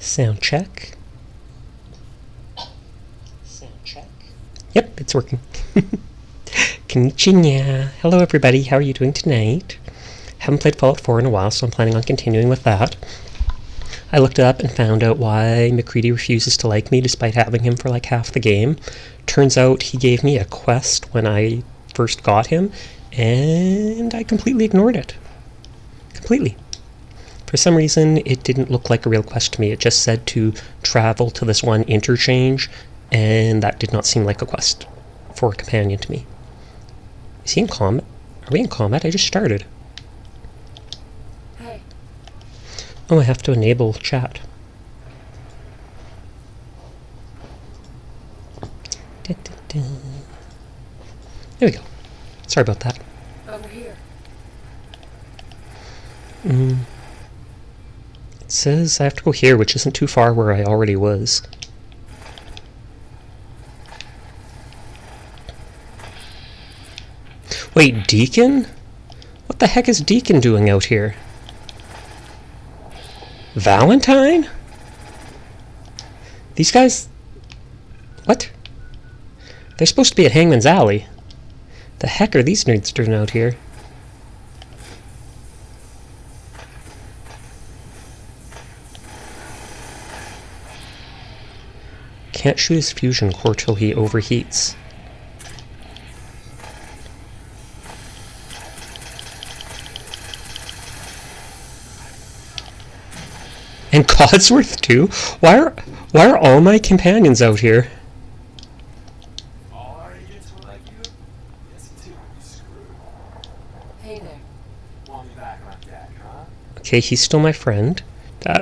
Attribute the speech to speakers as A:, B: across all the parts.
A: Sound check. Yep, it's working. Konnichiwa. Hello everybody, how are you doing tonight? Haven't played Fallout 4 in a while, so I'm planning on continuing with that. I looked it up and found out why McCready refuses to like me despite having him for like half the game. Turns out he gave me a quest when I first got him, and I completely ignored it. Completely. For some reason, it didn't look like a real quest to me. It just said to travel to this one interchange, and that did not seem like a quest for a companion to me. Is he in combat? Are we in combat? I just started.
B: Hey.
A: Oh, I have to enable chat. There we go. Sorry about that.
B: Over here.
A: It says I have to go here, which isn't too far where I already was. Wait, Deacon? What the heck is Deacon doing out here? Valentine? These guys... What? They're supposed to be at Hangman's Alley. The heck are these nerds doing out here? Can't shoot his fusion core till he overheats. And Codsworth too? Why are all my companions out here?
C: All our agents were like you? Yes, too. You screwed.
B: Hey there.
C: Want me back like that, huh?
A: Okay, he's still my friend.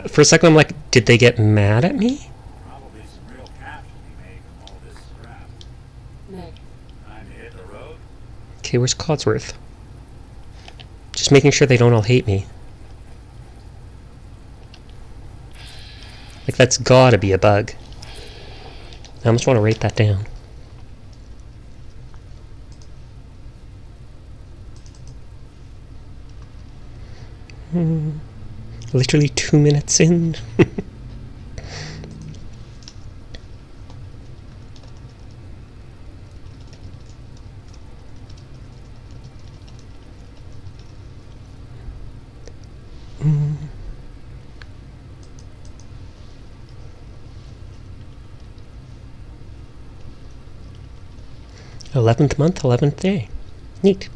A: For a second I'm like, did they get mad at me?
C: Probably some real cash to be made from all this scrap.
B: Nick.
C: Time to hit the road?
A: Okay, where's Codsworth? Just making sure they don't all hate me. Like, that's gotta be a bug. I almost want to write that down. Literally 2 minutes in. '11th month, 11th day. Neat.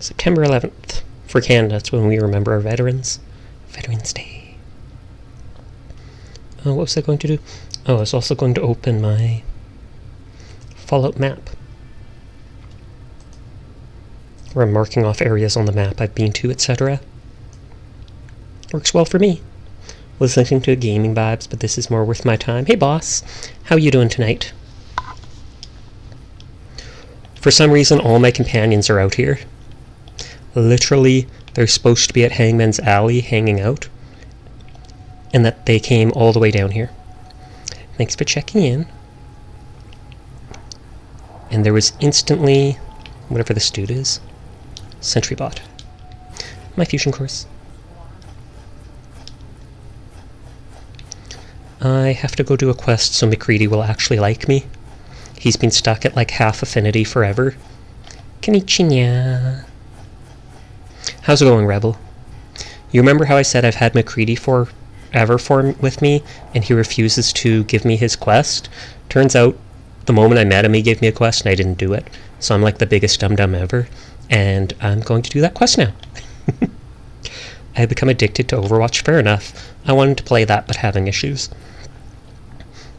A: September 11th. For Canada, that's when we remember our veterans. Veterans Day. What was I going to do? Oh, I was also going to open my Fallout map, where I'm marking off areas on the map I've been to, etc. Works well for me. Listening to gaming vibes, but this is more worth my time. Hey boss, how you doing tonight? For some reason, all my companions are out here. Literally, they're supposed to be at Hangman's Alley hanging out, and that they came all the way down here. Thanks for checking in. And there was instantly, whatever this dude is, Sentry Bot. My fusion course. I have to go do a quest so McCready will actually like me. He's been stuck at like half affinity forever. Konnichiwa. How's it going, Rebel? You remember how I said I've had McCready with me, and he refuses to give me his quest? Turns out, the moment I met him, he gave me a quest, and I didn't do it. So I'm like the biggest dum-dum ever, and I'm going to do that quest now. I have become addicted to Overwatch, fair enough. I wanted to play that, but having issues.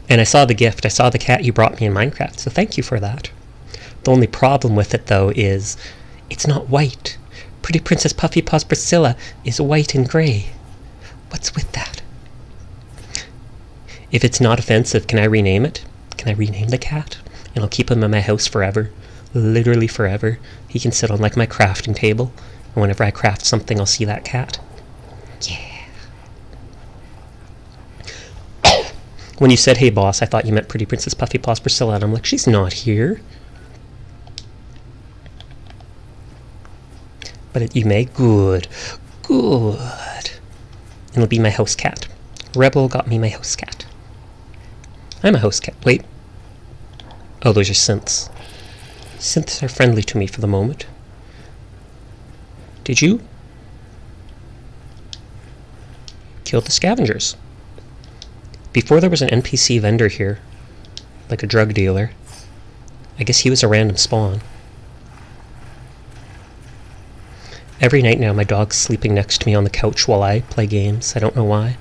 A: And I saw the gift, I saw the cat you brought me in Minecraft, so thank you for that. The only problem with it, though, is it's not white. Pretty Princess Puffy Paws Priscilla is white and grey. What's with that? If it's not offensive, can I rename it? Can I rename the cat? And I'll keep him in my house forever. Literally forever. He can sit on like my crafting table, and whenever I craft something, I'll see that cat. Yeah. When you said, hey boss, I thought you meant Pretty Princess Puffy Paws Priscilla, and I'm like, she's not here. But you may? Good. Good. It'll be my house cat. Rebel got me my house cat. I'm a house cat. Wait. Oh, those are synths. Synths are friendly to me for the moment. Did you kill the scavengers? Before there was an NPC vendor here, like a drug dealer. I guess he was a random spawn. Every night now my dog's sleeping next to me on the couch while I play games. I don't know why.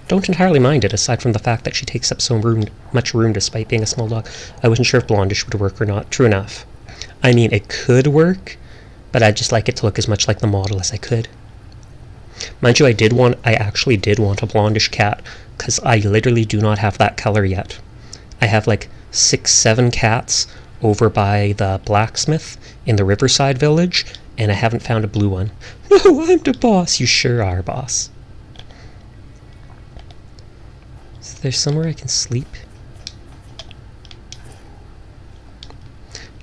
A: Don't entirely mind it, aside from the fact that she takes up so much room despite being a small dog. I wasn't sure if blondish would work or not. True enough. I mean, it could work, but I'd just like it to look as much like the model as I could. Mind you, I actually did want a blondish cat, because I literally do not have that color yet. I have like 6-7 cats over by the blacksmith in the Riverside village, and I haven't found a blue one. No, I'm the boss. You sure are, boss. Is there somewhere I can sleep?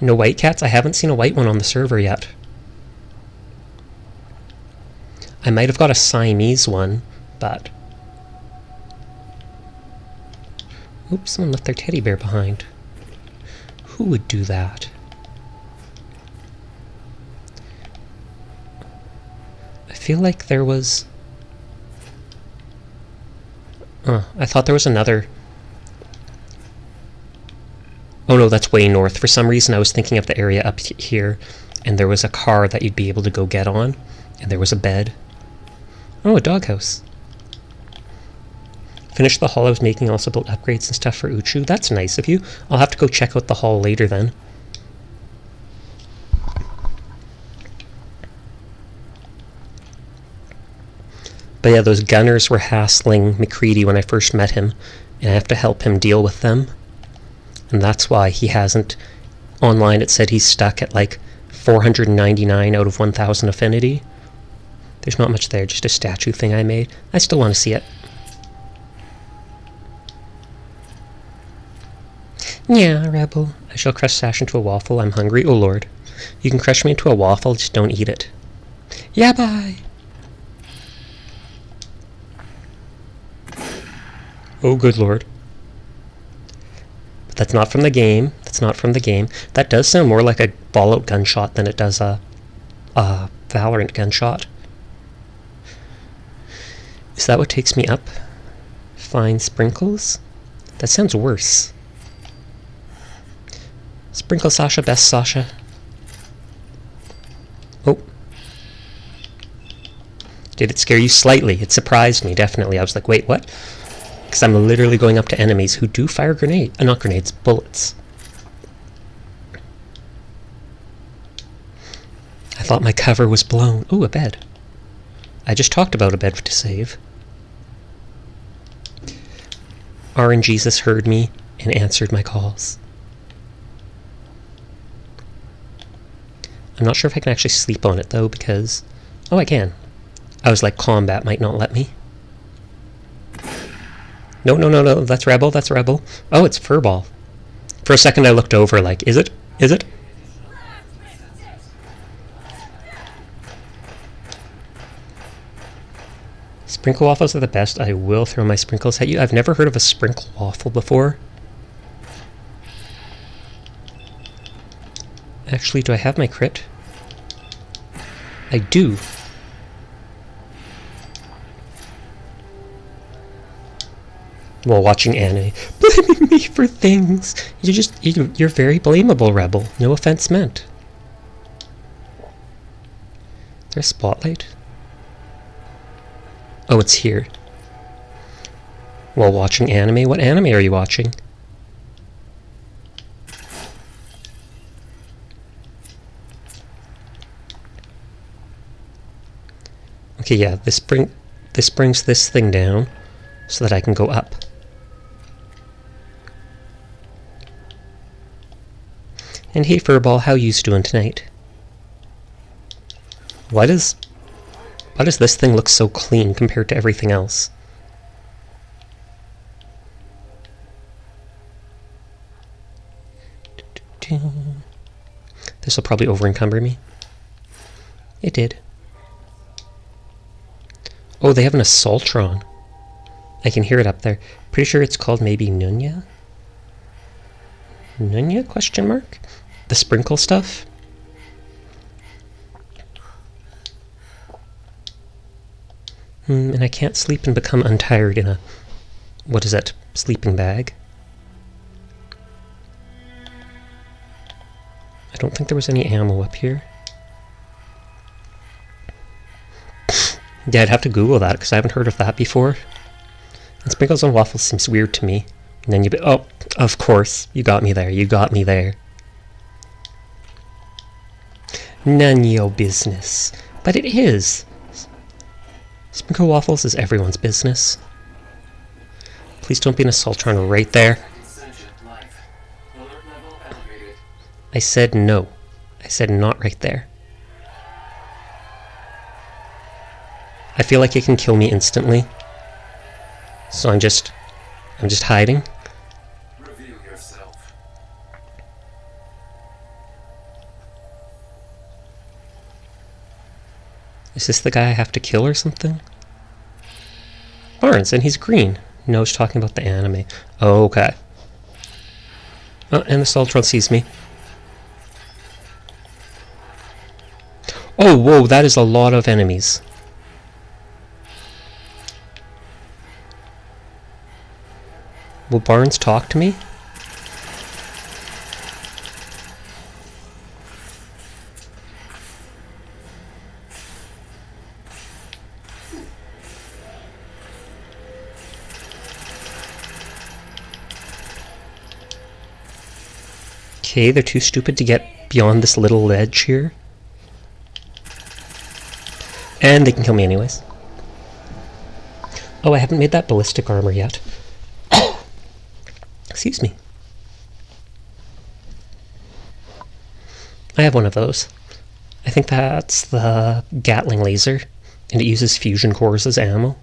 A: No white cats? I haven't seen a white one on the server yet. I might have got a Siamese one, but... Oops, someone left their teddy bear behind. Who would do that? I feel like there was... I thought there was another... Oh no, that's way north. For some reason I was thinking of the area up here, and there was a car that you'd be able to go get on, and there was a bed. Oh, a doghouse. Finished the hall I was making, also built upgrades and stuff for Uchu. That's nice of you. I'll have to go check out the hall later then. But yeah, those gunners were hassling McCready when I first met him, and I have to help him deal with them. And that's why he hasn't... Online it said he's stuck at like 499 out of 1000 affinity. There's not much there, just a statue thing I made. I still want to see it. Yeah, Rebel. I shall crush Sash into a waffle. I'm hungry. Oh lord. You can crush me into a waffle, just don't eat it. Yeah, bye! Oh good lord. But that's not from the game. That's not from the game. That does sound more like a Fallout gunshot than it does a Valorant gunshot. Is that what takes me up? Fine sprinkles? That sounds worse. Sprinkle Sasha, best Sasha. Oh. Did it scare you slightly? It surprised me, definitely. I was like, wait, what? Because I'm literally going up to enemies who do fire grenades. Not grenades, bullets. I thought my cover was blown. Ooh, a bed. I just talked about a bed to save. RNGesus heard me and answered my calls. I'm not sure if I can actually sleep on it though, because... Oh, I can. I was like, combat might not let me. No, no, no, no, that's Rebel, that's Rebel. Oh, it's Furball. For a second I looked over like, is it? Is it? Sprinkle waffles are the best. I will throw my sprinkles at you. I've never heard of a sprinkle waffle before. Actually, do I have my crit? I do. While watching anime. Blaming me for things. You're very blamable, Rebel. No offense meant. There's a spotlight. Oh, it's here. While watching anime? What anime are you watching? Okay, yeah, this brings this thing down so that I can go up. And hey Furball, how you's doing tonight? Why does this thing look so clean compared to everything else? This will probably over-encumber me. It did. Oh, they have an Assaultron. I can hear it up there. Pretty sure it's called maybe Nunya? Nunya, question mark? The sprinkle stuff? And I can't sleep and become untired in a... What is that? Sleeping bag? I don't think there was any ammo up here. Yeah, I'd have to Google that, because I haven't heard of that before. And sprinkles on waffles seems weird to me. And then oh, of course. You got me there. You got me there. None your business. But it is. Sprinkle waffles is everyone's business. Please don't be an assaultron right there. I said no. I said not right there. I feel like it can kill me instantly. So I'm just hiding.
C: Reveal yourself.
A: Is this the guy I have to kill or something? Barnes, and he's green. No, he's talking about the anime. Oh, okay. Oh, and the Assaultron sees me. Oh, whoa, that is a lot of enemies. Will Barnes talk to me? Okay, they're too stupid to get beyond this little ledge here. And they can kill me anyways. Oh, I haven't made that ballistic armor yet. Excuse me. I have one of those. I think that's the Gatling laser, and it uses fusion cores as ammo.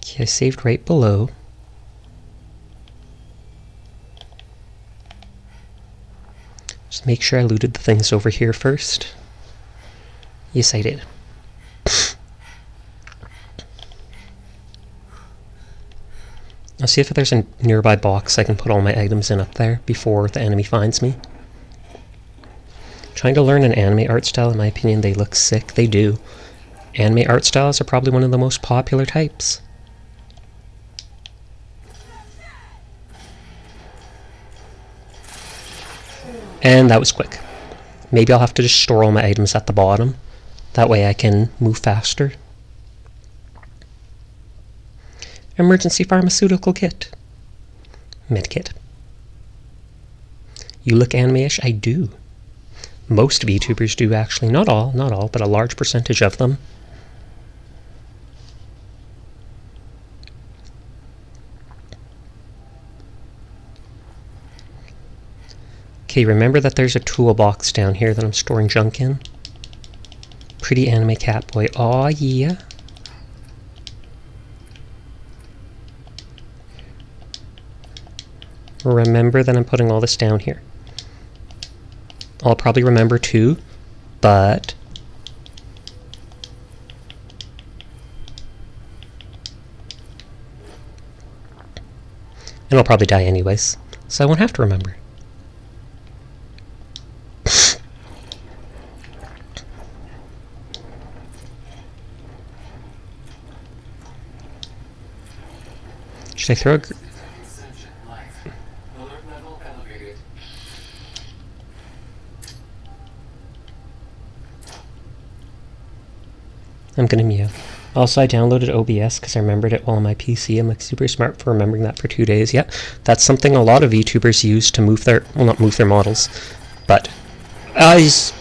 A: Okay, I saved right below. Just make sure I looted the things over here first. Yes, I did. I'll see if there's a nearby box I can put all my items in up there before the enemy finds me. Trying to learn an anime art style, in my opinion, they look sick. They do. Anime art styles are probably one of the most popular types. And that was quick. Maybe I'll have to just store all my items at the bottom. That way I can move faster. Emergency pharmaceutical kit. Medkit. You look anime-ish? I do. Most VTubers do, actually. Not all, but a large percentage of them. Okay, remember that there's a toolbox down here that I'm storing junk in. Pretty anime cat boy. Aw, yeah. Remember that I'm putting all this down here. I'll probably remember too, but... and I'll probably die anyways, so I won't have to remember. Should I throw a... I'm gonna meow. Also, I downloaded OBS because I remembered it while on my PC. I'm like super smart for remembering that for 2 days. Yeah, that's something a lot of VTubers use to move their... well, not move their models, but... that's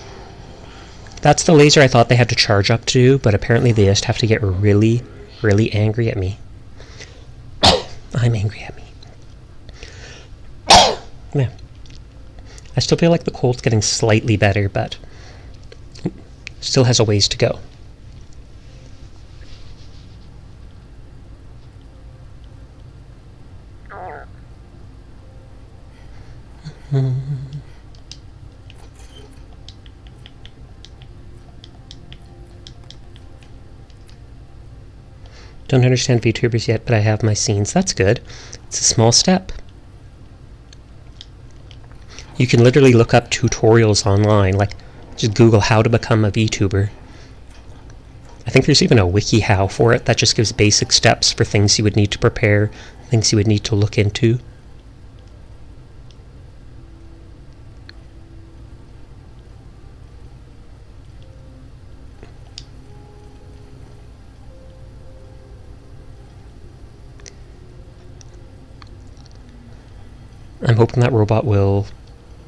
A: the laser I thought they had to charge up to, but apparently they just have to get really, really angry at me. I'm angry at me. Yeah. I still feel like the cold's getting slightly better, but... still has a ways to go. Don't understand VTubers yet, but I have my scenes. That's good. It's a small step. You can literally look up tutorials online, like just Google how to become a VTuber. I think there's even a wiki how for it that just gives basic steps for things you would need to prepare, things you would need to look into. I'm hoping that robot will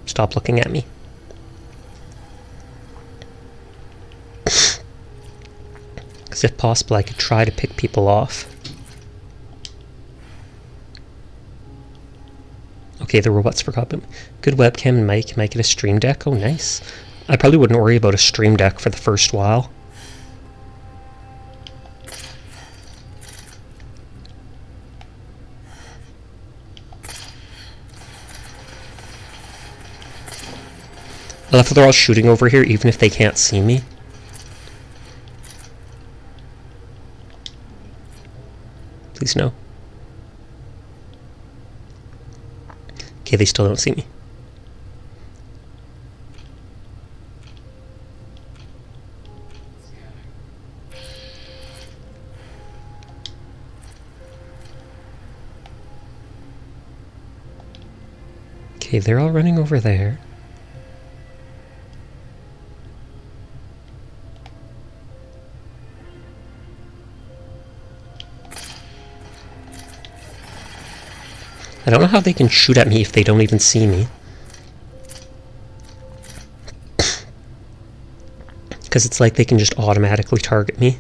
A: stop looking at me. Because if possible, I could try to pick people off. Okay, the robots forgot about me. Good webcam and mic. Might get a stream deck. Oh, nice. I probably wouldn't worry about a stream deck for the first while. I love that they're all shooting over here, even if they can't see me. Please no. Okay, they still don't see me. Okay, they're all running over there. I don't know how they can shoot at me if they don't even see me. Because it's like they can just automatically target me.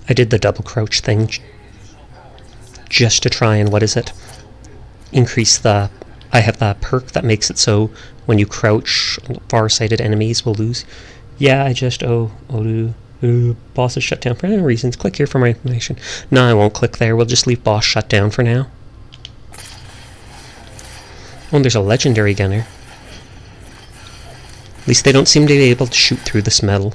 A: I did the double crouch thing just to try and, what is it? Increase the... I have that perk that makes it so when you crouch, far-sighted enemies will lose. Yeah, I just, boss is shut down for any reasons. Click here for more information. No, I won't click there. We'll just leave boss shut down for now. Oh, and there's a legendary gunner. At least they don't seem to be able to shoot through this metal.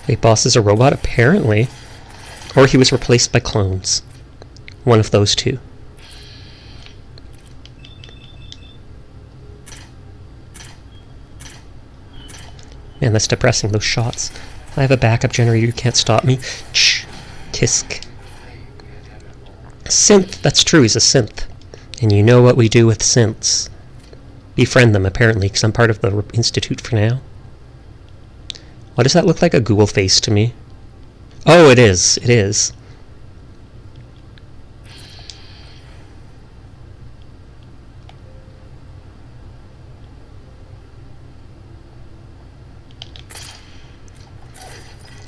A: Wait, boss is a robot? Apparently. Or he was replaced by clones. One of those two. Man, that's depressing, those shots. I have a backup generator, you can't stop me. Shh. Tisk. Synth, that's true, he's a synth. And you know what we do with synths. Befriend them, apparently, because I'm part of the Institute for now. Why does that look like a Google face to me? Oh, it is. It is.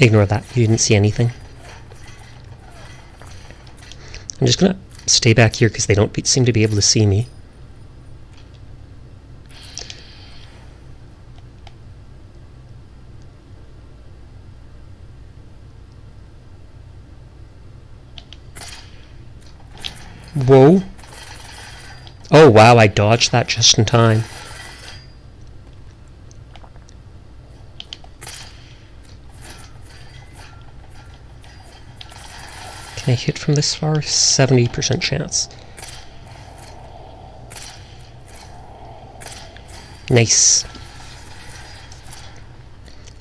A: Ignore that. You didn't see anything. I'm just going to stay back here because they don't seem to be able to see me. Whoa. Oh, wow, I dodged that just in time. Can I hit from this far? 70% chance. Nice.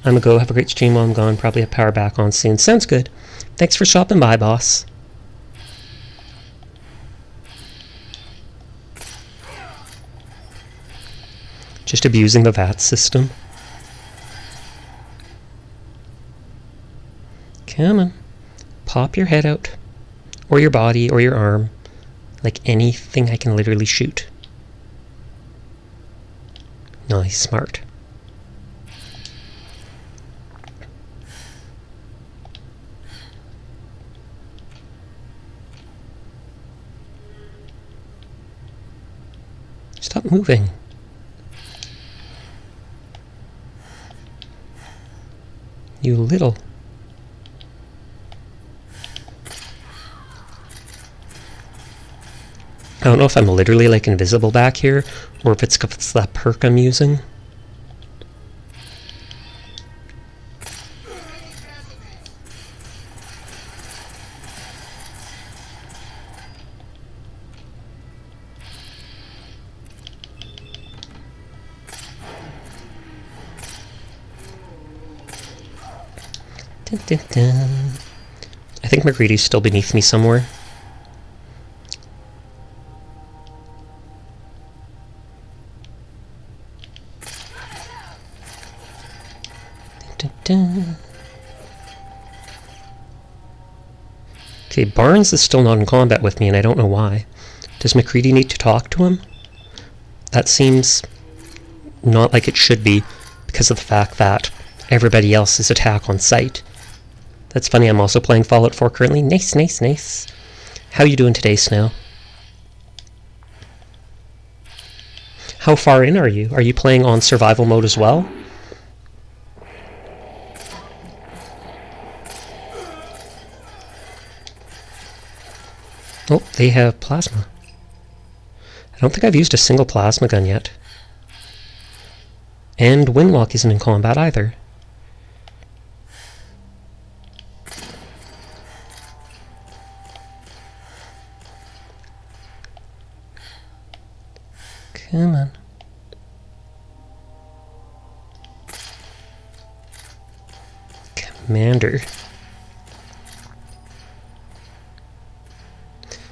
A: I'm gonna go have a great stream while I'm gone. Probably have power back on soon. Sounds good. Thanks for stopping by, boss. Just abusing the VAT system. Come on. Pop your head out. Or your body, or your arm. Like anything I can literally shoot. No, he's smart. Stop moving. You little. I don't know if I'm literally like invisible back here, or if it's that perk I'm using. Dun, dun, dun. I think McCready's still beneath me somewhere. Dun, dun, dun. Okay, Barnes is still not in combat with me, and I don't know why. Does McCready need to talk to him? That seems not like it should be, because of the fact that everybody else is attack on sight. That's funny, I'm also playing Fallout 4 currently. Nice, nice, nice. How you doing today, Snow? How far in are you? Are you playing on survival mode as well? Oh, they have plasma. I don't think I've used a single plasma gun yet. And Windwalk isn't in combat either. Come on. Commander.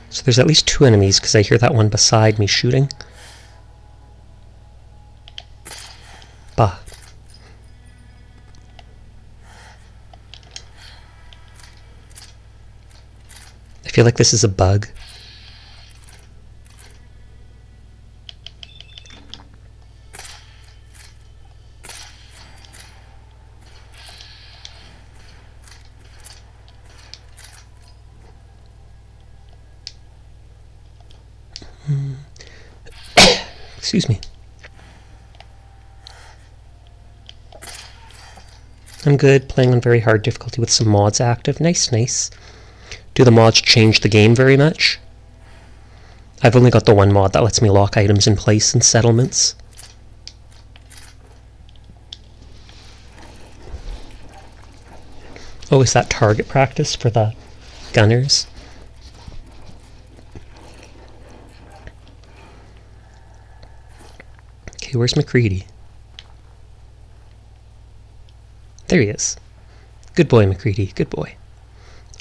A: So there's at least 2 enemies, because I hear that one beside me shooting. Bah. I feel like this is a bug. Excuse me. I'm good, playing on very hard difficulty with some mods active. Nice, nice. Do the mods change the game very much? I've only got the one mod that lets me lock items in place in settlements. Oh, is that target practice for the gunners? Okay, where's McCready? There he is. Good boy, McCready, good boy.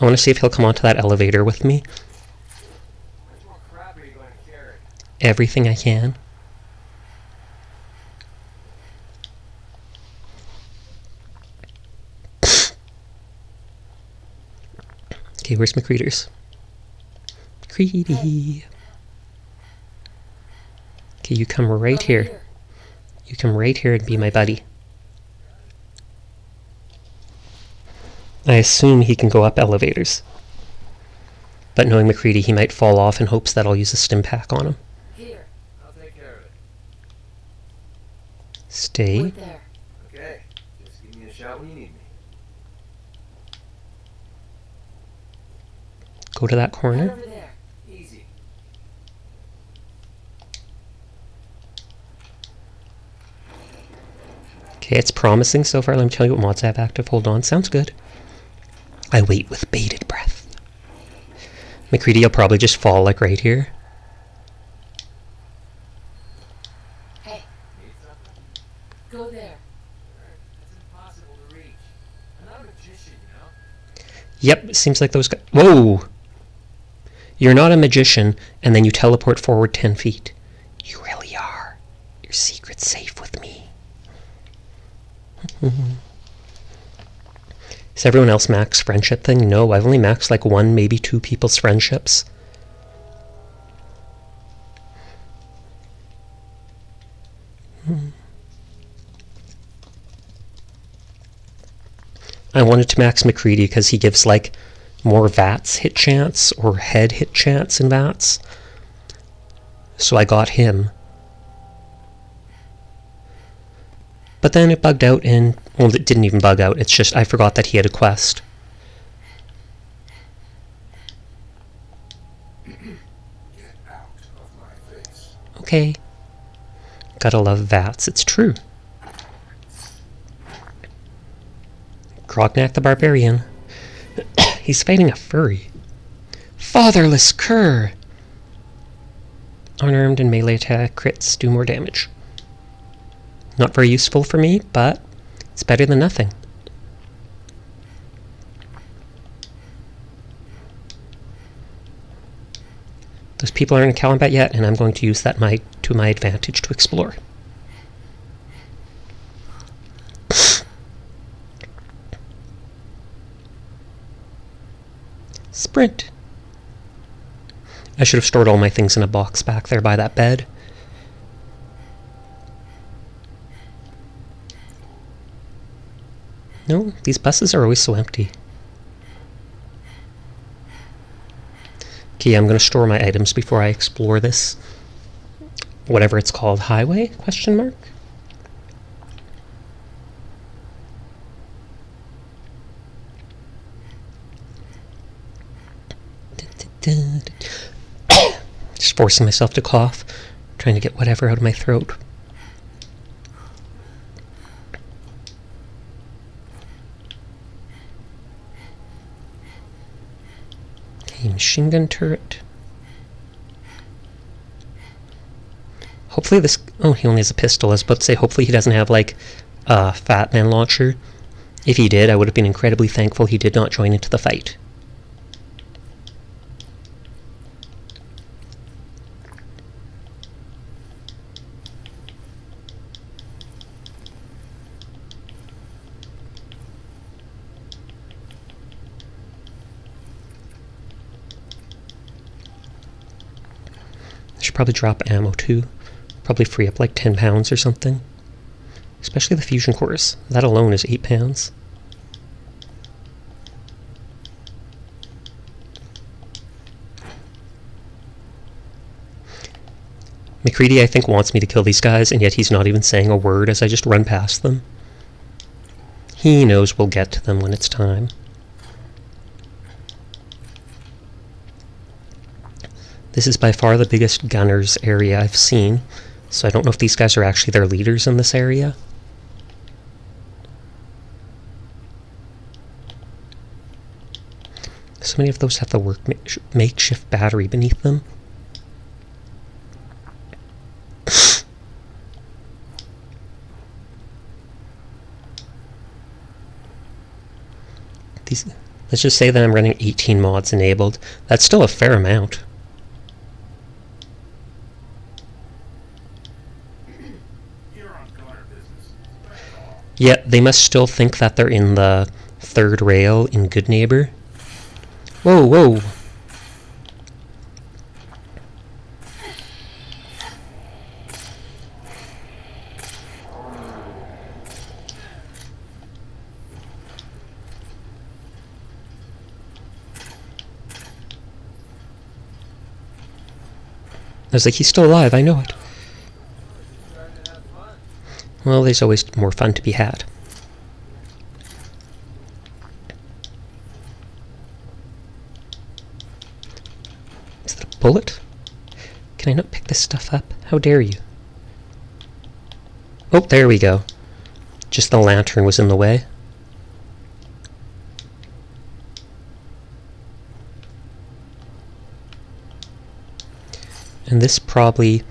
A: I want to see if he'll come onto that elevator with me.
C: How much more crap are you going to carry?
A: Everything I can. Okay, where's McCreaders? McCready. Okay, you come right here. You come right here and be my buddy. I assume he can go up elevators. But knowing McCready, he might fall off in hopes that I'll use a stim pack on him.
B: Here.
C: I'll take care of it.
A: Stay.
B: Wait there.
C: Okay. Just give me a shout when you need me.
A: Go to that
B: Right
A: corner.
B: over there.
C: Easy.
A: Okay, it's promising so far. Let me tell you what mods I have active. Hold on, sounds good. I wait with bated breath. McCready, you'll probably just fall like right here.
B: Hey,
C: Need something?
B: go there.
C: That's impossible to reach. I'm not a magician, you know?
A: Yep, seems like those guys. Whoa! You're not a magician, and then you teleport forward 10 feet. You really are. Your secret's safe with me. Is everyone else max friendship thing? No, I've only maxed like 1, maybe 2 people's friendships. I wanted to max McCready because he gives like more VATS hit chance or head hit chance in VATS. So I got him. But then it bugged out and Well, it didn't even bug out. It's just I forgot that he had a quest.
D: Get out of my face.
A: Okay. Gotta love Vats. It's true. Grognak the Barbarian. He's fighting a furry. Fatherless cur! Unarmed and melee attack crits do more damage. Not very useful for me, but it's better than nothing. Those people aren't in combat yet, and I'm going to use that to my advantage to explore. Sprint! I should have stored all my things in a box back there by that bed. No, these buses are always so empty. Okay, I'm going to store my items before I explore this. Whatever it's called. Highway? Question mark? Just forcing myself to cough, trying to get whatever out of my throat. Okay, machine gun turret. Hopefully this... Oh, he only has a pistol. I was about to say, hopefully he doesn't have, like, a Fat Man launcher. If he did, I would have been incredibly thankful he did not join into the fight. I should probably drop ammo too. Probably free up like 10 pounds or something. Especially the fusion cores. That alone is 8 pounds. McCready, I think, wants me to kill these guys, and yet he's not even saying a word as I just run past them. He knows we'll get to them when it's time. This is by far the biggest gunners area I've seen, so I don't know if these guys are actually their leaders in this area. So many of those have the makeshift battery beneath them. Let's just say that I'm running 18 mods enabled. That's still a fair amount. Yeah, they must still think that they're in the third rail in Good Neighbor. Whoa, whoa. I was like, he's still alive, I know it. Well, there's always more fun to be had. Is that a bullet? Can I not pick this stuff up? How dare you? Oh, there we go. Just the lantern was in the way. And this probably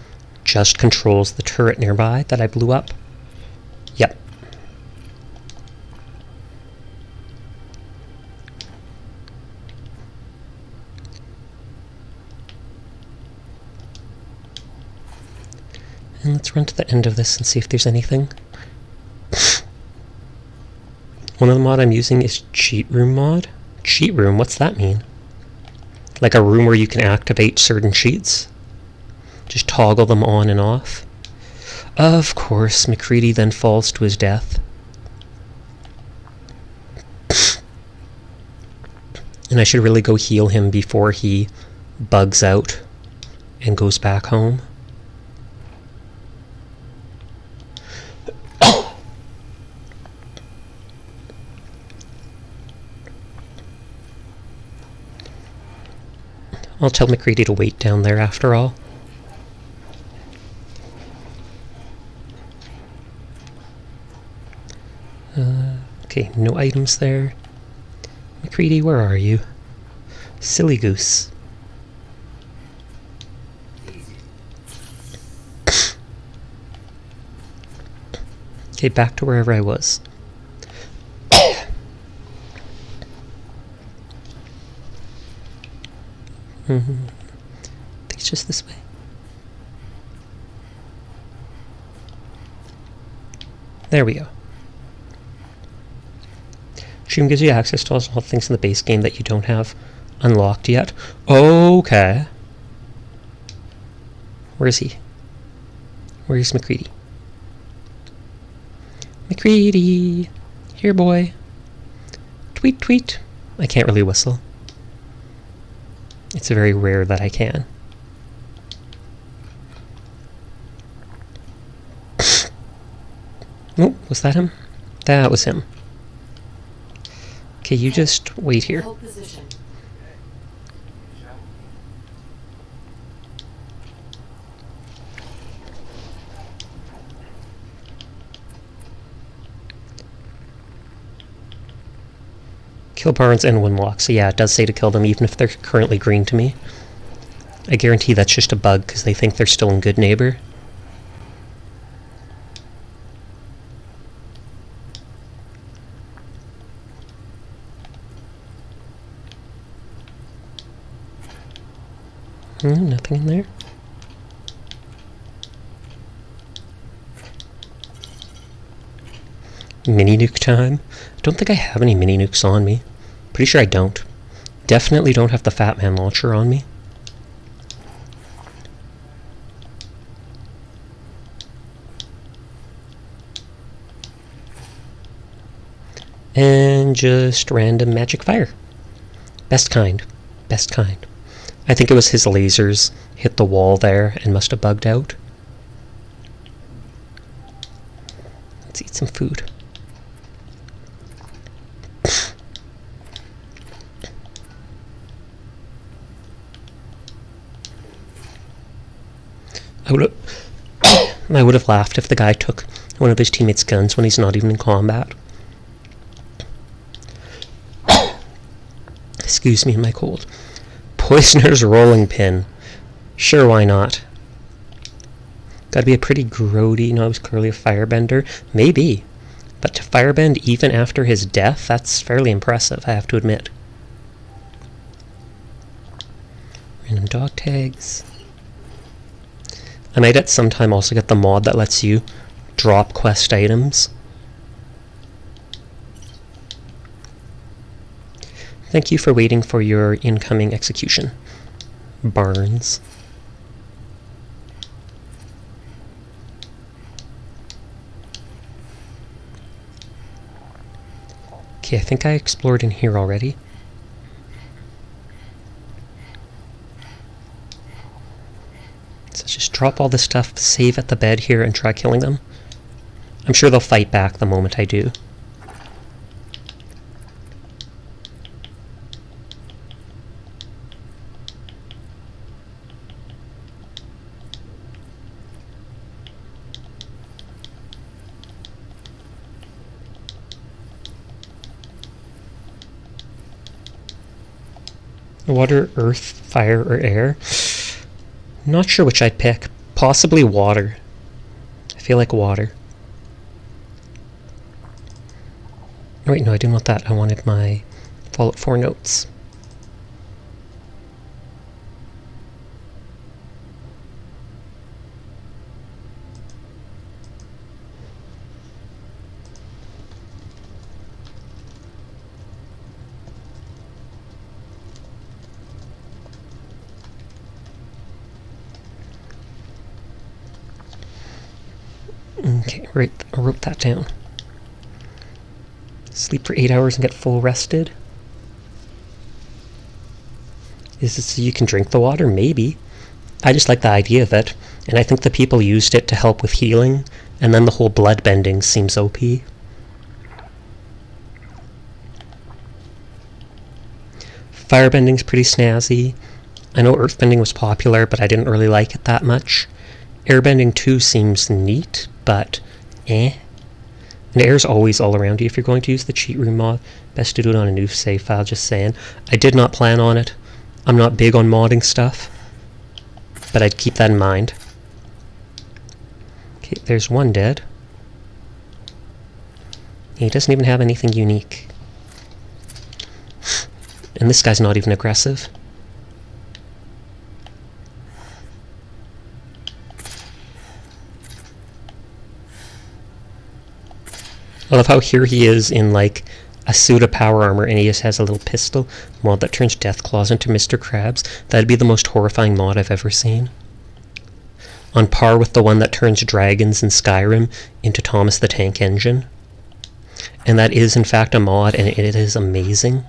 A: just controls the turret nearby that I blew up. Yep. And let's run to the end of this and see if there's anything. One of the mod I'm using is Cheat Room mod. Cheat Room, what's that mean? Like a room where you can activate certain cheats? Just toggle them on and off? Of course, McCready then falls to his death. And I should really go heal him before he bugs out and goes back home. I'll tell McCready to wait down there after all. Okay, no items there. McCready, where are you? Silly goose. Okay, back to wherever I was. I think it's just this way. There we go. Stream gives you access to all things in the base game that you don't have unlocked yet. Okay. Where is he? Where is McCready? McCready! Here, boy. Tweet, tweet. I can't really whistle. It's very rare that I can. Oh, was that him? That was him. Okay, you just wait here.
B: Hold position.
A: Kill Barnes and Winlock. So yeah, it does say to kill them even if they're currently green to me. I guarantee that's just a bug because they think they're still in Good Neighbor. Nothing in there. Mini nuke time. I don't think I have any mini nukes on me. Pretty sure I don't. Definitely don't have the Fat Man launcher on me. And just random magic fire. Best kind. Best kind. I think it was his lasers hit the wall there and must have bugged out. Let's eat some food. I would have laughed if the guy took one of his teammates' guns when he's not even in combat. Excuse me, my cold. Poisoner's rolling pin. Sure, why not? Gotta be a pretty grody, he was clearly a firebender. Maybe. But to firebend even after his death, that's fairly impressive, I have to admit. Random dog tags. I might at some time also get the mod that lets you drop quest items. Thank you for waiting for your incoming execution, Barnes. Okay, I think I explored in here already. So just drop all this stuff, save at the bed here, and try killing them. I'm sure they'll fight back the moment I do. Water, earth, fire, or air? Not sure which I'd pick. Possibly water. I feel like water. Wait, no, I didn't want that. I wanted my Fallout 4 notes. Okay, right, I wrote that down. Sleep for 8 hours and get full rested. Is it so you can drink the water? Maybe. I just like the idea of it, and I think the people used it to help with healing, and then the whole blood bending seems OP. Firebending's pretty snazzy. I know earthbending was popular, but I didn't really like it that much. Airbending 2 seems neat, but eh. And air's always all around you if you're going to use the cheat room mod. Best to do it on a new save file, just saying. I did not plan on it. I'm not big on modding stuff, but I'd keep that in mind. Okay, there's one dead. He doesn't even have anything unique. And this guy's not even aggressive. I love how here he is in like a suit of power armor and he just has a little pistol mod that turns Death Claws into Mr. Krabs. That'd be the most horrifying mod I've ever seen. On par with the one that turns dragons in Skyrim into Thomas the Tank Engine. And that is in fact a mod, and it is amazing.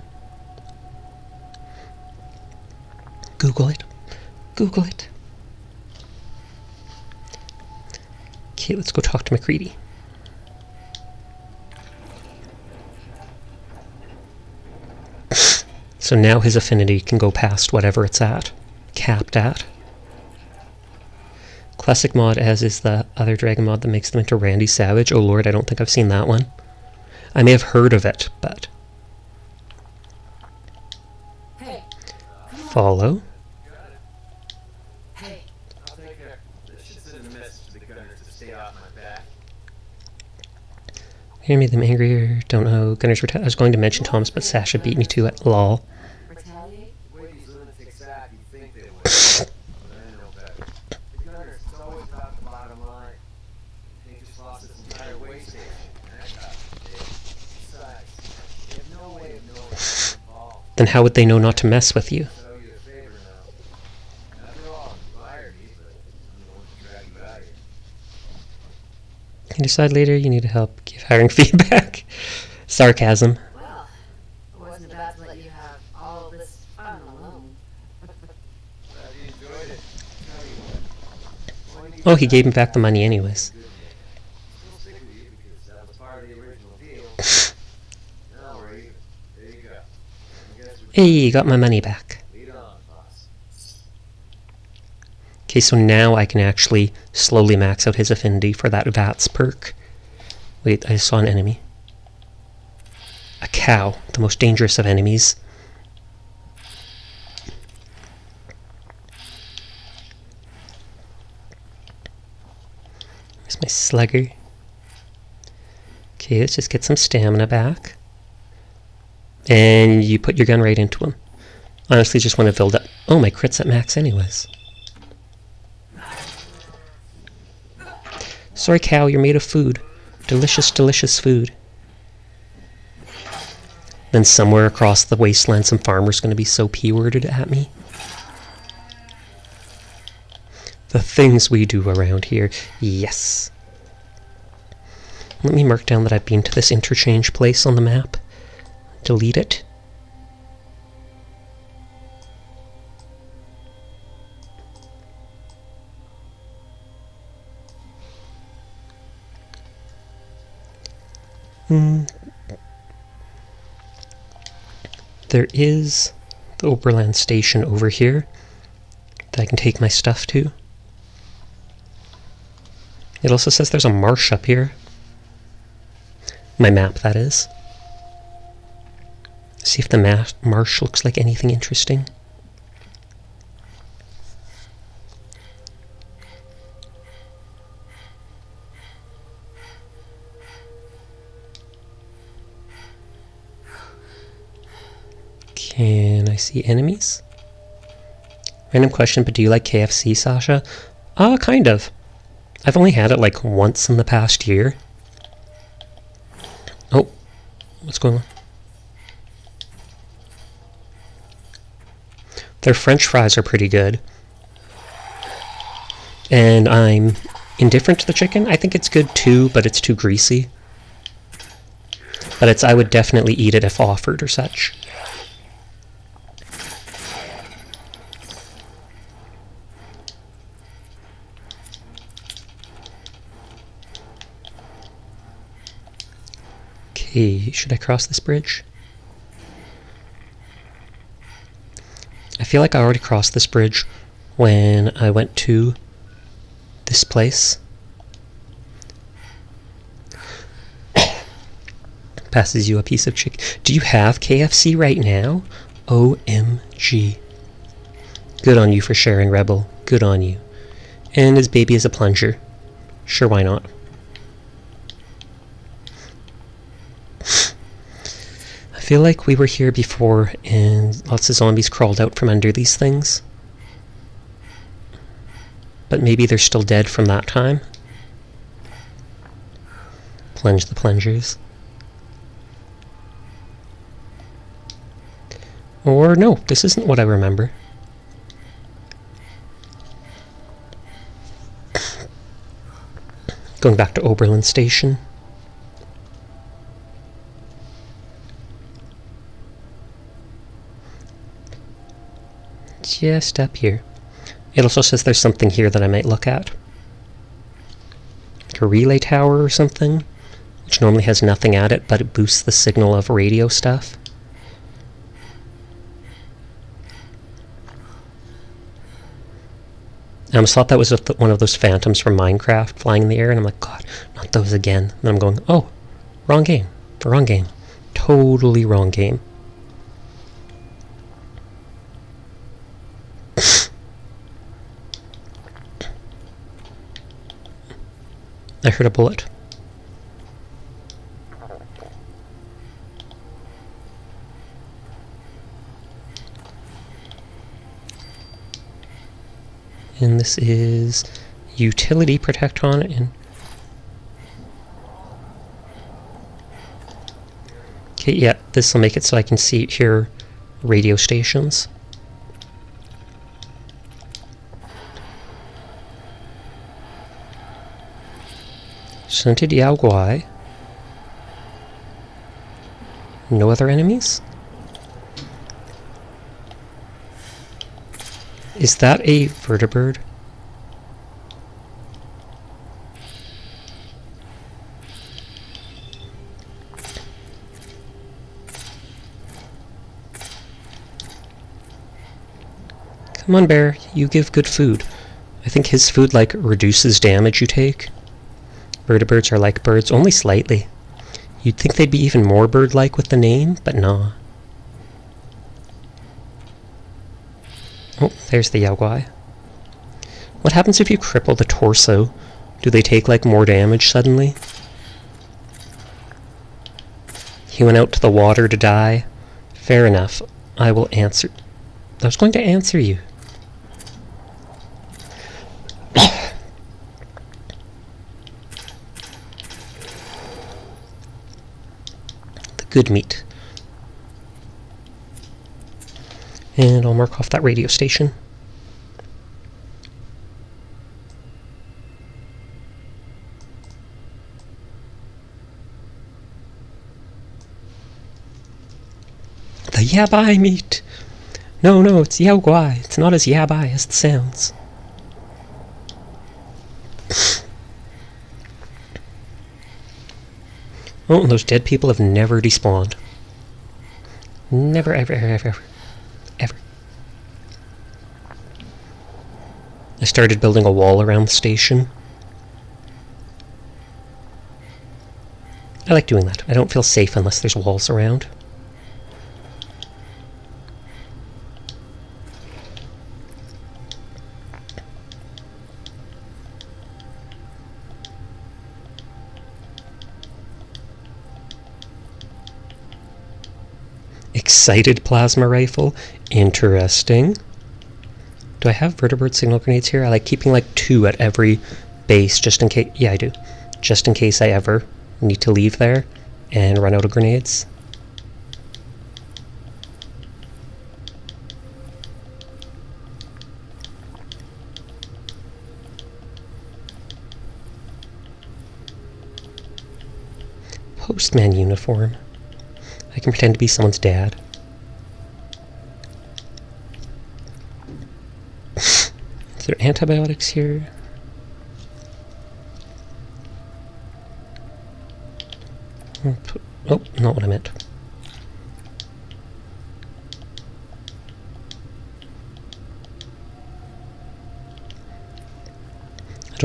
A: Google it. Google it. Okay, let's go talk to McCready. So now his affinity can go past whatever it's at. Capped at. Classic mod, as is the other dragon mod that makes them into Randy Savage. Oh lord, I don't think I've seen that one. I may have heard of it, but...
B: Hey,
A: Follow.
B: hey.
C: I'll take care. This should send a message to the gunners to stay off my back.
A: Here made them angrier. Don't know. Gunners I was going to mention Thomas, but Sasha beat me to it. Lol.
B: Retaliate?
C: The way these lunatics act, you'd think they would. But I know better. The gunners, it's always about the bottom line. They just lost this entire way station. And I got it. Besides, they have no way of knowing what's involved.
A: Then how would they know not to mess with you?
C: So you a favor now. After all, you hired me, but I'm the one to drag you out here.
A: You decide later you need help. Give hiring feedback. Sarcasm.
B: Well, I wasn't about to let you have all this fun alone.
C: Glad you enjoyed it. Tell you what.
A: Oh, he gave him back the money anyways.
C: Still stick with you because that was part of the original deal. Now we're even. There you go. I guess we
A: Hey, you got my money back.
C: lead on, boss.
A: Okay, so now I can actually slowly max out his affinity for that VATS perk. Wait, I saw an enemy. A cow, the most dangerous of enemies. Where's my slugger? Okay, let's just get some stamina back. And you put your gun right into him. Honestly, just want to build up. Oh, my crit's at max anyways. Sorry, cow, you're made of food. Delicious, delicious food. Then somewhere across the wasteland, some farmer's going to be so P-worded at me. The things we do around here. Yes. Let me mark down that I've been to this interchange place on the map. Delete it. There is the Oberland station over here that I can take my stuff to. It also says there's a marsh up here. My map, that is. See if the marsh looks like anything interesting. Can I see enemies? Random question, but do you like KFC, Sasha? Kind of. I've only had it like once in the past year. Oh, what's going on? Their French fries are pretty good. And I'm indifferent to the chicken. I think it's good too, but it's too greasy. But I would definitely eat it if offered or such. Should I cross this bridge? I feel feel like I already crossed this bridge when I went to this place. Passes you a piece of chicken. Do you have KFC right now? OMG. Good on you for sharing, Rebel. Good on you. And his baby is a plunger. Sure, why not? I feel like we were here before and lots of zombies crawled out from under these things. But maybe they're still dead from that time. Plunge the plungers. Or no, this isn't what I remember. Going back to Oberlin Station. Just up here. It also says there's something here that I might look at. Like a relay tower or something, which normally has nothing at it, but it boosts the signal of radio stuff. I almost thought that was one of those phantoms from Minecraft flying in the air, and I'm like, God, not those again. And I'm going, oh, wrong game. Wrong game. Totally wrong game. I heard a bullet. And this is utility protecton and okay, yeah, this will make it so I can hear radio stations. Scented Yao Guai. No other enemies? Is that a vertibird? Come on, bear, you give good food. I think his food, like, reduces damage you take. Vertibirds are like birds, only slightly. You'd think they'd be even more bird-like with the name, but nah. Oh, there's the Yao Guai. What happens if you cripple the torso? Do they take, like, more damage suddenly? He went out to the water to die. Fair enough. I will answer. I was going to answer you. The good meat. And I'll mark off that radio station. The yabai meat! No, it's Yao Guai. It's not as yabai as it sounds. Oh, and those dead people have never despawned. Never, ever, ever, ever. Ever. I started building a wall around the station. I like doing that. I don't feel safe unless there's walls around. Excited plasma rifle. Interesting. Do I have vertibird signal grenades here? I like keeping like 2 at every base just in case. Yeah, I do. Just in case I ever need to leave there and run out of grenades. Postman uniform. I can pretend to be someone's dad. Is there antibiotics here? Oh, not what I meant.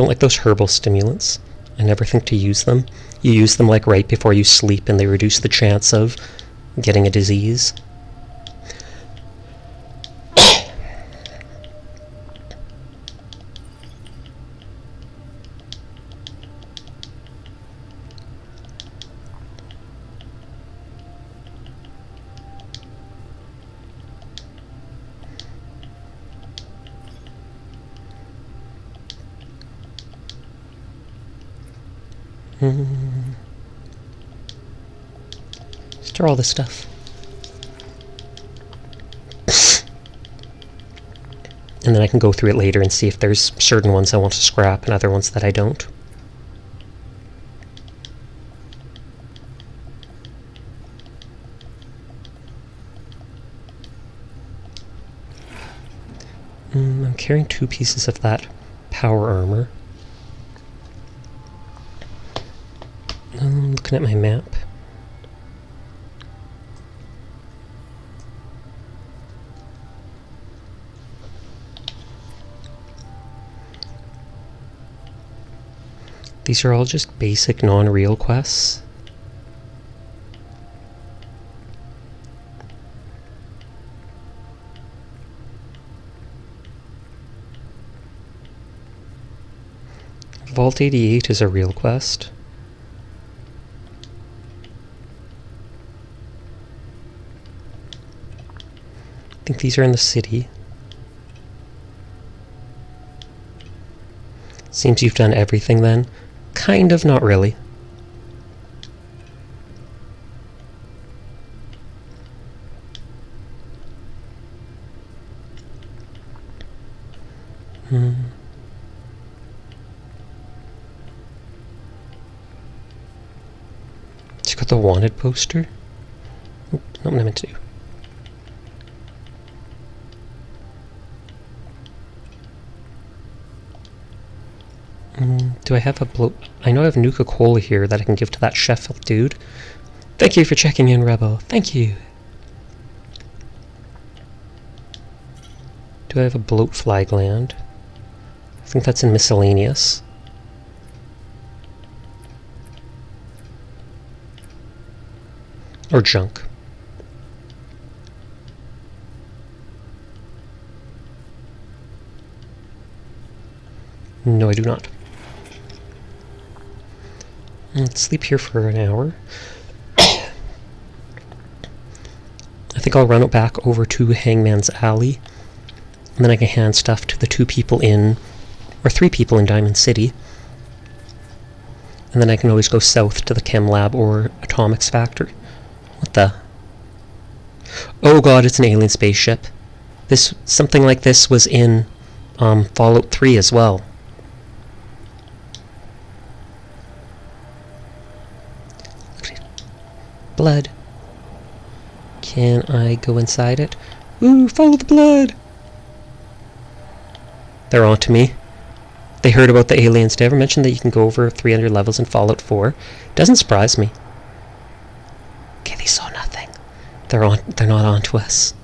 A: Don't like those herbal stimulants. I never think to use them. You use them like right before you sleep and they reduce the chance of getting a disease. Store all this stuff. And then I can go through it later and see if there's certain ones I want to scrap and other ones that I don't. I'm carrying 2 pieces of that power armor. I'm looking at my map. These are all just basic non-real quests. Vault 88 is a real quest. I think these are in the city. Seems you've done everything then. Kind of, not really. It's got the wanted poster. Oop, not what I meant to do. Do I have a I know I have Nuka-Cola here that I can give to that Sheffield dude. Thank you for checking in, Rebel. Thank you. Do I have a bloatfly gland? I think that's in miscellaneous. Or junk. No, I do not. Let's sleep here for an hour. I think I'll run it back over to Hangman's Alley, and then I can hand stuff to the 2 people in, or 3 people in Diamond City. And then I can always go south to the Chem Lab or Atomics Factory. What the? Oh god, it's an alien spaceship. Something like this was in Fallout 3 as well. Blood. Can I go inside it? Ooh, follow the blood! They're on to me. They heard about the aliens. Did I ever mention that you can go over 300 levels in Fallout 4? Doesn't surprise me. Okay, they saw nothing. They're not on to us.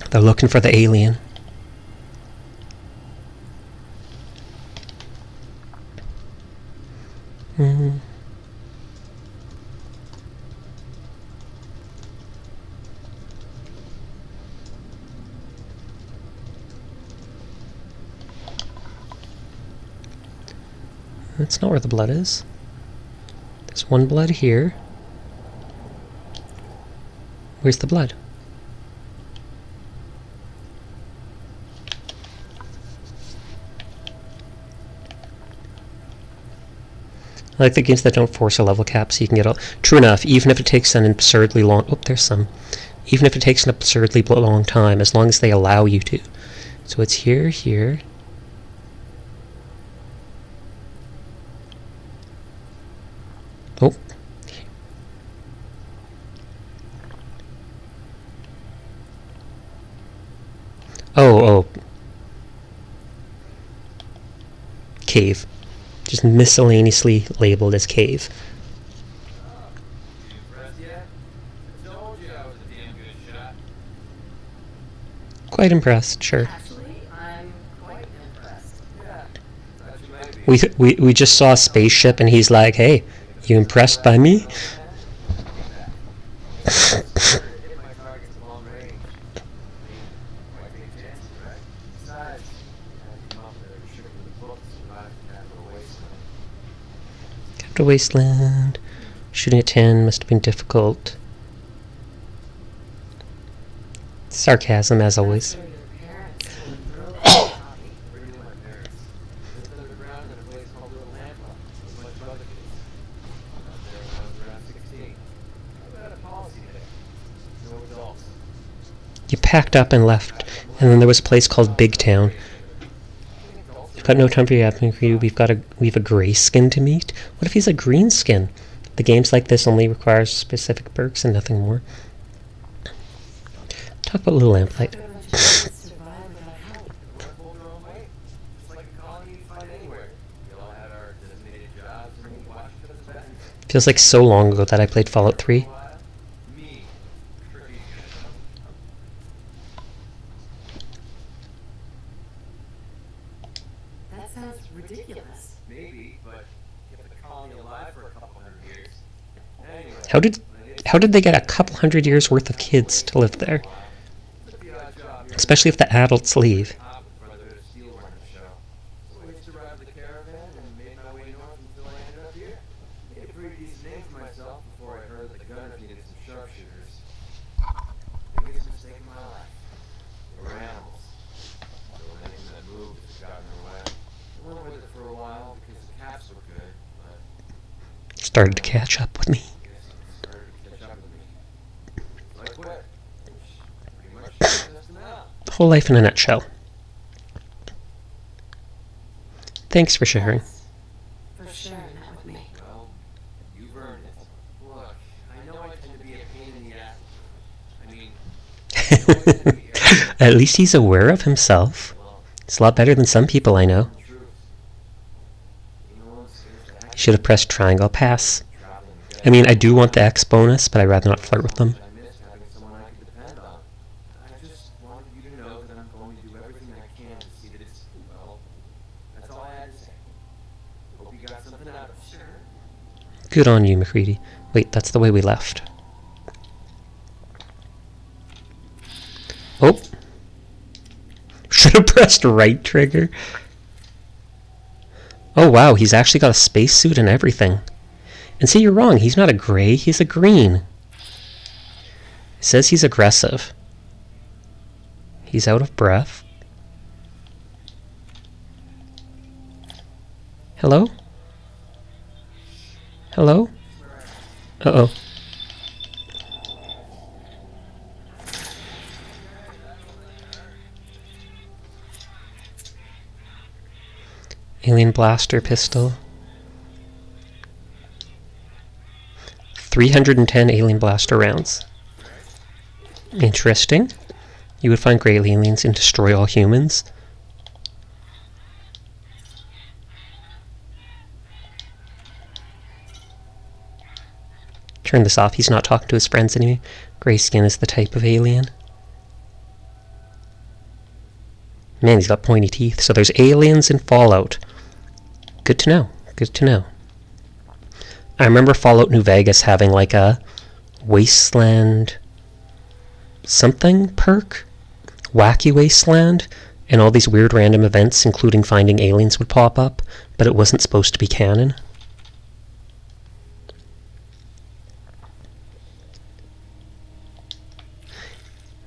A: They're looking for the alien. That's not where the blood is. There's one blood here. Where's the blood? I like the games that don't force a level cap so you can get all... True enough, even if it takes an absurdly long... Oh, there's some. Even if it takes an absurdly long time, as long as they allow you to. So it's here, here... Oh. Oh. Cave. Just miscellaneously labeled as cave.
C: You impressed yet? I told you I was a damn good shot.
A: Quite impressed, sure.
B: Actually, I'm quite impressed.
C: Yeah. Thought you
A: We just saw a spaceship and he's like, hey, you impressed by me?
C: Hit my targets at long range. Quite big chances, right? Besides, I come up with a trick with the book to survive the capital wasteland.
A: Capital Wasteland. Shooting at 10 must have been difficult. Sarcasm, as always.
B: I'm sure your parents would throw that copy.
C: Where do my parents? Lived underground in a place called Little Lampa. With my brother kids. Out there when I was around 16. I got a policy there. No adults.
A: You packed up and left, and then there was a place called Big Town. We've got no time for you. We've a gray skin to meet. What if he's a green skin? The games like this only require specific perks and nothing more. Talk about Little Lamplight.
B: Survive without help.
C: We're pulled our own way. Just like a colony you'd find anywhere. We all had our designated jobs and we watched each other's back.
A: Feels like so long ago that I played Fallout 3.
C: Me. Tricky.
B: That sounds ridiculous.
C: Maybe, but kept the colony alive for a couple hundred years. Anyway.
A: How did they get a couple hundred years worth of kids to live there?
C: Took the odd job here.
A: Especially if the adults leave.
C: Top with Brotherhood of Steel running the show. So I used to ride with the caravan and made my way north until I ended up here. Made a pretty decent name for myself before I heard that the gunners needed some sharpshooters. Biggest mistake of my life. They were animals. So anything that moved got in their way. I went with it for a while because the caps were good, but
A: Started to catch up with me.
C: I guess it started to catch up with me. So I quit. Which pretty much is us now.
A: The whole life in a nutshell. Thanks for sharing.
B: For sharing that with me.
C: Well, you've earned it. Look, I know I tend to be a pain in the ass. I mean, I know I tend to be arrogant.
A: At least he's aware of himself.
C: Well,
A: It's a lot better than some people I know.
C: the truth. You know what's scares the heck
A: Should have pressed triangle pass.
C: traveling again.
A: I mean, I do want the X bonus, but I'd rather not flirt with them.
C: I miss having someone I could depend on. I just wanted you to know that I'm going to do everything I can to see that it's, well, that's all I had to say. Hope you got something out of it. Sure.
A: Good on you, McCready. Wait, that's the way we left. Oh. Should have pressed right trigger. Oh wow, he's actually got a spacesuit and everything. And see, you're wrong. He's not a gray, he's a green. It says he's aggressive. He's out of breath. Hello? Hello? Uh-oh. Alien blaster pistol. 310 alien blaster rounds. Interesting. You would find gray aliens and destroy all humans. Turn this off. He's not talking to his friends anymore. Gray skin is the type of alien. Man, he's got pointy teeth. So there's aliens in Fallout. Good to know. Good to know. I remember Fallout New Vegas having like a Wasteland something perk. Wacky Wasteland. And all these weird random events, including finding aliens, would pop up. But it wasn't supposed to be canon.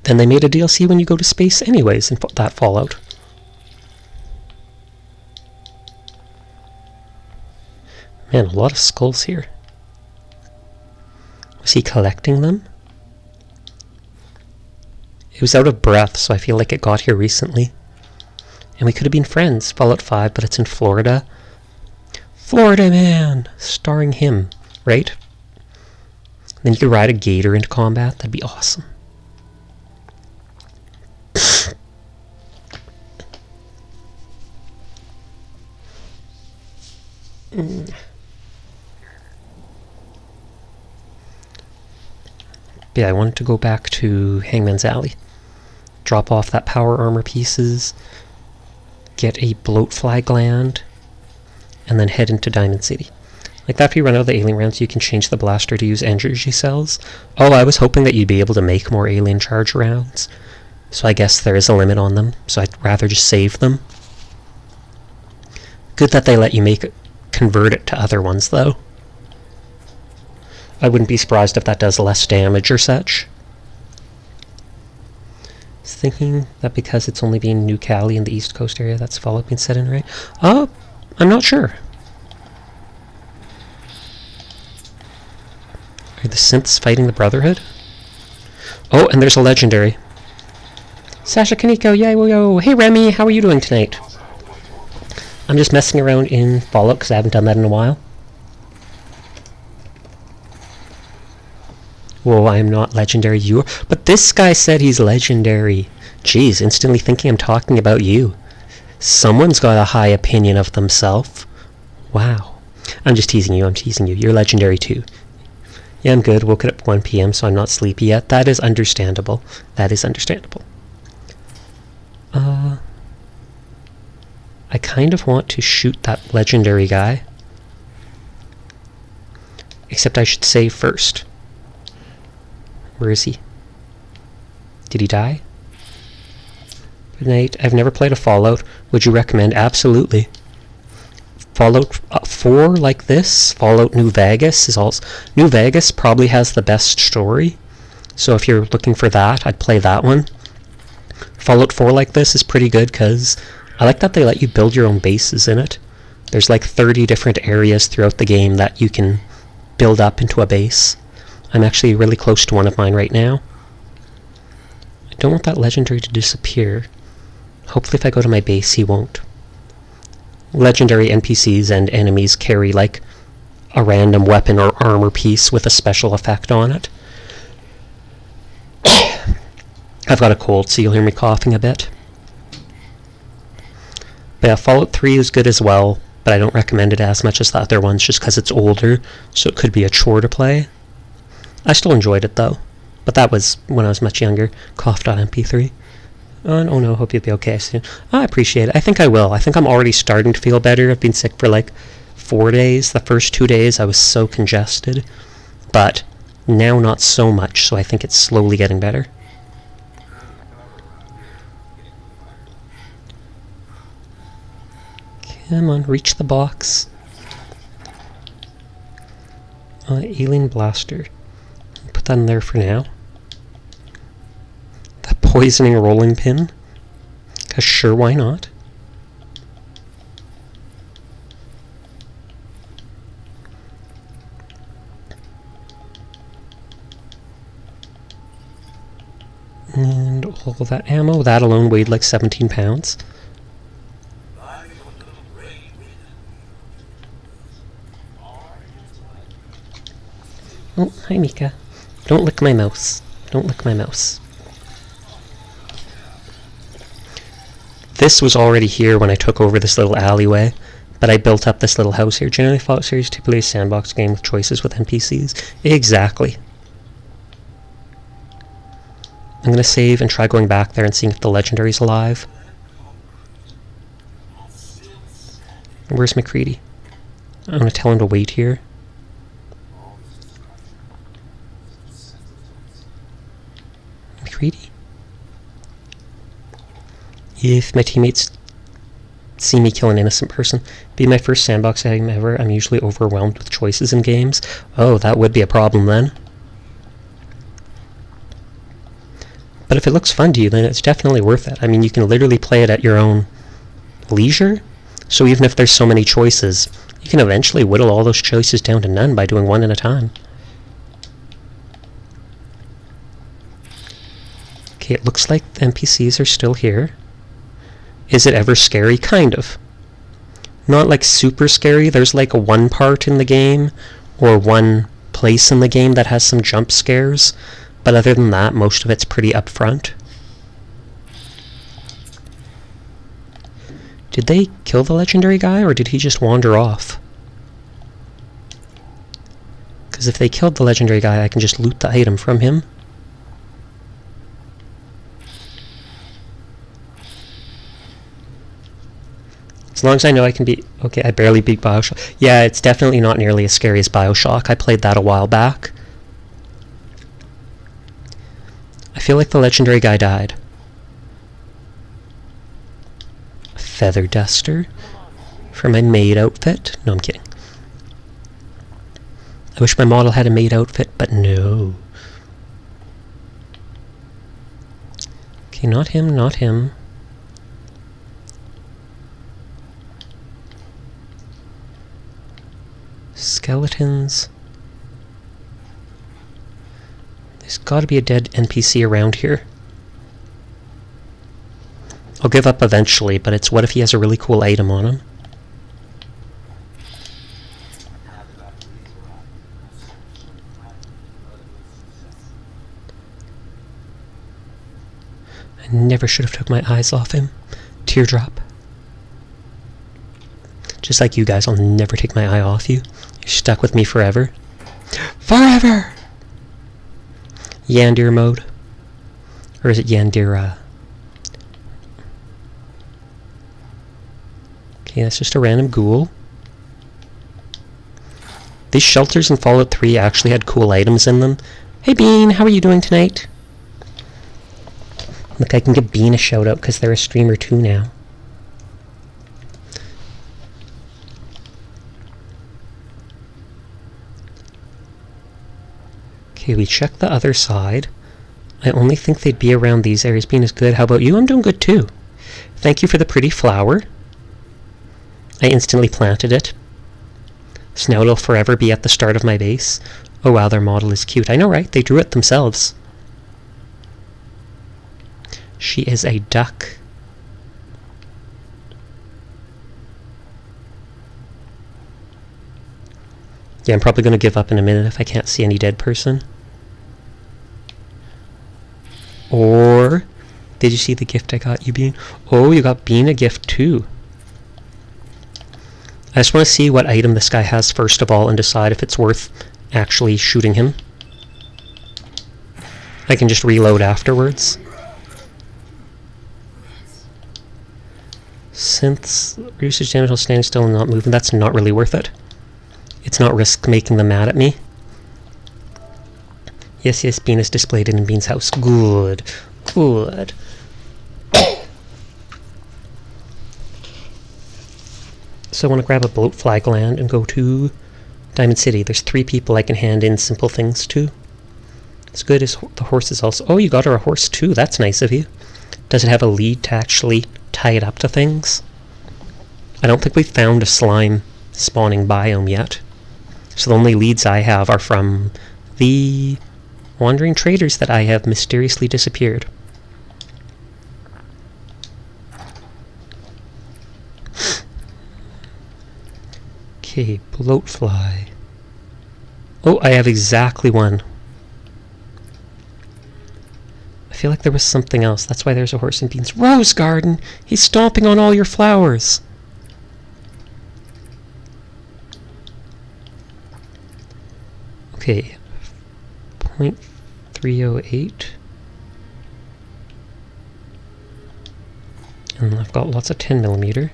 A: Then they made a DLC when you go to space anyways in that Fallout. Man, a lot of skulls here. Was he collecting them? It was out of breath, so I feel like it got here recently. And we could have been friends. Fallout 5, but it's in Florida. Florida Man! Starring him, right? Then you could ride a gator into combat. That'd be awesome. Yeah, I wanted to go back to Hangman's Alley. Drop off that power armor pieces. Get a bloatfly gland. and then head into Diamond City. Like, after you run out of the alien rounds, you can change the blaster to use energy cells. Oh, I was hoping that you'd be able to make more alien charge rounds. So I guess there is a limit on them, so I'd rather just save them. Good that they let you convert it to other ones, though. I wouldn't be surprised if that does less damage or such. I was thinking that because it's only being New Cali in the East Coast area, that's Fallout being set in, right? I'm not sure. Are the synths fighting the Brotherhood? Oh, and there's a legendary. Sasha Kaneko, yay, yo. Hey Remy, how are you doing tonight? I'm just messing around in Fallout because I haven't done that in a while. Whoa, I am not legendary, you are. But this guy said he's legendary. Jeez, instantly thinking I'm talking about you. Someone's got a high opinion of themselves. Wow. I'm just teasing you, You're legendary too. Yeah, I'm good. Woke up at 1 p.m., so I'm not sleepy yet. That is understandable. I kind of want to shoot that legendary guy. Except I should save first. Where is he? Did he die? Good night. I've never played a Fallout. Would you recommend? Absolutely. Fallout 4 like this, Fallout New Vegas is also... New Vegas probably has the best story, so if you're looking for that, I'd play that one. Fallout 4 like this is pretty good because I like that they let you build your own bases in it. There's like 30 different areas throughout the game that you can build up into a base. I'm actually really close to one of mine right now. I don't want that legendary to disappear. Hopefully if I go to my base he won't. Legendary NPCs and enemies carry like a random weapon or armor piece with a special effect on it. I've got a cold, so you'll hear me coughing a bit. But yeah, Fallout 3 is good as well, but I don't recommend it as much as the other ones just because it's older, so it could be a chore to play. I still enjoyed it though, but that was when I was much younger. Cough.mp3. Oh no, hope you'll be okay soon. I appreciate it. I think I will. I think I'm already starting to feel better. I've been sick for like 4 days. The first 2 days I was so congested, but now not so much, so I think it's slowly getting better. Come on, reach the box. Alien blaster. Put that in there for now. The poisoning rolling pin. 'Cause sure, why not? And all that ammo. That alone weighed like 17 pounds. Oh, hi Mika. Don't lick my mouse. Don't lick my mouse. This was already here when I took over this little alleyway, but I built up this little house here. Generally, Fallout series typically a sandbox game with choices with NPCs. Exactly. I'm going to save and try going back there and seeing if the legendary's alive. Where's McCready? I'm going to tell him to wait here. McCready? If my teammates see me kill an innocent person, be my first sandbox game ever, I'm usually overwhelmed with choices in games. Oh, that would be a problem then. But if it looks fun to you, then it's definitely worth it. I mean, you can literally play it at your own leisure. So even if there's so many choices, you can eventually whittle all those choices down to none by doing one at a time. Okay, it looks like the NPCs are still here. Is it ever scary? Kind of. Not like super scary. There's like one part in the game or one place in the game that has some jump scares. But other than that, most of it's pretty upfront. Did they kill the legendary guy, or did he just wander off? Because if they killed the legendary guy, I can just loot the item from him. As long as I know I can beat... Okay, I barely beat Bioshock. Yeah, it's definitely not nearly as scary as Bioshock. I played that a while back. I feel like the legendary guy died. A feather duster for my maid outfit. No, I'm kidding. I wish my model had a maid outfit, but no. Okay, not him, not him. Skeletons. There's got to be a dead NPC around here. I'll give up eventually, but it's what if he has a really cool item on him? I never should have took my eyes off him. Teardrop. Just like you guys, I'll never take my eye off you. You're stuck with me forever. Forever! Yandir mode. Or is it Yandira? Okay, that's just a random ghoul. These shelters in Fallout 3 actually had cool items in them. Hey Bean, how are you doing tonight? Look, I can give Bean a shout out because they're a streamer too now. Okay, we checked the other side. I only think they'd be around these areas. Bean is good. How about you? I'm doing good too. Thank you for the pretty flower. I instantly planted it. So now it'll forever be at the start of my base. Oh wow, their model is cute. I know, right? They drew it themselves. She is a duck. Yeah, I'm probably going to give up in a minute if I can't see any dead person. Or, did you see the gift I got you, Bean? Oh, you got Bean a gift too. I just want to see what item this guy has first of all and decide if it's worth actually shooting him. I can just reload afterwards. Synths reduces damage while standing still and not moving. That's not really worth it. It's not risk making them mad at me. Yes, yes, Bean is displayed in Bean's house. Good. Good. So I want to grab a bloatfly gland and go to Diamond City. There's 3 people I can hand in simple things to. As good as the horses also. Oh, you got her a horse too. That's nice of you. Does it have a lead to actually tie it up to things? I don't think we've found a slime spawning biome yet. So the only leads I have are from the wandering traders that I have mysteriously disappeared. Okay, bloatfly. Oh, I have exactly one. I feel like there was something else. That's why there's a horse and beans. Rose garden! He's stomping on all your flowers! Okay. 0.308. And I've got lots of 10mm.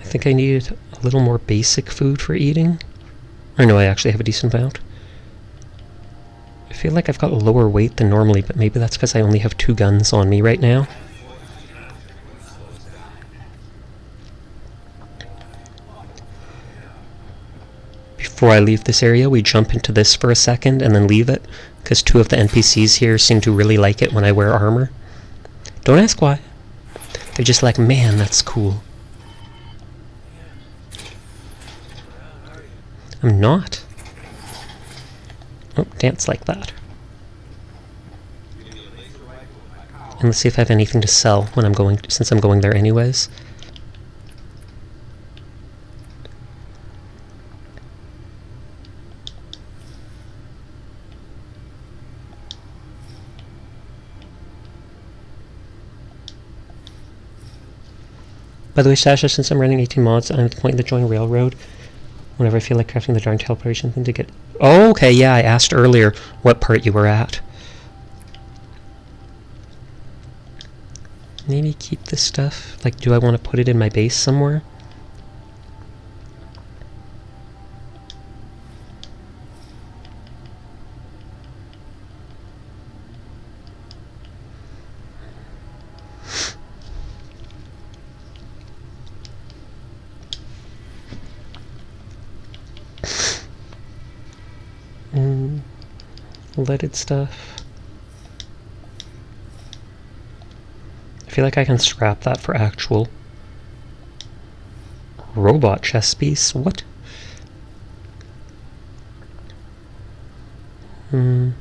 A: I think I needed a little more basic food for eating. Or no, I actually have a decent amount. I feel like I've got a lower weight than normally, but maybe that's because I only have 2 guns on me right now. Before I leave this area, we jump into this for a second and then leave it, because 2 of the NPCs here seem to really like it when I wear armor. Don't ask why. They're just like, man, that's cool. I'm not. Oh, dance like that. And let's see if I have anything to sell when I'm going, since I'm going there anyways. By the way, Sasha, since I'm running 18 mods, I'm at the point of the join railroad. Whenever I feel like crafting the darn teleportation thing to get... Oh, okay, yeah, I asked earlier what part you were at. Maybe keep this stuff. Like, do I want to put it in my base somewhere? Leaded stuff. I feel like I can scrap that for actual robot chess piece. What? Looks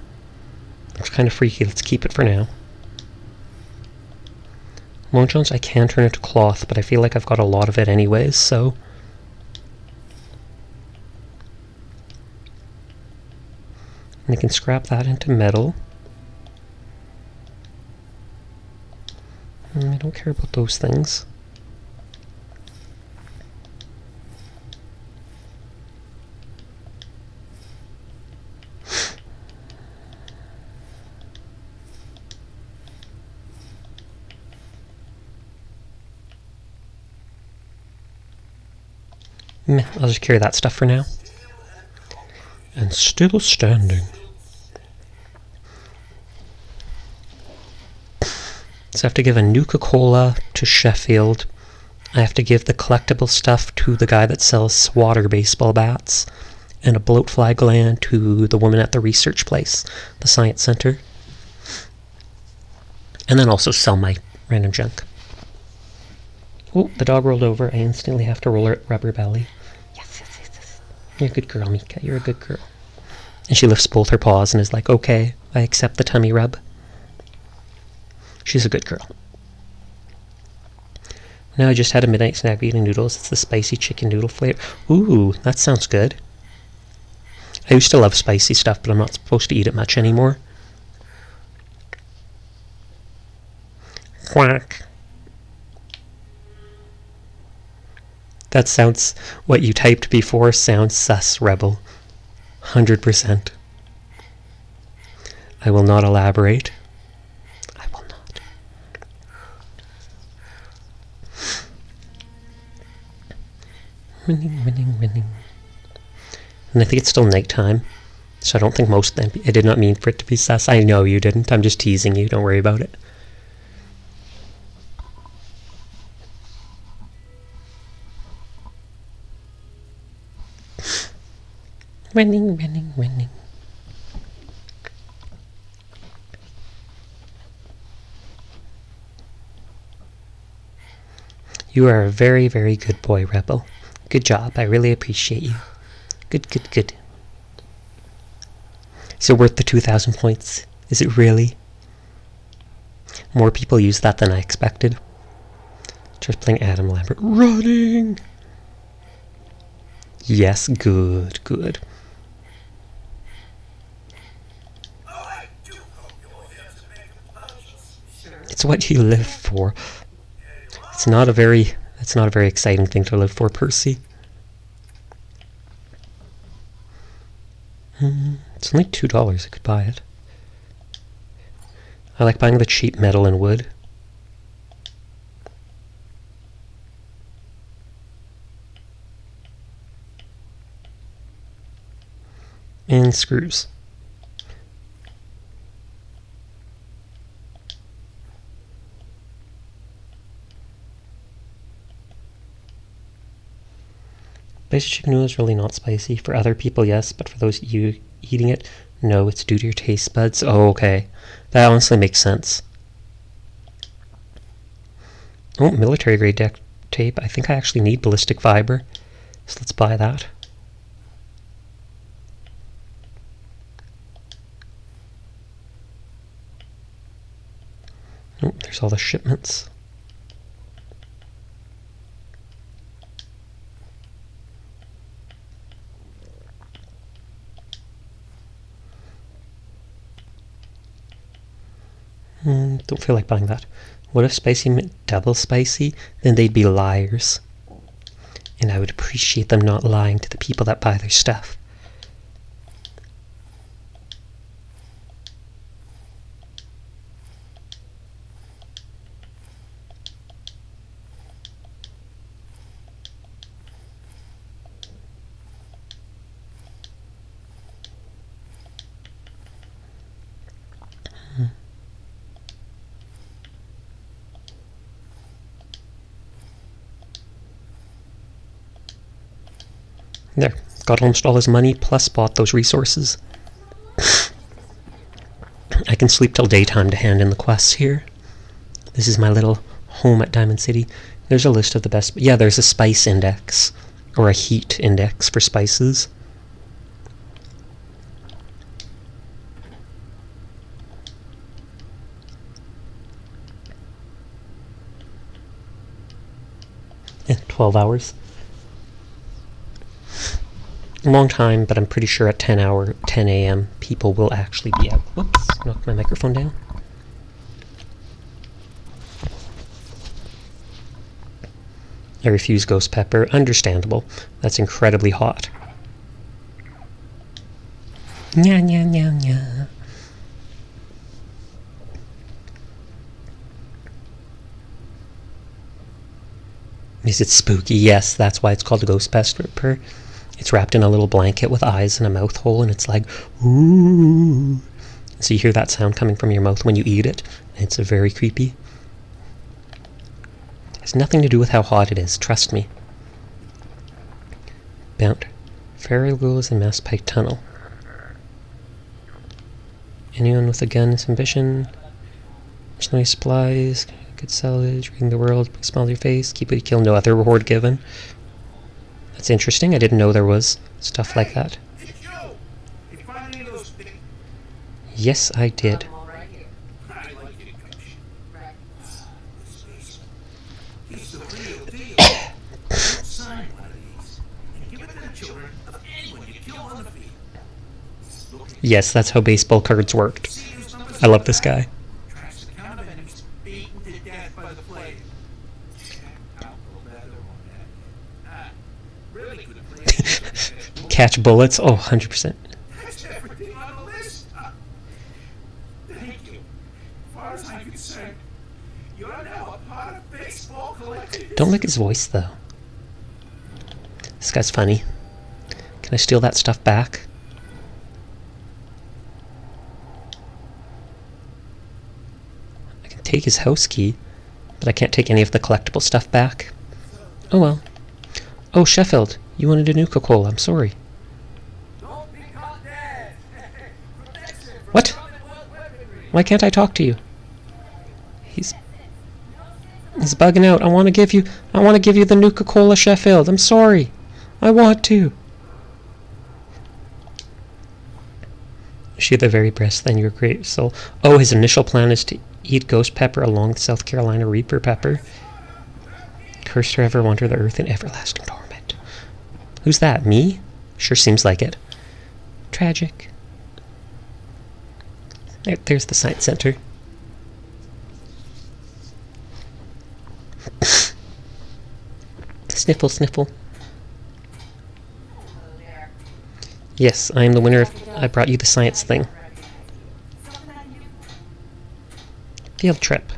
A: kind of freaky. Let's keep it for now. Long Johns I can turn into cloth, but I feel like I've got a lot of it anyways, so... And I can scrap that into metal. I don't care about those things. Meh, I'll just carry that stuff for now. And still standing. So I have to give a Nuka-Cola to Sheffield. I have to give the collectible stuff to the guy that sells swatter baseball bats. And a bloatfly gland to the woman at the research place, the science center. And then also sell my random junk. Oh, the dog rolled over. I instantly have to roll her rubber belly. Yes. You're a good girl, Mika. You're a good girl. And she lifts both her paws and is like, okay, I accept the tummy rub. She's a good girl. Now I just had a midnight snack eating noodles. It's the spicy chicken noodle flavor. Ooh, that sounds good. I used to love spicy stuff, but I'm not supposed to eat it much anymore. Quack. That sounds... What you typed before sounds sus, Rebel. 100%. I will not elaborate. I will not. Winning. And I think it's still nighttime, so I don't think most of them... I did not mean for it to be sus. I know you didn't. I'm just teasing you. Don't worry about it. Winning. You are a very, very good boy, Rebel. Good job. I really appreciate you. Good. Is it worth the 2,000 points? Is it really? More people use that than I expected. Just playing Adam Lambert. Running! Yes, good. It's what you live for. It's not a very exciting thing to live for, Percy. It's only $2. I could buy it. I like buying the cheap metal and wood. And screws. Spicy chicken noodle is really not spicy. For other people, yes, but for those of you eating it, no, it's due to your taste buds. Oh, okay. That honestly makes sense. Oh, military grade duct tape. I think I actually need ballistic fiber. So let's buy that. Oh, there's all the shipments. Don't feel like buying that. What if spicy meant double spicy? Then they'd be liars. And I would appreciate them not lying to the people that buy their stuff. There, got almost all his money, plus bought those resources. I can sleep till daytime to hand in the quests here. This is my little home at Diamond City. There's a list of the best... Yeah, there's a spice index, or a heat index for spices. Yeah, 12 hours. A long time, but I'm pretty sure at 10 a.m. people will actually be out. Whoops, knocked my microphone down. I refuse ghost pepper. Understandable. That's incredibly hot. Nya nya nya nya. Is it spooky? Yes, that's why it's called a ghost pepper. It's wrapped in a little blanket with eyes and a mouth hole, and it's like, ooh. So you hear that sound coming from your mouth when you eat it. It's very creepy. It has nothing to do with how hot it is, trust me. Bound. Fairy ghouls in Mass Pike Tunnel. Anyone with a gun is ambition. Missionary supplies, good salvage, reading the world, smile on your face, keep what you kill, no other reward given. That's interesting. I didn't know there was stuff like that. Yes, I did. Yes, that's how baseball cards worked. I love this guy. Catch bullets? Oh, 100%.
D: That's everything on the list. Thank you. As far as I'm concerned, you're now a part of baseball collecting.
A: Don't like his voice, though. This guy's funny. Can I steal that stuff back? I can take his house key, but I can't take any of the collectible stuff back. Oh well. Oh, Sheffield, you wanted a Nuka-Cola. I'm sorry. What? Why can't I talk to you? He's bugging out. I want to give you the Nuka-Cola, Sheffield. I'm sorry. I want to. Is she the very best then you're great soul? Oh, his initial plan is to eat ghost pepper along with South Carolina Reaper pepper. Cursed forever, wander the earth in everlasting torment. Who's that? Me? Sure seems like it. Tragic. There's the science center. Sniffle, sniffle. Yes, I am the winner. I brought you the science thing. Field trip.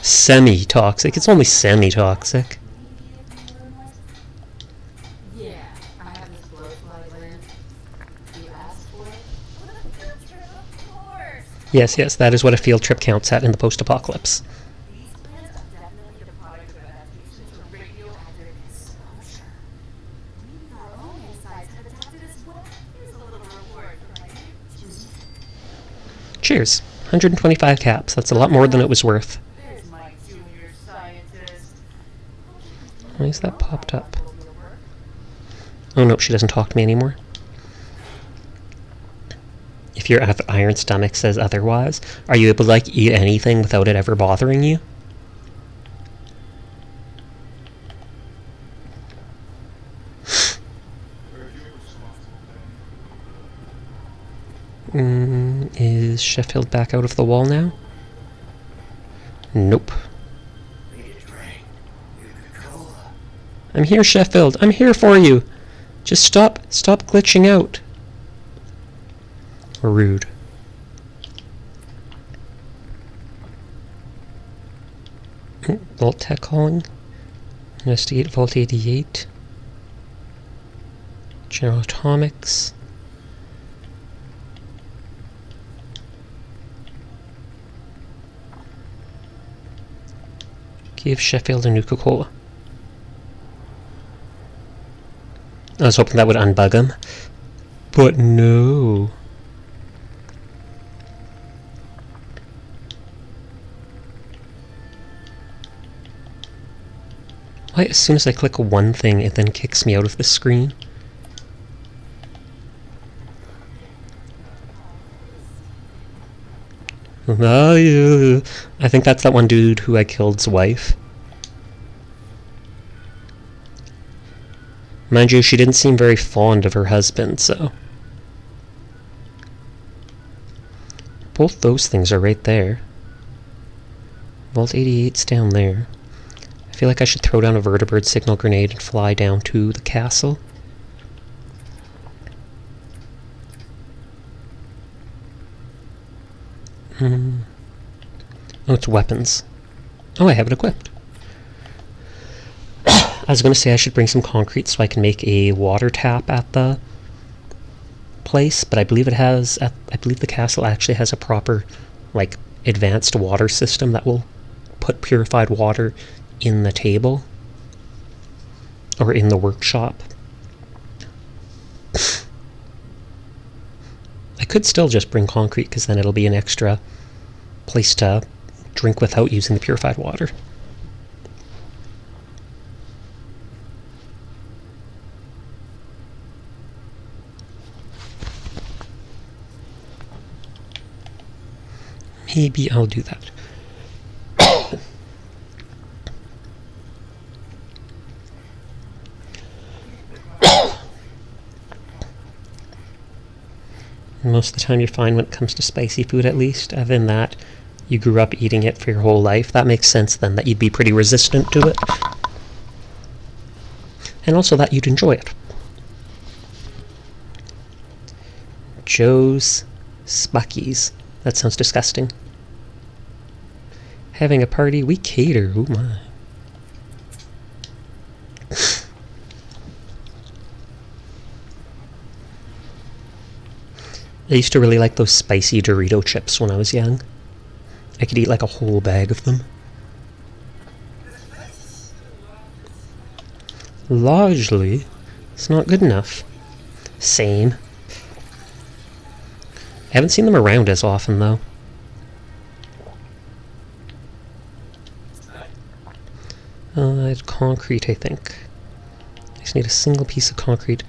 A: Semi-toxic. It's only semi-toxic. Yes, yes, that is what a field trip counts at in the post-apocalypse. Cheers. 125 caps. That's a lot more than it was worth. Why is that popped up? Oh no, she doesn't talk to me anymore. If your iron stomach says otherwise, are you able to like eat anything without it ever bothering you? Is Sheffield back out of the wall now? Nope.
C: Need a drink. Coca-Cola.
A: I'm here, Sheffield. I'm here for you. Just stop glitching out. Rude. Vault Tech calling. Investigate Vault 88. General Atomics. Give Sheffield a Nuka-Cola. I was hoping that would unbug him. But no. Why, as soon as I click one thing, it then kicks me out of the screen? Oh, yeah. I think that's that one dude who I killed's wife. Mind you, she didn't seem very fond of her husband, so... Both those things are right there. Vault 88's down there. I feel like I should throw down a vertibird signal grenade and fly down to the castle. Oh, it's weapons. Oh, I have it equipped. I was going to say I should bring some concrete so I can make a water tap at the place, but I believe it has... I believe the castle actually has a proper, like, advanced water system that will put purified water in the table. Or in the workshop. I could still just bring concrete, because then it'll be an extra place to drink without using the purified water. Maybe I'll do that. Most of the time you're fine when it comes to spicy food, at least. Other than that, you grew up eating it for your whole life. That makes sense then, that you'd be pretty resistant to it. And also that you'd enjoy it. Joe's Spuckies. That sounds disgusting. Having a party, we cater. Oh my. I used to really like those spicy Dorito chips when I was young. I could eat like a whole bag of them. Largely, it's not good enough. Same. I haven't seen them around as often, though. It's concrete, I think. I just need a single piece of concrete.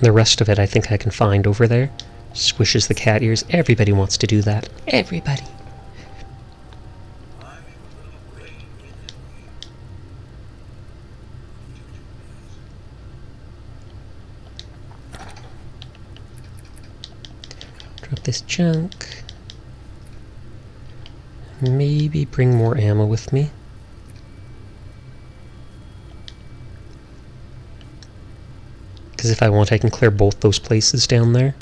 A: The rest of it I think I can find over there. Squishes the cat ears. Everybody wants to do that. Everybody. Drop this junk. Maybe bring more ammo with me. Because if I want, I can clear both those places down there.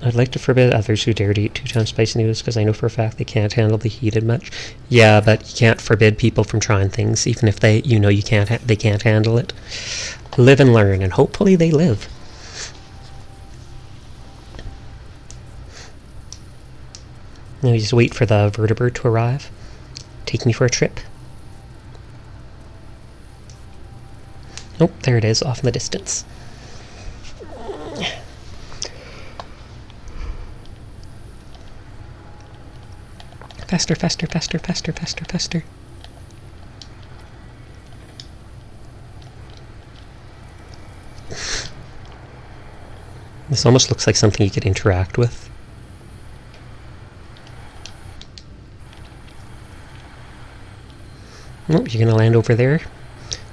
A: I'd like to forbid others who dare to eat 2 times spicy noodles because I know for a fact they can't handle the heated much. Yeah, but you can't forbid people from trying things, even if they, you know, they can't handle it. Live and learn, and hopefully they live. Now you just wait for the vertibird to arrive. Take me for a trip. Oh, there it is, off in the distance. Faster, faster, faster, faster, faster, faster. This almost looks like something you could interact with. Oh, you're gonna land over there?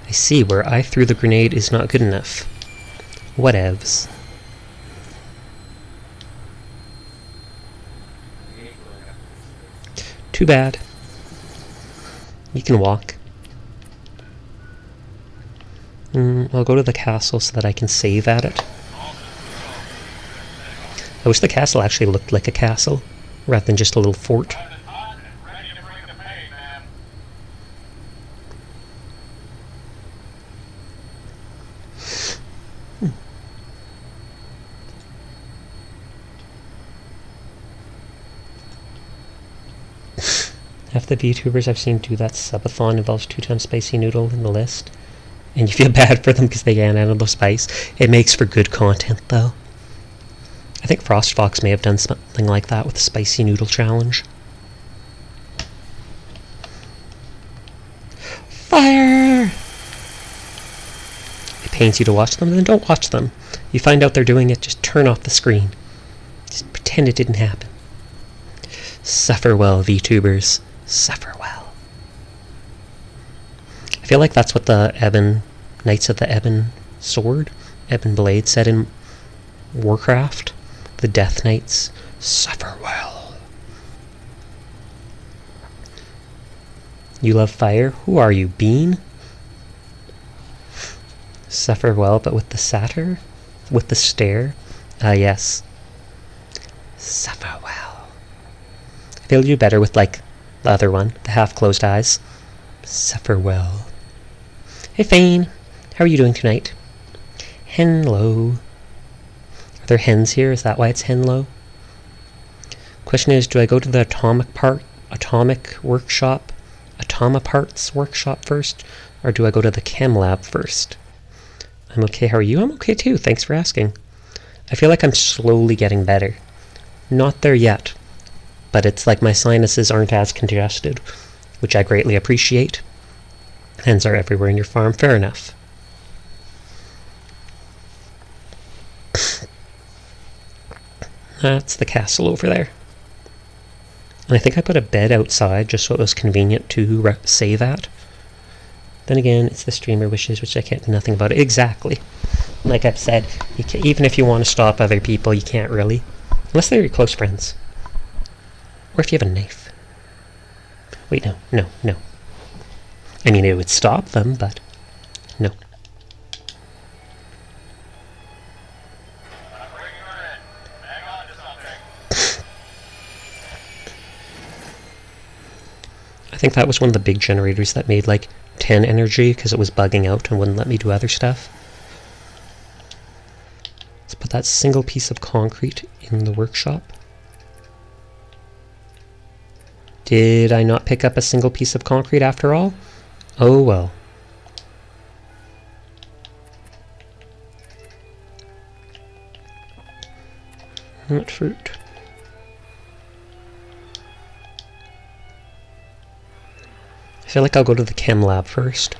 A: I see, where I threw the grenade is not good enough. Whatevs. Too bad. You can walk. I'll go to the castle so that I can save at it. I wish the castle actually looked like a castle, rather than just a little fort. Half the VTubers I've seen do that subathon involves 2 times spicy noodle in the list. And you feel bad for them because they ran out of the spice. It makes for good content, though. I think FrostFox may have done something like that with the spicy noodle challenge. Fire! It pains you to watch them, then don't watch them. You find out they're doing it, just turn off the screen. Just pretend it didn't happen. Suffer well, VTubers. Suffer well. I feel like that's what the Knights of the Ebon Sword, Ebon Blade said in Warcraft. The Death Knights. Suffer well. You love fire? Who are you, Bean? Suffer well, but with the satyr? With the stare? Yes. Suffer well. I feel you better with, like, the other one, the half-closed eyes. Suffer well. Hey, Fane. How are you doing tonight? Hello. Are there hens here? Is that why it's Henlo? Question is, do I go to the Atomic Parts Workshop first, or do I go to the Chem Lab first? I'm okay. How are you? I'm okay too. Thanks for asking. I feel like I'm slowly getting better. Not there yet, but it's like my sinuses aren't as congested, which I greatly appreciate. Hens are everywhere in your farm. Fair enough. That's the castle over there. And I think I put a bed outside just so it was convenient to save at. Then again, it's the streamer wishes, which I can't do nothing about it. Exactly. Like I've said, even if you want to stop other people, you can't really. Unless they're your close friends. Or if you have a knife. Wait, no. I mean, it would stop them, but no. I think that was one of the big generators that made like 10 energy because it was bugging out and wouldn't let me do other stuff. Let's put that single piece of concrete in the workshop. Did I not pick up a single piece of concrete after all? Oh well. Nut fruit. I feel like I'll go to the Chem Lab first.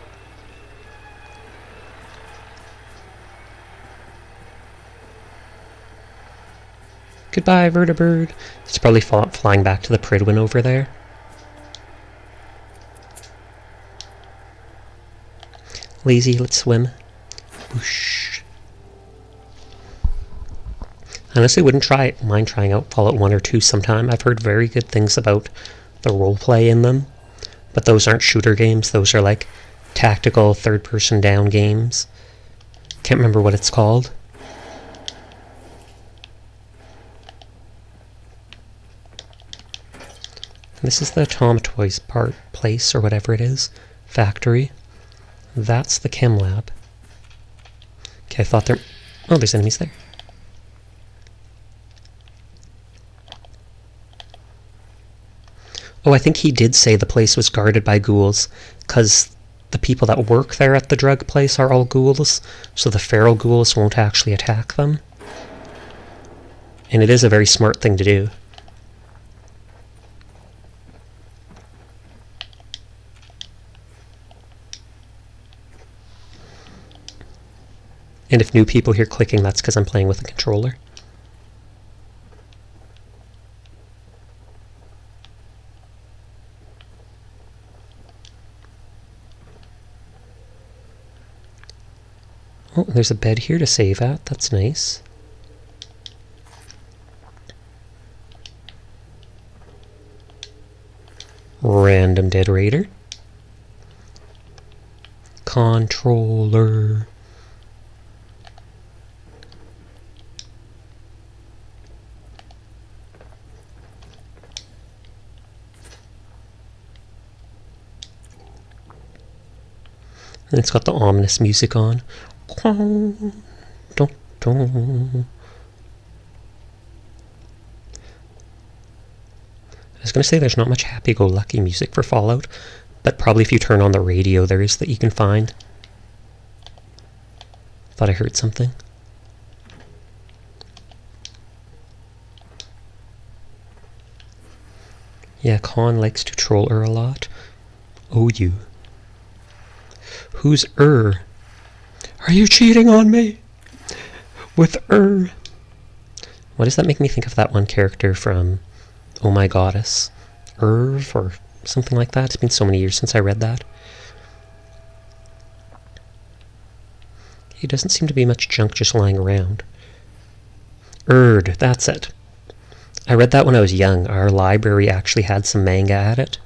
A: Goodbye, vertibird. It's probably flying back to the Pridwin over there. Lazy, let's swim. Whoosh. Honestly, wouldn't mind trying out Fallout 1 or 2 sometime. I've heard very good things about the roleplay in them. But those aren't shooter games. Those are like tactical third-person down games. Can't remember what it's called. This is the Automatoys place or whatever it is. Factory. That's the Chem Lab. Okay, I thought there... Oh, there's enemies there. Oh, I think he did say the place was guarded by ghouls, because the people that work there at the drug place are all ghouls, so the feral ghouls won't actually attack them. And it is a very smart thing to do. And if new people hear clicking, that's because I'm playing with a controller. Oh, there's a bed here to save at. That's nice. Random dead raider. Controller. And it's got the ominous music on. Dun, dun. I was going to say there's not much happy-go-lucky music for Fallout, but probably if you turn on the radio there is that you can find. Thought I heard something. Yeah, Con likes to troll her a lot. Oh, you. Who's Are you cheating on me? With Why does that make me think of that one character from Oh My Goddess? Irv or something like that? It's been so many years since I read that. He doesn't seem to be much junk just lying around. That's it. I read that when I was young. Our library actually had some manga at it.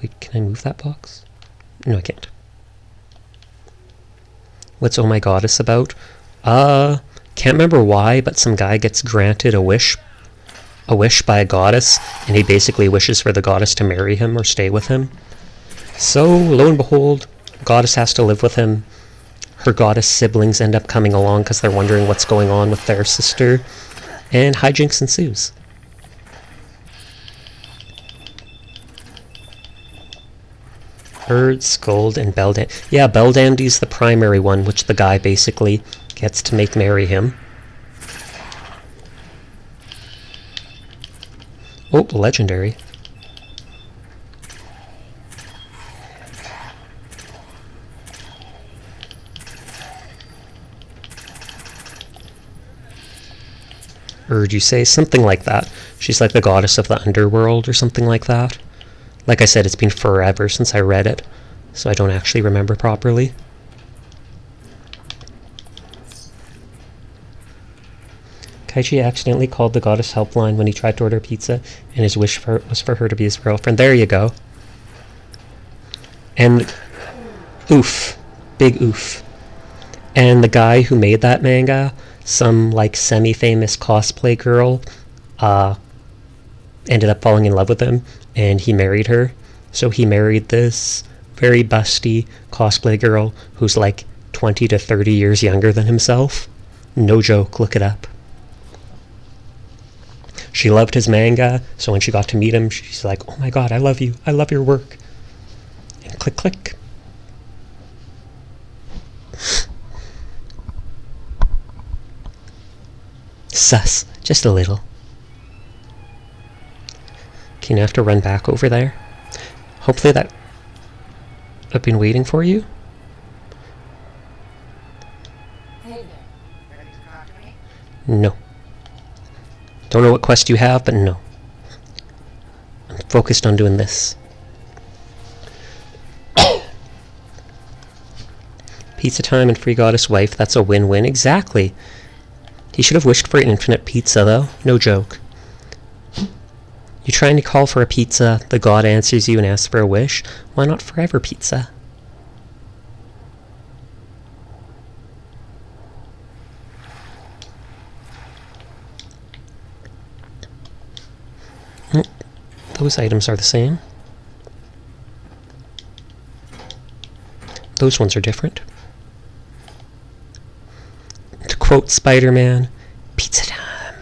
A: Wait, can I move that box? No, I can't. What's Oh My Goddess about? Can't remember why, but some guy gets granted a wish by a goddess, and he basically wishes for the goddess to marry him or stay with him. So, lo and behold, goddess has to live with him. Her goddess siblings end up coming along because they're wondering what's going on with their sister, and hijinks ensues. Scold, and Beldandy. Yeah, Beldandy's the primary one, which the guy basically gets to marry him. Oh, legendary. You say? Something like that. She's like the goddess of the underworld or something like that. Like I said, it's been forever since I read it, so I don't actually remember properly. Kaichi accidentally called the goddess helpline when he tried to order pizza, and his wish was for her to be his girlfriend. There you go. And oof. Big oof. And the guy who made that manga, some like semi-famous cosplay girl, ended up falling in love with him, and he married her. So he married this very busty cosplay girl who's like 20 to 30 years younger than himself. No joke, look it up. She loved his manga, so when she got to meet him, she's like, oh my god, I love you, I love your work. And click, click. Sus, just a little. Okay, now I have to run back over there. Hopefully that... I've been waiting for you.
B: Hey there. Ready to talk to me?
A: No. Don't know what quest you have, but no. I'm focused on doing this. Pizza time and free goddess wife, that's a win-win. Exactly. He should have wished for an infinite pizza, though. No joke. You're trying to call for a pizza, the god answers you and asks for a wish. Why not forever pizza? Those items are the same. Those ones are different. To quote Spider-Man, pizza time.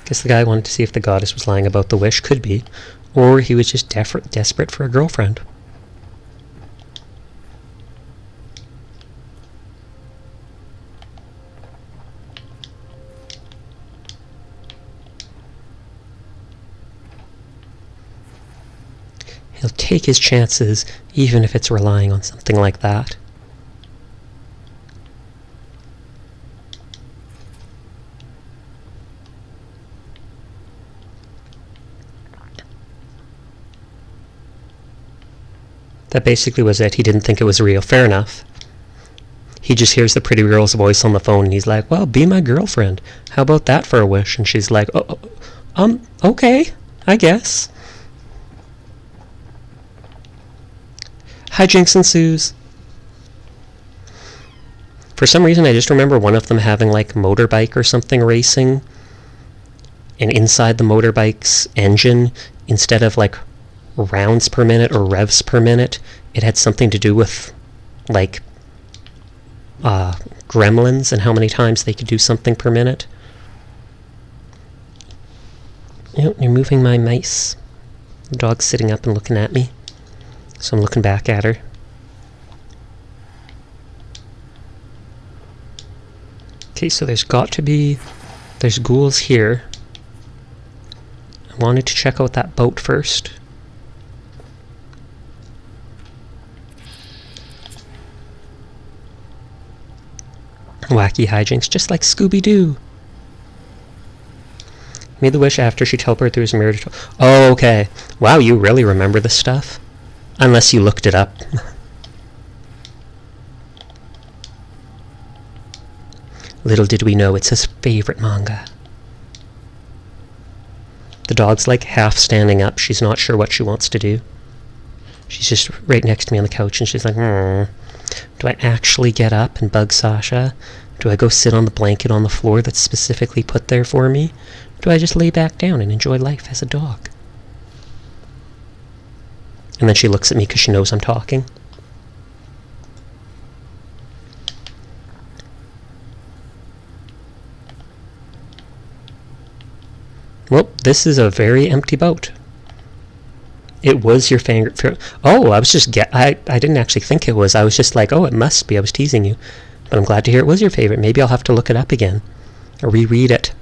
A: Guess the guy wanted to see if the goddess was lying about the wish. Could be. Or he was just desperate for a girlfriend. He'll take his chances, even if it's relying on something like that. That basically was it. He didn't think it was real. Fair enough. He just hears the pretty girl's voice on the phone, and he's like, well, be my girlfriend. How about that for a wish? And she's like, okay, I guess. Hijinks ensues. For some reason, I just remember one of them having, like, motorbike or something racing, and inside the motorbike's engine, instead of, like, rounds per minute or revs per minute, it had something to do with, like, gremlins and how many times they could do something per minute. Yep, you're moving my mice. The dog's sitting up and looking at me, so I'm looking back at her. Okay, so there's ghouls here. I wanted to check out that boat first. Wacky hijinks, just like Scooby-Doo. Made the wish after she teleported through his mirror to... Oh, okay. Wow, you really remember this stuff? Unless you looked it up. Little did we know, it's his favorite manga. The dog's like half standing up. She's not sure what she wants to do. She's just right next to me on the couch, and she's like, do I actually get up and bug Sasha? Do I go sit on the blanket on the floor that's specifically put there for me? Do I just lay back down and enjoy life as a dog? And then she looks at me because she knows I'm talking. Well, this is a very empty boat. It was your favorite... Oh, I was just... I didn't actually think it was. I was just like, oh, it must be. I was teasing you. But I'm glad to hear it was your favorite. Maybe I'll have to look it up again. Or reread it.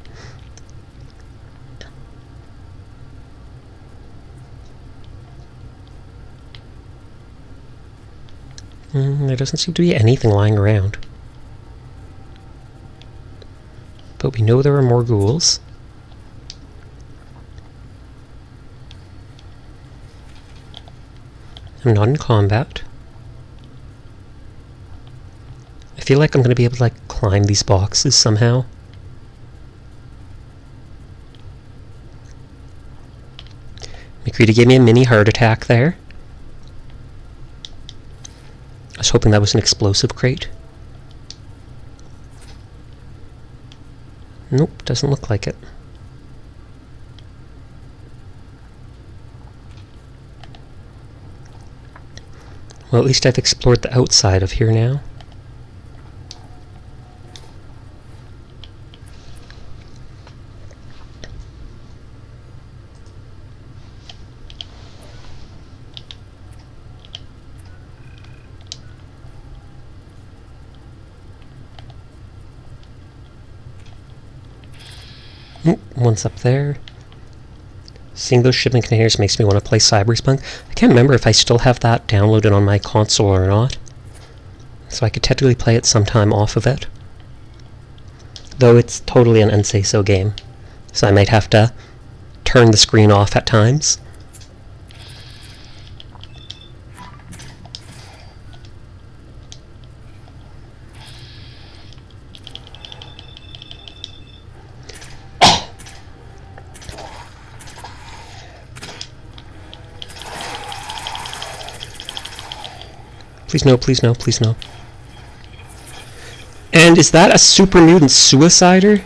A: There doesn't seem to be anything lying around. But we know there are more ghouls. I'm not in combat. I feel like I'm going to be able to, like, climb these boxes somehow. McCready gave me a mini heart attack there. I was hoping that was an explosive crate. Nope, doesn't look like it. Well, at least I've explored the outside of here now. One's up there. Seeing those shipping containers makes me want to play Cyberpunk. I can't remember if I still have that downloaded on my console or not. So I could technically play it sometime off of it. Though it's totally an unsafe game. So I might have to turn the screen off at times. Please no, please no, please no. And is that a super mutant suicider?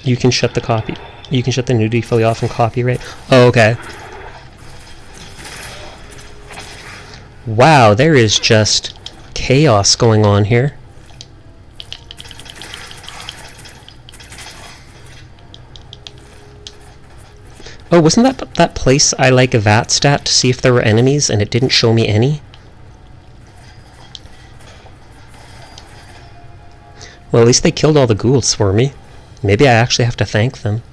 A: You can shut the copy. You can shut the nudity fully off and copyright. Oh, okay. Wow, there is just chaos going on here. Oh, wasn't that place I like a VAT stat to see if there were enemies and it didn't show me any? Well, at least they killed all the ghouls for me. Maybe I actually have to thank them.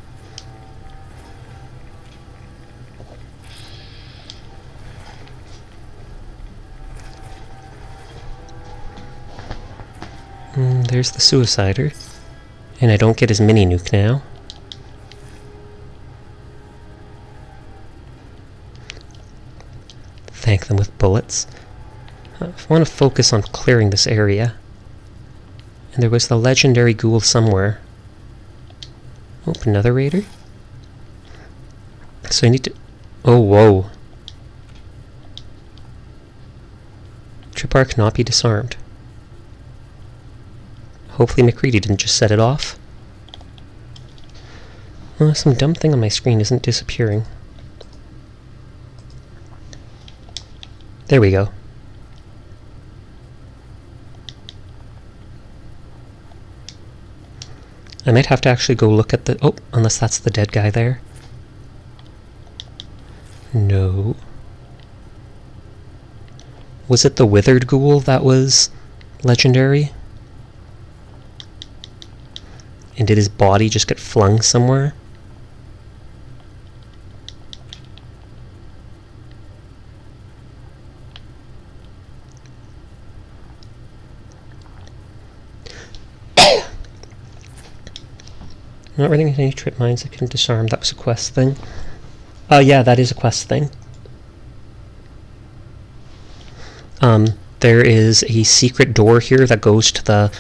A: There's the suicider. And I don't get his mini nuke now. thank them with bullets. I want to focus on clearing this area. And there was the legendary ghoul somewhere. Oh, another raider? So I need to... Oh, whoa. Tripwire cannot be disarmed. Hopefully McCready didn't just set it off. Oh, some dumb thing on my screen isn't disappearing. There we go. I might have to actually go look at the... Oh, unless that's the dead guy there. No. Was it the withered ghoul that was legendary? And did his body just get flung somewhere? Not running any trip mines that can disarm. That was a quest thing. Oh yeah, that is a quest thing. There is a secret door here that goes to the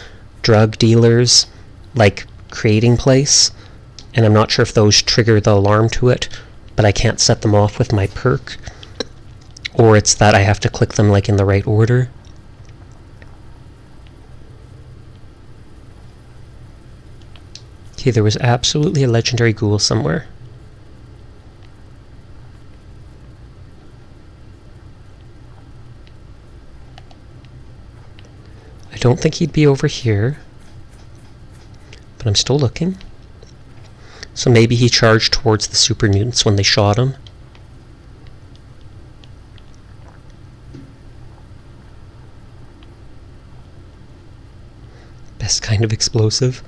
A: drug dealer's, like, creating place. And I'm not sure if those trigger the alarm to it, but I can't set them off with my perk. Or it's that I have to click them, like, in the right order. Okay, there was absolutely a legendary ghoul somewhere. I don't think he'd be over here, but I'm still looking. So maybe he charged towards the super mutants when they shot him. Best kind of explosive.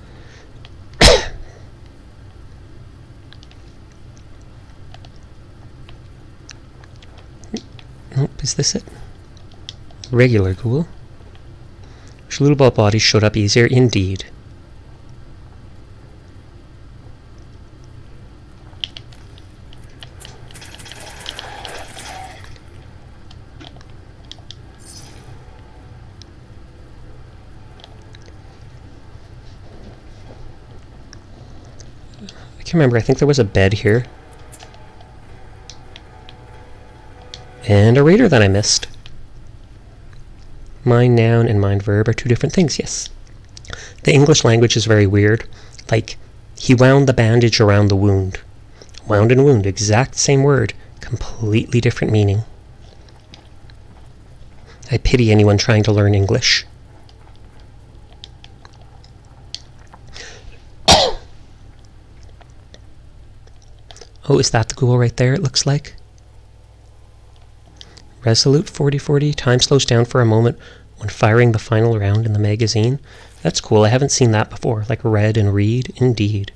A: Nope, is this it? Regular ghoul. Wish little ball bodies showed up easier, indeed. I can't remember, I think there was a bed here. And a raider that I missed. Mind noun and mind verb are two different things, yes. The English language is very weird. Like, he wound the bandage around the wound. Wound and wound, exact same word, completely different meaning. I pity anyone trying to learn English. Oh, is that the ghoul right there, it looks like? Resolute 40-40, time slows down for a moment when firing the final round in the magazine. That's cool, I haven't seen that before, like read and read, indeed.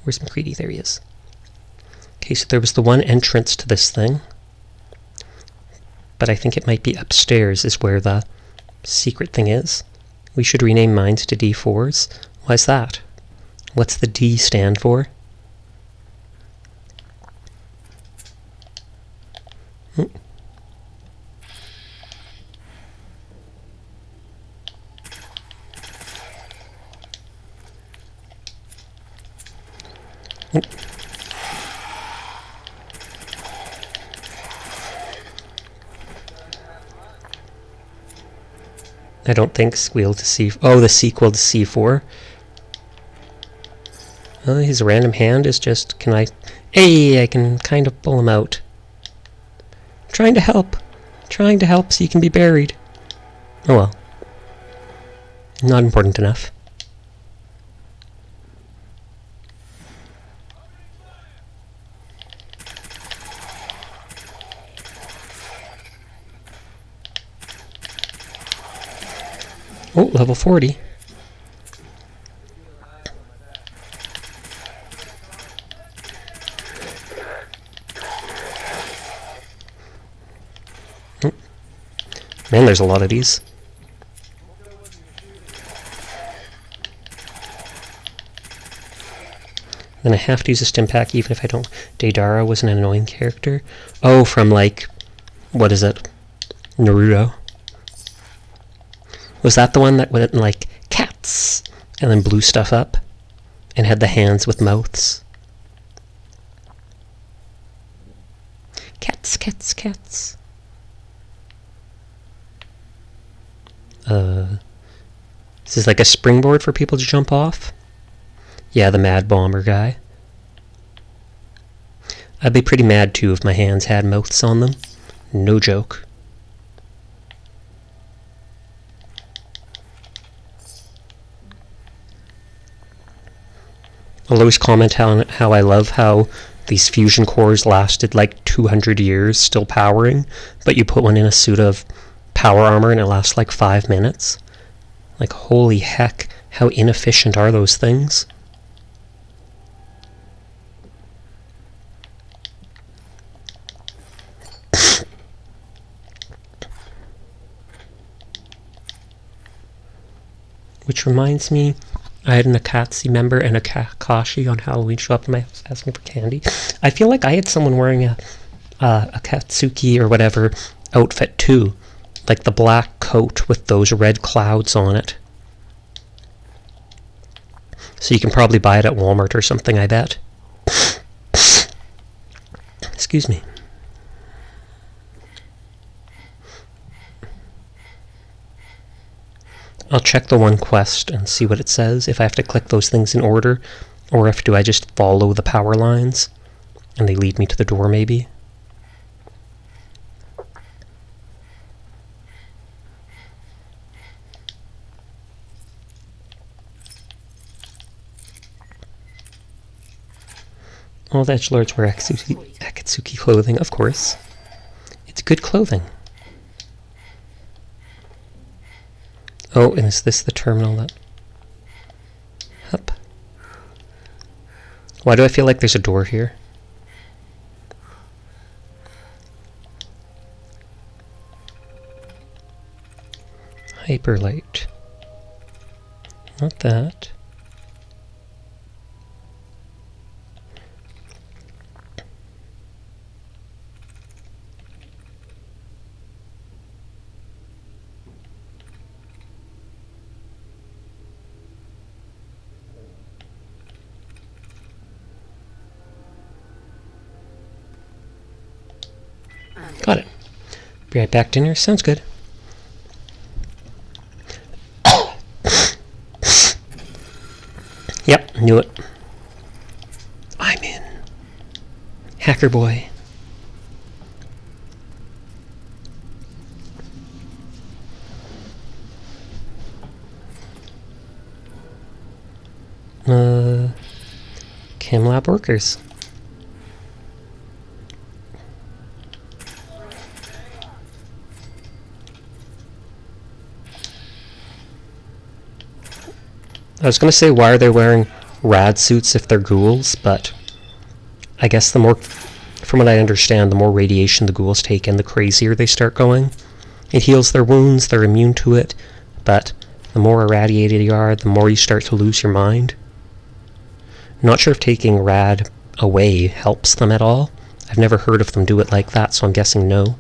A: Where's McCready? There he is. Okay, so there was the one entrance to this thing. But I think it might be upstairs is where the secret thing is. We should rename mines to D4s. Why's that? What's the D stand for? I don't think squeal to C... Oh, the sequel to C4. His random hand is just... Can I... Hey, I can kind of pull him out. Trying to help. Trying to help so you can be buried. Oh well. Not important enough. Oh, level 40. Oh. Man, there's a lot of these. Then I have to use a stim pack even if I don't. Deidara was an annoying character. Oh, from like, what is it? Naruto. Was that the one that went like, cats, and then blew stuff up? And had the hands with mouths? Cats, cats, cats. Is this like a springboard for people to jump off? Yeah, the Mad Bomber guy. I'd be pretty mad too if my hands had mouths on them. No joke. I'll always comment how I love how these fusion cores lasted like 200 years still powering, but you put one in a suit of power armor and it lasts like 5 minutes. Like, holy heck, how inefficient are those things? Which reminds me, I had an Akatsuki member and a Kakashi on Halloween show up to my house asking for candy. I feel like I had someone wearing a Akatsuki or whatever outfit too. Like the black coat with those red clouds on it. So you can probably buy it at Walmart or something, I bet. Excuse me. I'll check the one quest and see what it says, if I have to click those things in order, or if do I just follow the power lines, and they lead me to the door maybe. All the edgelords wear Akatsuki clothing, of course. It's good clothing. Oh, and is this the terminal that... Up. Why do I feel like there's a door here? Hyperlight. Not that. Got it. Be right back, dinner. Sounds good. Yep, knew it. I'm in. Hacker boy. Chem lab workers. I was going to say, why are they wearing rad suits if they're ghouls, but I guess the more, from what I understand, the more radiation the ghouls take in, the crazier they start going. It heals their wounds, they're immune to it, but the more irradiated you are, the more you start to lose your mind. I'm not sure if taking rad away helps them at all. I've never heard of them do it like that, so I'm guessing no.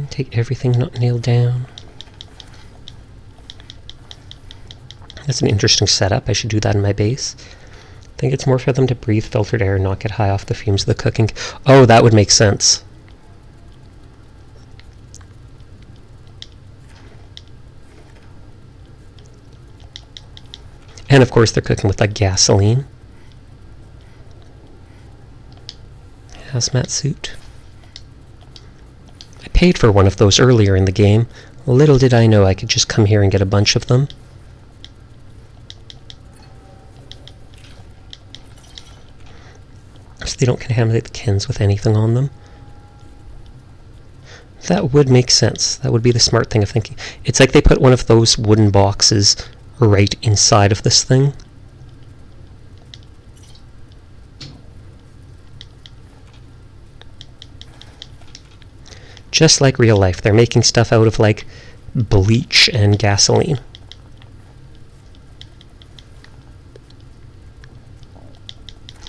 A: Take everything not nailed down. That's an interesting setup. I should do that in my base. I think it's more for them to breathe filtered air and not get high off the fumes of the cooking. Oh, that would make sense. And of course they're cooking with like gasoline. Hazmat suit. I paid for one of those earlier in the game. Little did I know I could just come here and get a bunch of them. So they don't contaminate the kins with anything on them. That would make sense. That would be the smart thing of thinking. It's like they put one of those wooden boxes right inside of this thing. Just like real life, they're making stuff out of, like, bleach and gasoline.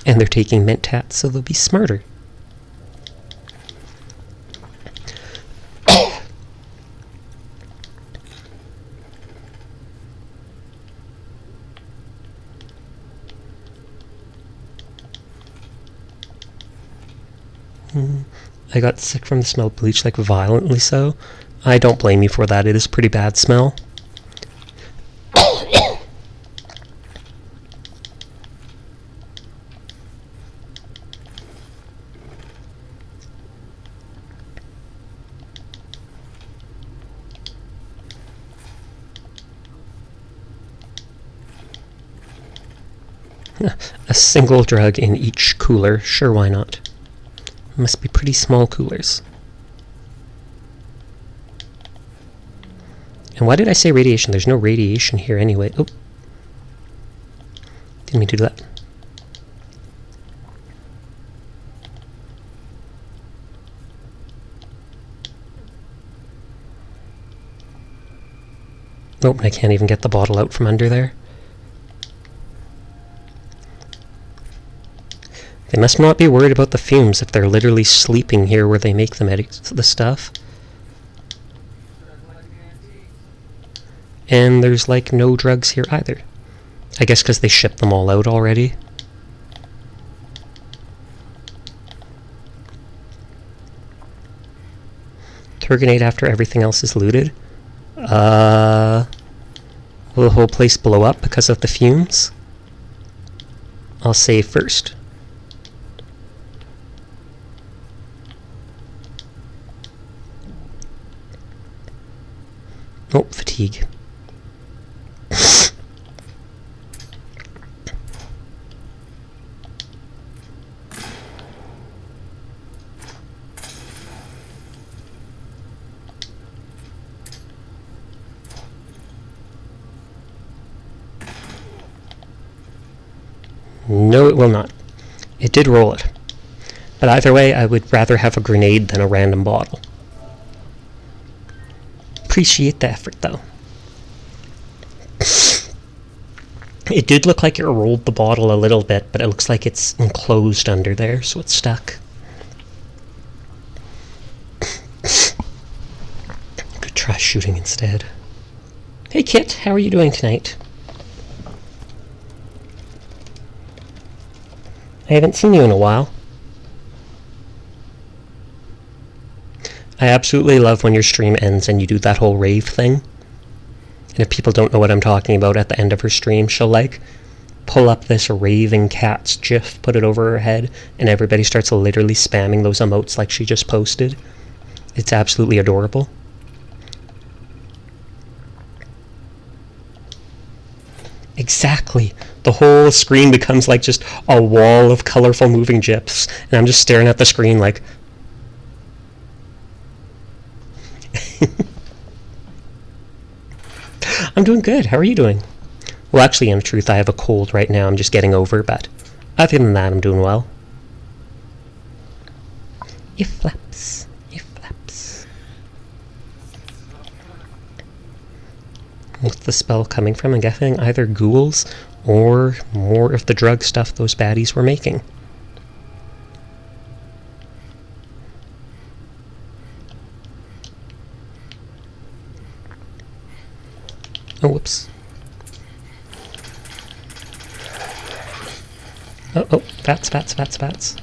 A: And they're taking mint tats, so they'll be smarter. I got sick from the smell of bleach, like violently so. I don't blame you for that, it is a pretty bad smell. A single drug in each cooler, sure, why not? Must be pretty small coolers. And why did I say radiation? There's no radiation here anyway. Oh. Didn't mean to do that. Nope, I can't even get the bottle out from under there. They must not be worried about the fumes if they're literally sleeping here where they make the stuff. And there's, like, no drugs here either. I guess because they shipped them all out already. Turgonate after everything else is looted. Will the whole place blow up because of the fumes? I'll save first. Oh, fatigue. No, it will not. It did roll it. But either way, I would rather have a grenade than a random bottle. Appreciate the effort, though. It did look like it rolled the bottle a little bit, but it looks like it's enclosed under there, so it's stuck. Could try shooting instead. Hey Kit, how are you doing tonight? I haven't seen you in a while. I absolutely love when your stream ends and you do that whole rave thing. And if people don't know what I'm talking about, at the end of her stream, she'll, like, pull up this raving cat's gif, put it over her head, and everybody starts literally spamming those emotes like she just posted. It's absolutely adorable. Exactly. The whole screen becomes like just a wall of colorful moving gifs, and I'm just staring at the screen like... I'm doing good. How are you doing? Well, actually, in truth, I have a cold right now. I'm just getting over, but other than that, I'm doing well. It flaps. It flaps. What's the spell coming from? I'm guessing either ghouls or more of the drug stuff those baddies were making. Oh, whoops. Oh, bats.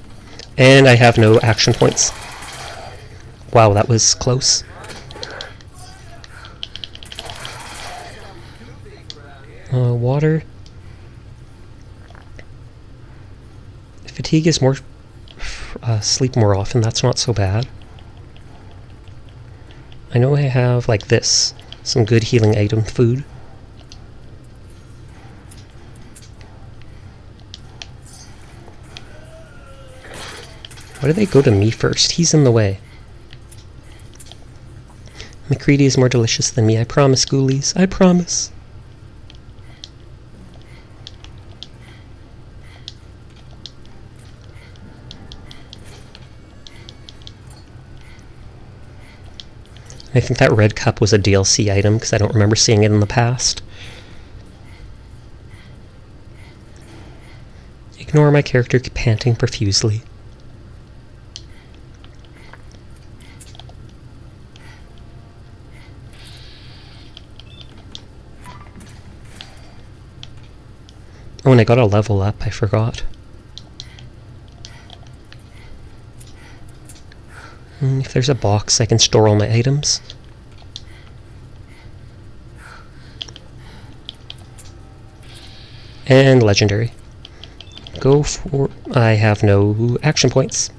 A: And I have no action points. Wow, that was close. Water. Fatigue is more... sleep more often, that's not so bad. I know I have, like this, some good healing item food. Why do they go to me first? He's in the way. McCready is more delicious than me, I promise, ghoulies. I promise. I think that red cup was a DLC item, because I don't remember seeing it in the past. Ignore my character panting profusely. Oh, and I got a level up, I forgot. If there's a box, I can store all my items. And legendary. Go for... I have no action points.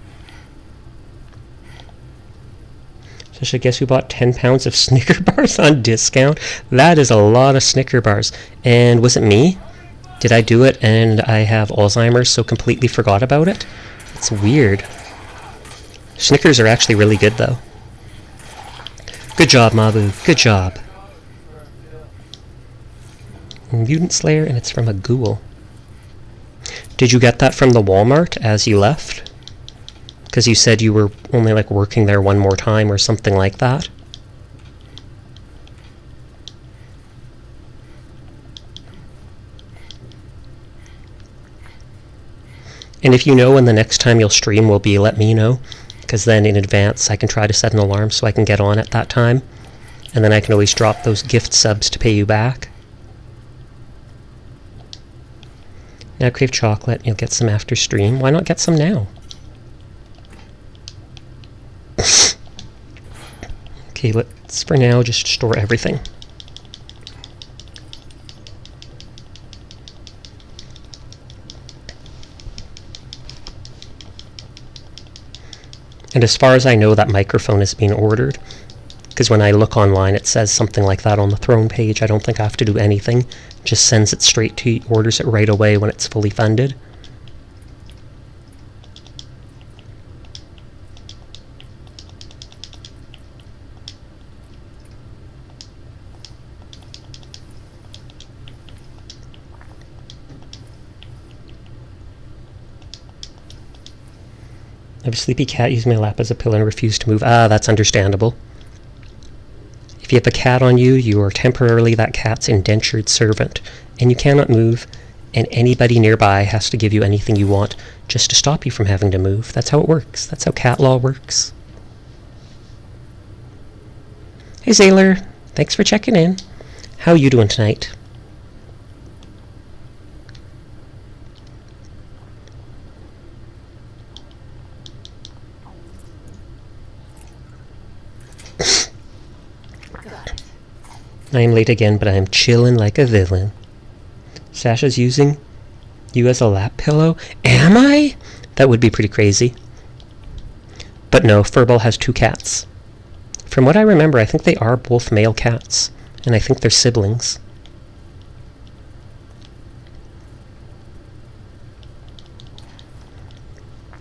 A: So I guess we bought 10 pounds of Snicker bars on discount. That is a lot of Snicker bars. And was it me? Did I do it and I have Alzheimer's so completely forgot about it? It's weird. Snickers are actually really good though. Good job, Mabu. Good job. Mutant Slayer, and it's from a ghoul. Did you get that from the Walmart as you left? Because you said you were only like working there one more time or something like that. And if you know when the next time you'll stream will be, let me know. Because then in advance I can try to set an alarm so I can get on at that time. And then I can always drop those gift subs to pay you back. Now crave chocolate, you'll get some after stream. Why not get some now? Okay, let's for now just store everything. And as far as I know, that microphone is being ordered. Because when I look online, it says something like that on the throne page. I don't think I have to do anything. It just sends it straight to you, orders it right away when it's fully funded. I have a sleepy cat using my lap as a pillow and refused to move. Ah, that's understandable. If you have a cat on you, you are temporarily that cat's indentured servant, and you cannot move, and anybody nearby has to give you anything you want just to stop you from having to move. That's how it works. That's how cat law works. Hey, Sailor. Thanks for checking in. How are you doing tonight? I am late again, but I am chillin' like a villain. Sasha's using you as a lap pillow? Am I? That would be pretty crazy. But no, Furball has 2 cats. From what I remember, I think they are both male cats, and I think they're siblings.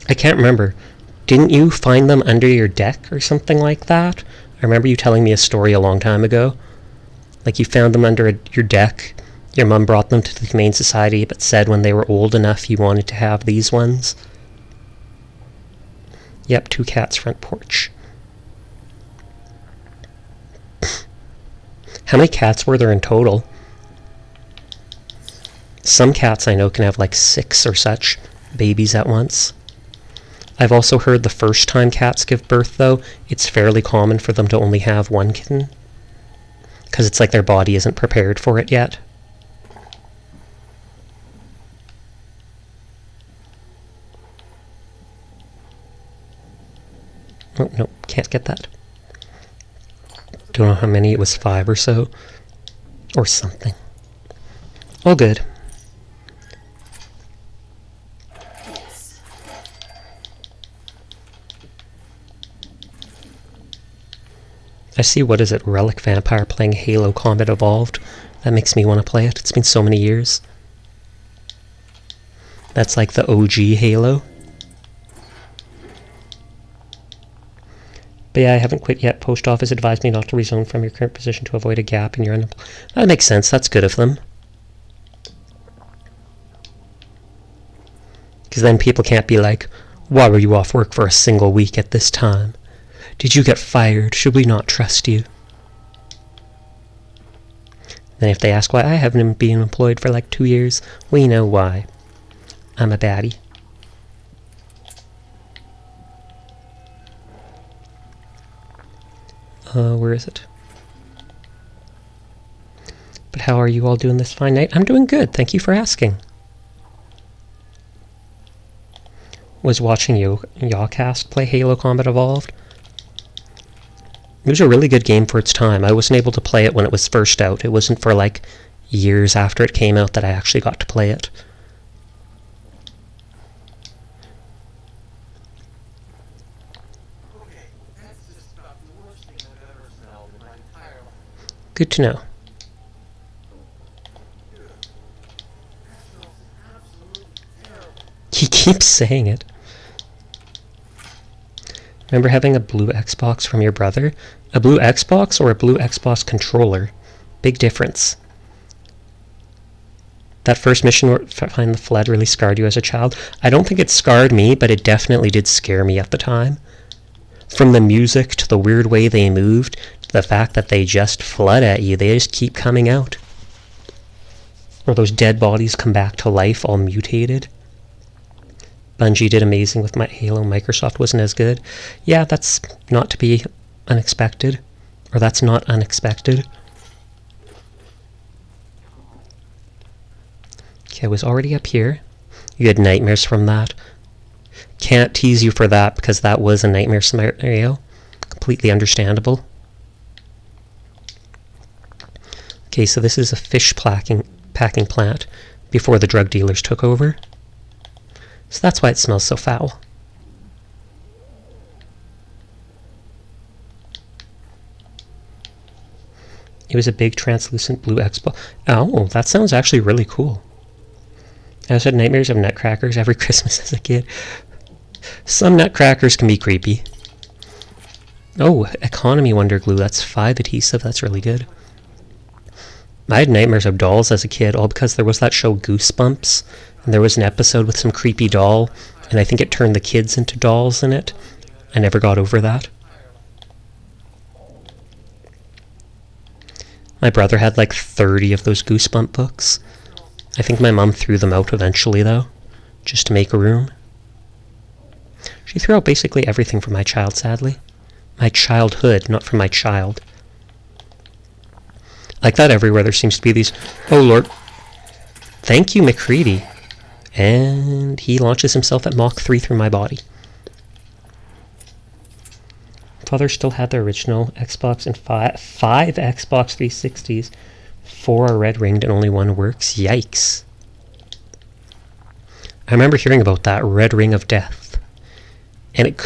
A: I can't remember. Didn't you find them under your deck or something like that? I remember you telling me a story a long time ago. Like you found them under your deck. Your mum brought them to the Humane Society, but said when they were old enough you wanted to have these ones. Yep, 2 cats front porch. How many cats were there in total? Some cats I know can have like 6 or such babies at once. I've also heard the first time cats give birth, though, it's fairly common for them to only have 1 kitten. Because it's like their body isn't prepared for it yet. Oh, no, can't get that. Don't know how many, it was 5 or so. Or something. All good. I see, what is it, Relic Vampire playing Halo Combat Evolved. That makes me want to play it. It's been so many years. That's like the OG Halo. But yeah, I haven't quit yet. Post office advised me not to rezone from your current position to avoid a gap in your That makes sense. That's good of them. Because then people can't be like, why were you off work for a single week at this time? Did you get fired? Should we not trust you? Then if they ask why I haven't been employed for like 2 years, we know why. I'm a baddie. Where is it? But how are you all doing this fine night? I'm doing good, thank you for asking. Was watching Yawcast play Halo Combat Evolved. It was a really good game for its time. I wasn't able to play it when it was first out. It wasn't for like years after it came out that I actually got to play it. Good to know. He keeps saying it. Remember having a blue Xbox from your brother? A blue Xbox or a blue Xbox controller? Big difference. That first mission where Find the Flood really scarred you as a child? I don't think it scarred me, but it definitely did scare me at the time. From the music to the weird way they moved, to the fact that they just flood at you. They just keep coming out. Or those dead bodies come back to life all mutated. Bungie did amazing with my Halo. Microsoft wasn't as good. Yeah, that's not to be unexpected. Or that's not unexpected. Okay, I was already up here. You had nightmares from that. Can't tease you for that because that was a nightmare scenario. Completely understandable. Okay, so this is a fish packing plant before the drug dealers took over. So that's why it smells so foul. It was a big translucent blue Xbox. Oh, that sounds actually really cool. I also had nightmares of nutcrackers every Christmas as a kid. Some nutcrackers can be creepy. Oh, economy wonder glue. That's 5 adhesive. That's really good. I had nightmares of dolls as a kid, all because there was that show Goosebumps, and there was an episode with some creepy doll, and I think it turned the kids into dolls in it. I never got over that. My brother had like 30 of those Goosebump books. I think my mom threw them out eventually, though, just to make room. She threw out basically everything from my child, sadly. My childhood, not from my child. Like that everywhere there seems to be these... Oh, Lord. Thank you, McCready. And he launches himself at Mach 3 through my body. Father still had the original Xbox and five Xbox 360s. 4 are red-ringed and only 1 works. Yikes. I remember hearing about that red ring of death. And it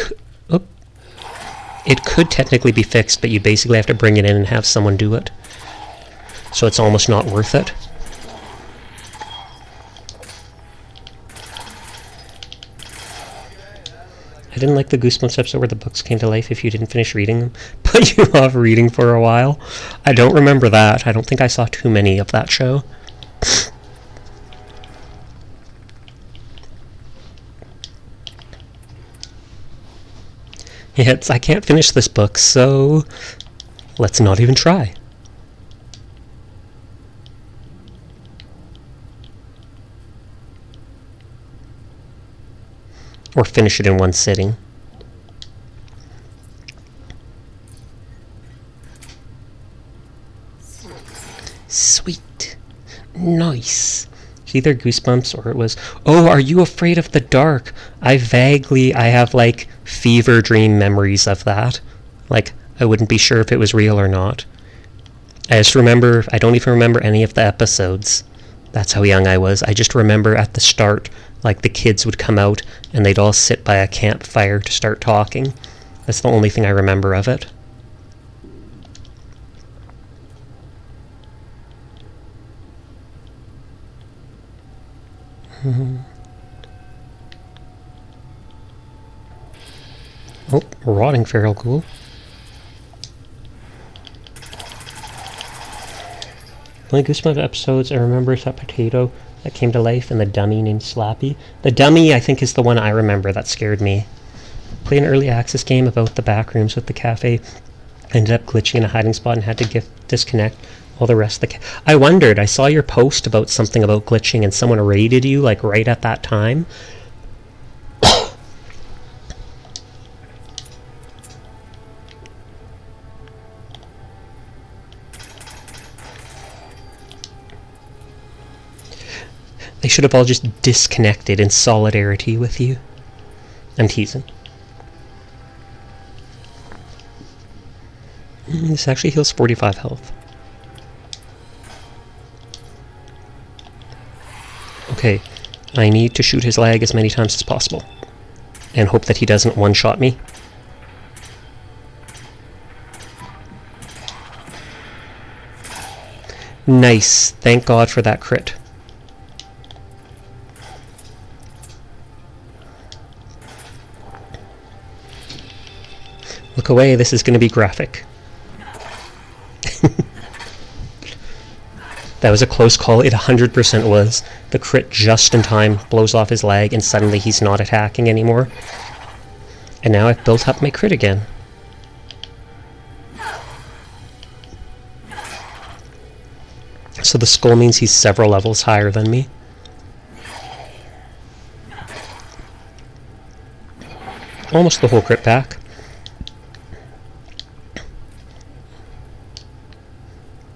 A: could technically be fixed, but you basically have to bring it in and have someone do it. So it's almost not worth it. I didn't like the Goosebumps episode where the books came to life if you didn't finish reading them. Put you off reading for a while. I don't remember that. I don't think I saw too many of that show. Yeah, I can't finish this book, so let's not even try. Or finish it in one sitting. Sweet. Nice. It's either Goosebumps or it was... Oh, are you afraid of the dark? I have like fever dream memories of that. Like, I wouldn't be sure if it was real or not. I don't even remember any of the episodes. That's how young I was. I just remember at the start, like the kids would come out and they'd all sit by a campfire to start talking. That's the only thing I remember of it. Oh, rotting feral ghoul. only Goosebumps episodes I remember is that potato that came to life and the dummy named Slappy. The dummy, I think, is the one I remember that scared me. Played an early access game about the back rooms with the cafe. Ended up glitching in a hiding spot and had to disconnect all the rest of the I wondered, I saw your post about something about glitching and someone raided you, like, right at that time. They should have all just disconnected in solidarity with you. I'm teasing. This actually heals 45 health. Okay, I need to shoot his leg as many times as possible. And hope that he doesn't one-shot me. Nice. Thank God for that crit. Look away, this is going to be graphic. That was a close call. It 100% was. The crit just in time blows off his leg and suddenly he's not attacking anymore. And now I've built up my crit again. So the skull means he's several levels higher than me. Almost the whole crit back.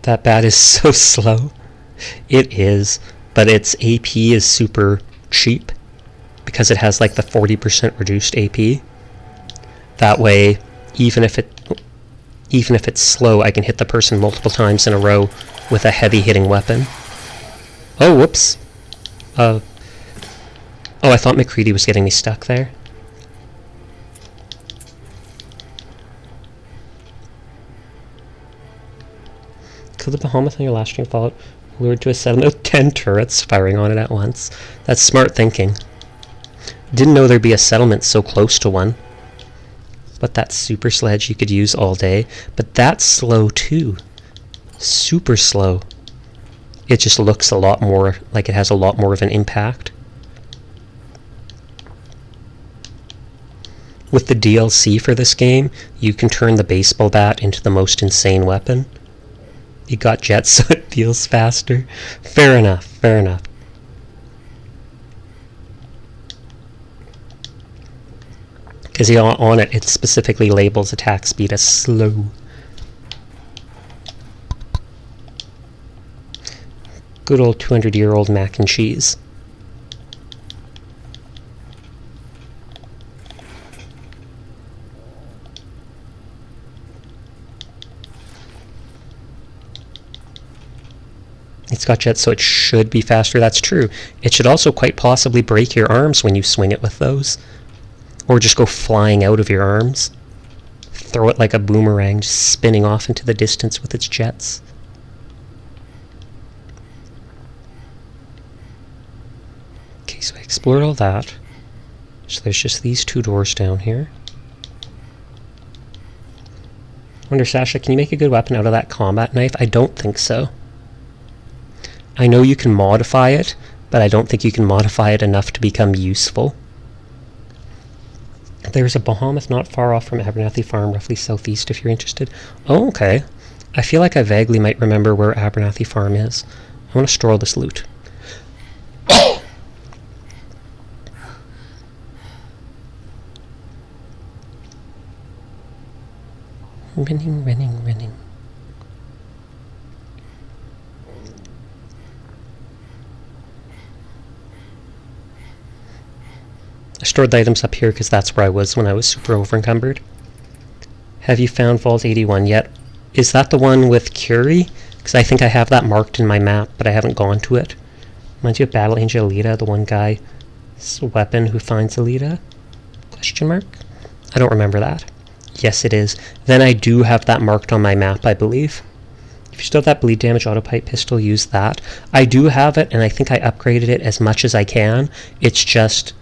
A: That bat is so slow. It is, but its AP is super cheap because it has like the 40% reduced AP. That way, even if it's slow, I can hit the person multiple times in a row with a heavy hitting weapon. Oh, whoops. Oh, I thought McCready was getting me stuck there. Killed the behemoth on your last stream, followed lured to a settlement with 10 turrets firing on it at once. That's smart thinking. Didn't know there'd be a settlement so close to one. But that super sledge you could use all day. But that's slow too. Super slow. It just looks a lot more like it has a lot more of an impact. With the DLC for this game, you can turn the baseball bat into the most insane weapon. It got jets so it feels faster. Fair enough, fair enough. Because on it, it specifically labels attack speed as slow. Good old 200-year-old mac and cheese. It's got jets, so it should be faster. That's true. It should also quite possibly break your arms when you swing it with those. Or just go flying out of your arms. Throw it like a boomerang, just spinning off into the distance with its jets. Okay, so I explored all that. So there's just these two doors down here. I wonder, Sasha, can you make a good weapon out of that combat knife? I don't think so. I know you can modify it, but I don't think you can modify it enough to become useful. There's a behemoth not far off from Abernathy Farm, roughly southeast if you're interested. Oh, okay. I feel like I vaguely might remember where Abernathy Farm is. I want to store all this loot. Running. I stored the items up here because that's where I was when I was super over-encumbered. Have you found Vault 81 yet? Is that the one with Curie? Because I think I have that marked in my map, but I haven't gone to it. Reminds you of Battle Angel Alita, the one guy's weapon who finds Alita? Question mark? I don't remember that. Yes, it is. Then I do have that marked on my map, I believe. If you still have that bleed damage autopipe pistol, use that. I do have it, and I think I upgraded it as much as I can. It's just,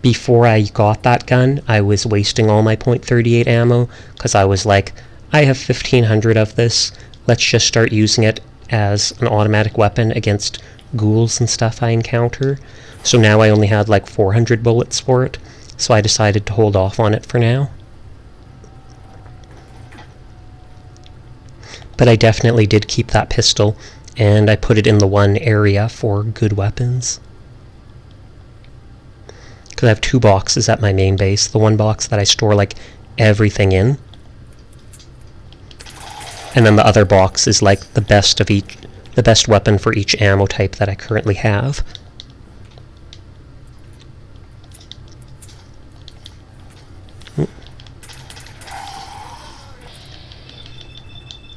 A: before I got that gun, I was wasting all my .38 ammo, because I was like, I have 1,500 of this, let's just start using it as an automatic weapon against ghouls and stuff I encounter. So now I only had like 400 bullets for it, so I decided to hold off on it for now. But I definitely did keep that pistol, and I put it in the one area for good weapons. Because I have 2 boxes at my main base. The one box that I store like everything in, and then the other box is like the best weapon for each ammo type that I currently have.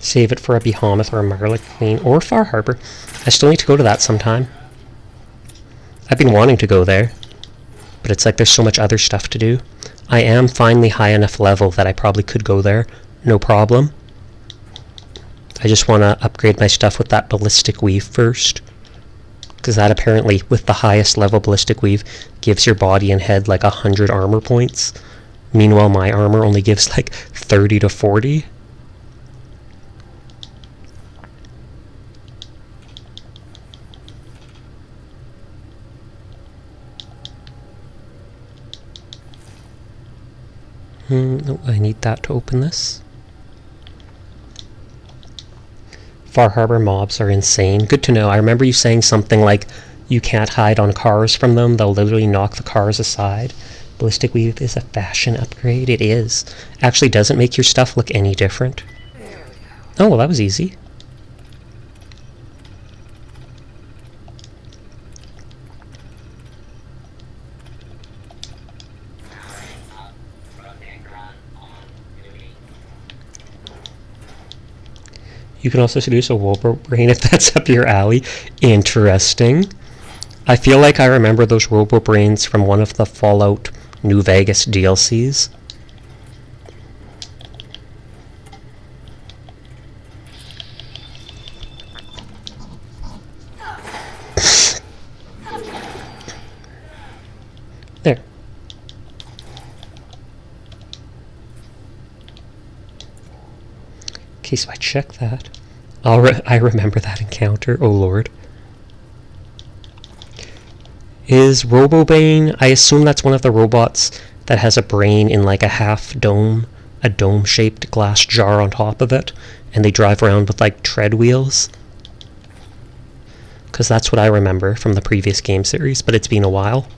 A: Save it for a Behemoth or a Marley Queen or Far Harbor. I still need to go to that sometime. I've been wanting to go there, but it's like there's so much other stuff to do. I am finally high enough level that I probably could go there, no problem. I just want to upgrade my stuff with that Ballistic Weave first, because that apparently, with the highest level Ballistic Weave, gives your body and head like 100 armor points. Meanwhile, my armor only gives like 30 to 40. No, I need that to open this. Far Harbor mobs are insane. Good to know. I remember you saying something like, you can't hide on cars from them. They'll literally knock the cars aside. Ballistic Weave is a fashion upgrade. It is. Actually doesn't make your stuff look any different. Oh, well, that was easy. You can also seduce a Robo Brain if that's up your alley. Interesting. I feel like I remember those Robo Brains from one of the Fallout New Vegas DLCs. There. Okay, so I check that. I remember that encounter. Oh lord. Is Robobane, I assume that's one of the robots that has a brain in like a half dome, a dome-shaped glass jar on top of it, and they drive around with like tread wheels? Because that's what I remember from the previous game series, but it's been a while.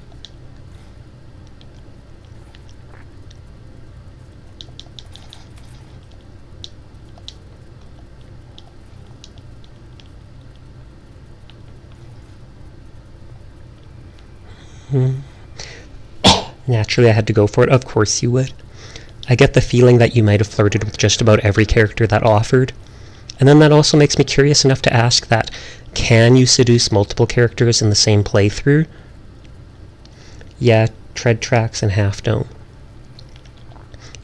A: Naturally, I had to go for it. Of course you would. I get the feeling that you might have flirted with just about every character that offered. And then that also makes me curious enough to ask that, can you seduce multiple characters in the same playthrough? Yeah, Tread Tracks and Half Dome.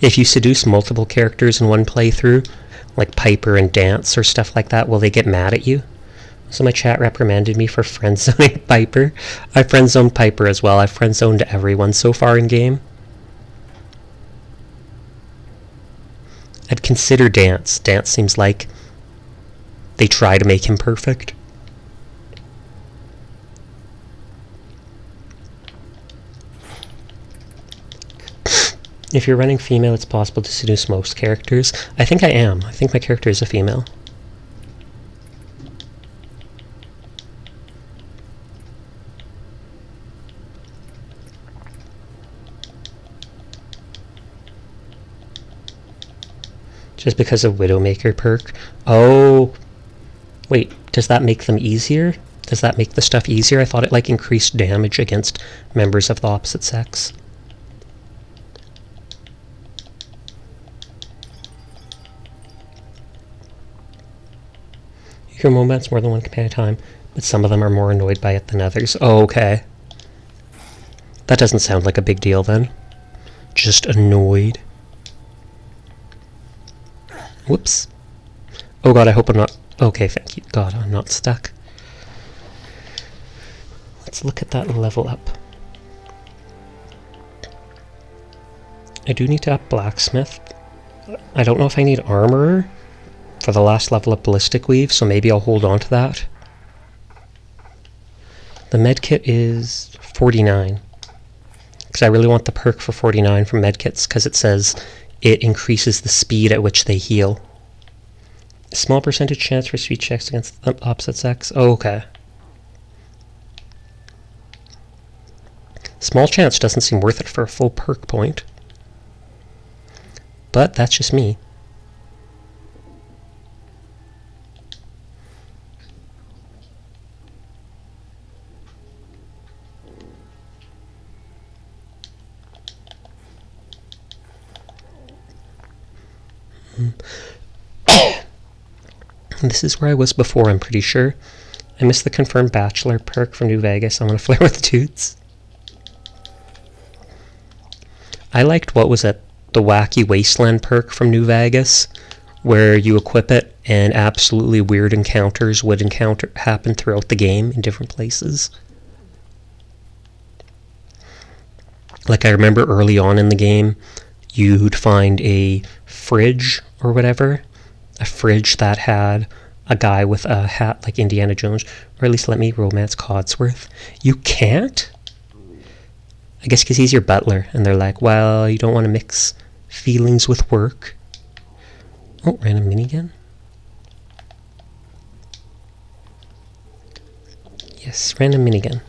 A: If you seduce multiple characters in one playthrough, like Piper and Dance or stuff like that, will they get mad at you? So my chat reprimanded me for friend-zoning Piper. I friend-zoned Piper as well. I've friend-zoned everyone so far in game. I'd consider Dance. Dance seems like they try to make him perfect. If you're running female, it's possible to seduce most characters. I think I am. I think my character is a female. Just because of Widowmaker perk. Oh, wait, does that make them easier? Does that make the stuff easier? I thought it like increased damage against members of the opposite sex. You can romance more than one companion at a time, but some of them are more annoyed by it than others. Oh, okay. That doesn't sound like a big deal then. Just annoyed. Whoops. Oh god, I hope I'm not... Okay, thank you. God, I'm not stuck. Let's look at that level up. I do need to up Blacksmith. I don't know if I need Armorer for the last level of Ballistic Weave, so maybe I'll hold on to that. The medkit is 49. Because I really want the perk for 49 from medkits, because it says it increases the speed at which they heal. Small percentage chance for speed checks against the opposite sex. Oh, okay. Small chance doesn't seem worth it for a full perk point. But that's just me. This is where I was before, I'm pretty sure. I missed the confirmed bachelor perk from New Vegas. I want to flirt with dudes. I liked, what was it, the Wacky Wasteland perk from New Vegas, where you equip it and absolutely weird encounters would happen throughout the game in different places. Like, I remember early on in the game, you'd find a fridge or whatever, a fridge that had a guy with a hat like Indiana Jones, or at least let me romance Codsworth. You can't? I guess because he's your butler, and they're like, well, you don't want to mix feelings with work. Oh, random minigun. Yes, random minigun.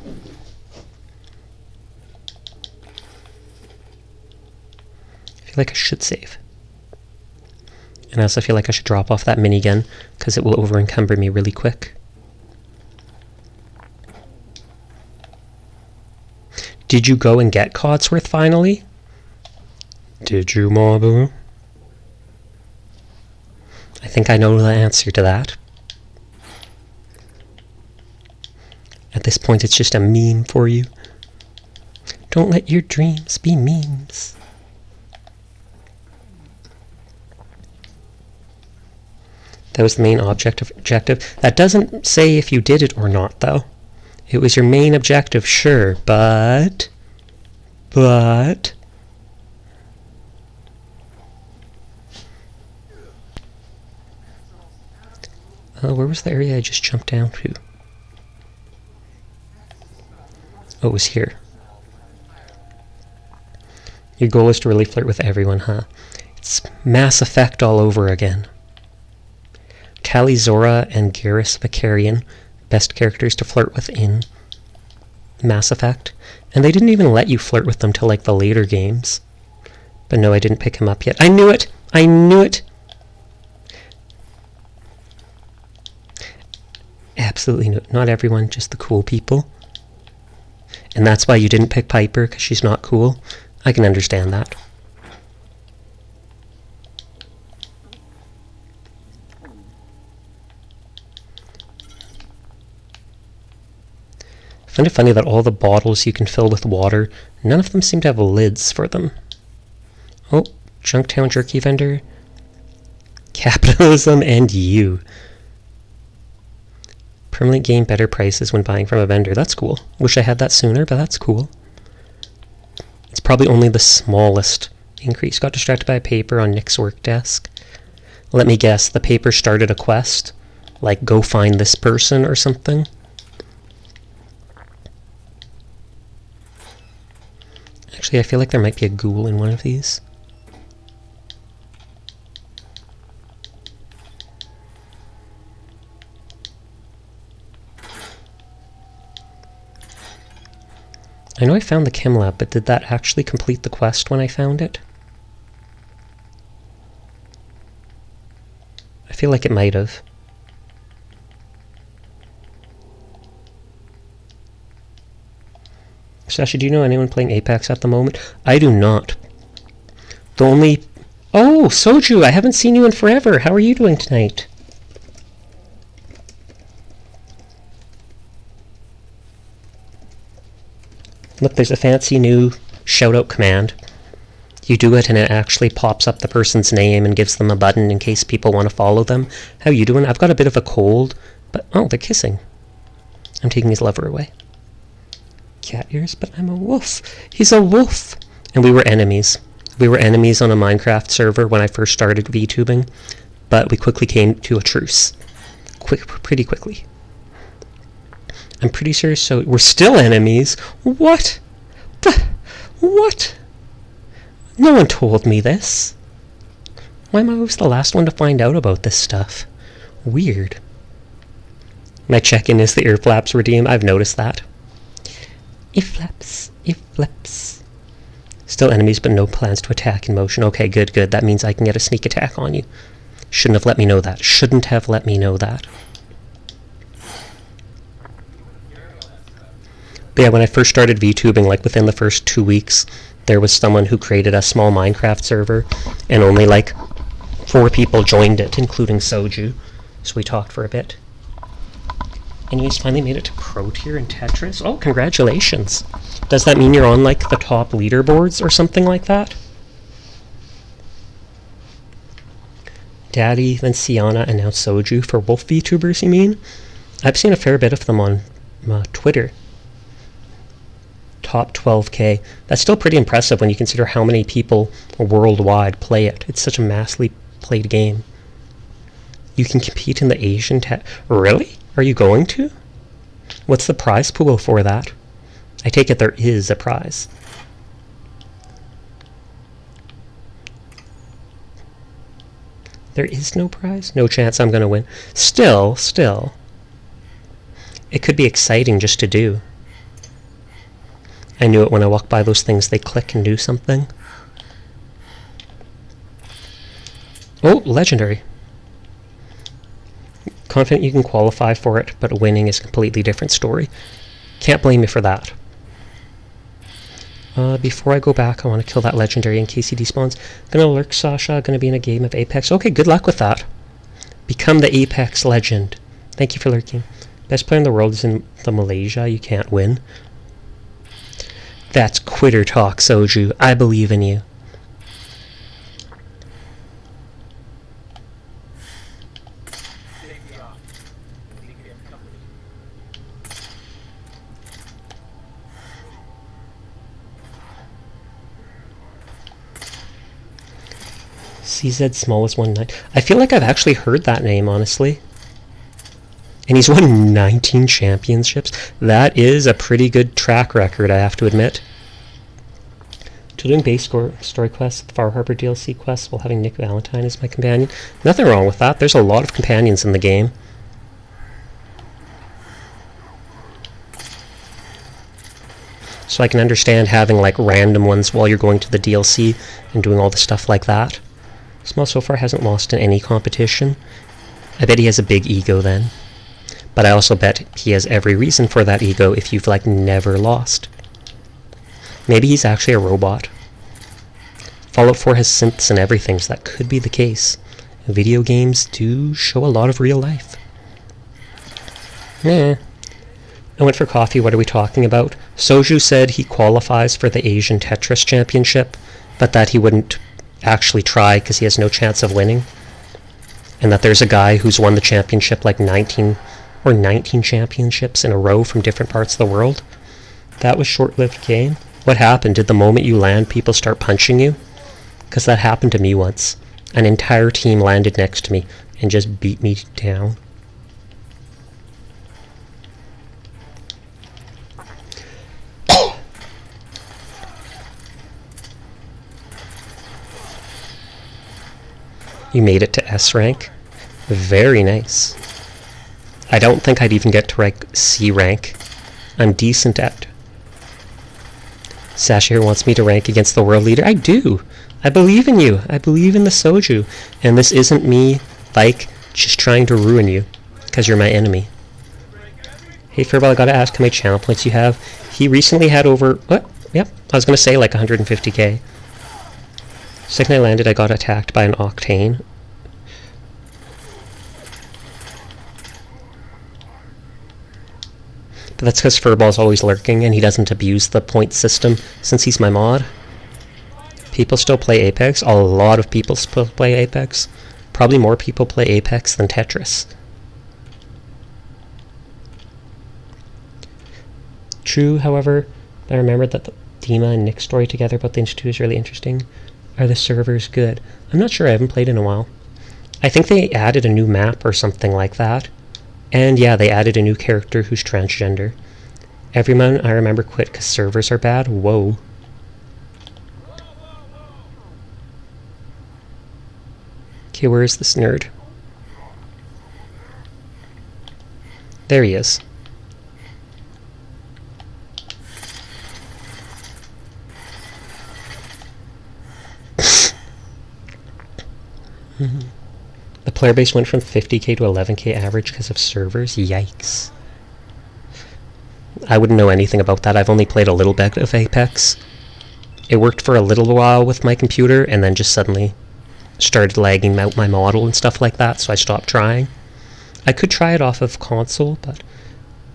A: I feel like I should save. And I also feel like I should drop off that minigun, because it will over-encumber me really quick. Did you go and get Codsworth finally? Did you, Marble? I think I know the answer to that. At this point, it's just a meme for you. Don't let your dreams be memes. That was the main objective. That doesn't say if you did it or not, though. It was your main objective, sure, but... Oh, where was the area I just jumped down to? Oh, it was here. Your goal is to really flirt with everyone, huh? It's Mass Effect all over again. Tali Zora and Garrus Vakarian, best characters to flirt with in Mass Effect. And they didn't even let you flirt with them till like the later games. But no, I didn't pick him up yet. I knew it! I knew it! Absolutely no. Not everyone, just the cool people. And that's why you didn't pick Piper, because she's not cool. I can understand that. I find it funny that all the bottles you can fill with water, none of them seem to have lids for them. Oh, Junktown Jerky Vendor. Capitalism and you. Permanent gain better prices when buying from a vendor. That's cool. Wish I had that sooner, but that's cool. It's probably only the smallest increase. Got distracted by a paper on Nick's work desk. Let me guess, the paper started a quest? Like, go find this person or something? Actually, I feel like there might be a ghoul in one of these. I know I found the chem lab, but did that actually complete the quest when I found it? I feel like it might have. Sasha, do you know anyone playing Apex at the moment? I do not. The only... Oh, Soju, I haven't seen you in forever. How are you doing tonight? Look, there's a fancy new shout-out command. You do it and it actually pops up the person's name and gives them a button in case people want to follow them. How you doing? I've got a bit of a cold, but... Oh, they're kissing. I'm taking his lover away. Cat ears, but I'm a wolf. He's a wolf. And we were enemies. We were enemies on a Minecraft server when I first started VTubing. but we quickly came to a truce. Pretty quickly. I'm pretty sure, so we're still enemies. What? What? No one told me this. Why am I always the last one to find out about this stuff? Weird. My check-in is the ear flaps redeem. I've noticed that. Ear flaps. Still enemies, but no plans to attack in motion. Okay, good. That means I can get a sneak attack on you. Shouldn't have let me know that. But yeah, when I first started VTubing, like within the first 2 weeks, there was someone who created a small Minecraft server, and only like 4 people joined it, including Soju. So we talked for a bit. Anyways, finally made it to Pro Tier in Tetris. Oh, congratulations. Does that mean you're on like the top leaderboards or something like that? Daddy, then Sienna, and now Soju for wolf VTubers, you mean? I've seen a fair bit of them on Twitter. Top 12k. That's still pretty impressive when you consider how many people worldwide play it. It's such a massively played game. You can compete in the Asian Really? Are you going to? What's the prize pool for that? I take it there is a prize. There is no prize? No chance I'm going to win. Still. It could be exciting just to do. I knew it when I walked by those things. They click and do something. Oh, legendary. Confident you can qualify for it, but winning is a completely different story. Can't blame you for that. Before I go back, I want to kill that legendary in case he despawns. Gonna lurk Sasha, gonna be in a game of Apex. Okay, good luck with that. Become the Apex legend. Thank you for lurking. Best player in the world is in the Malaysia. You can't win. That's quitter talk, Soju. I believe in you. CZ smallest 1-9. I feel like I've actually heard that name, honestly. And he's won 19 championships. That is a pretty good track record, I have to admit. To doing base story quests, the Far Harbor DLC quests, while having Nick Valentine as my companion. Nothing wrong with that. There's a lot of companions in the game. So I can understand having like random ones while you're going to the DLC and doing all the stuff like that. Small so far hasn't lost in any competition. I bet he has a big ego then. But I also bet he has every reason for that ego if you've like never lost. Maybe he's actually a robot. Fallout 4 has synths and everything, so that could be the case. Video games do show a lot of real life. I went for coffee, what are we talking about? Soju said he qualifies for the Asian Tetris Championship, but that he wouldn't actually try because he has no chance of winning. And that there's a guy who's won the championship like 19 championships in a row from different parts of the world. That was short-lived game. What happened? Did the moment you land, people start punching you? Because that happened to me once. An entire team landed next to me and just beat me down. You made it to S rank. Very nice. I don't think I'd even get to rank C rank. I'm decent at... Sasha here wants me to rank against the world leader. I do. I believe in you. I believe in the Soju. And this isn't me, like, just trying to ruin you. Because you're my enemy. Hey, Furball, I gotta ask how many channel points you have. He recently had over... What? Yep. I was gonna say like 150k. Second I landed, I got attacked by an Octane. But that's because Furball's always lurking and he doesn't abuse the point system since he's my mod. People still play Apex. A lot of people still play Apex. Probably more people play Apex than Tetris. True, however, I remembered that the Dima and Nick's story together about the Institute is really interesting. Are the servers good? I'm not sure, I haven't played in a while. I think they added a new map or something like that. And yeah, they added a new character who's transgender. Everyone I remember quit because servers are bad. Whoa. Okay, where is this nerd? There he is. The player base went from 50k to 11k average because of servers. Yikes. I wouldn't know anything about that. I've only played a little bit of Apex. It worked for a little while with my computer and then just suddenly started lagging out my model and stuff like that, so I stopped trying. I could try it off of console, but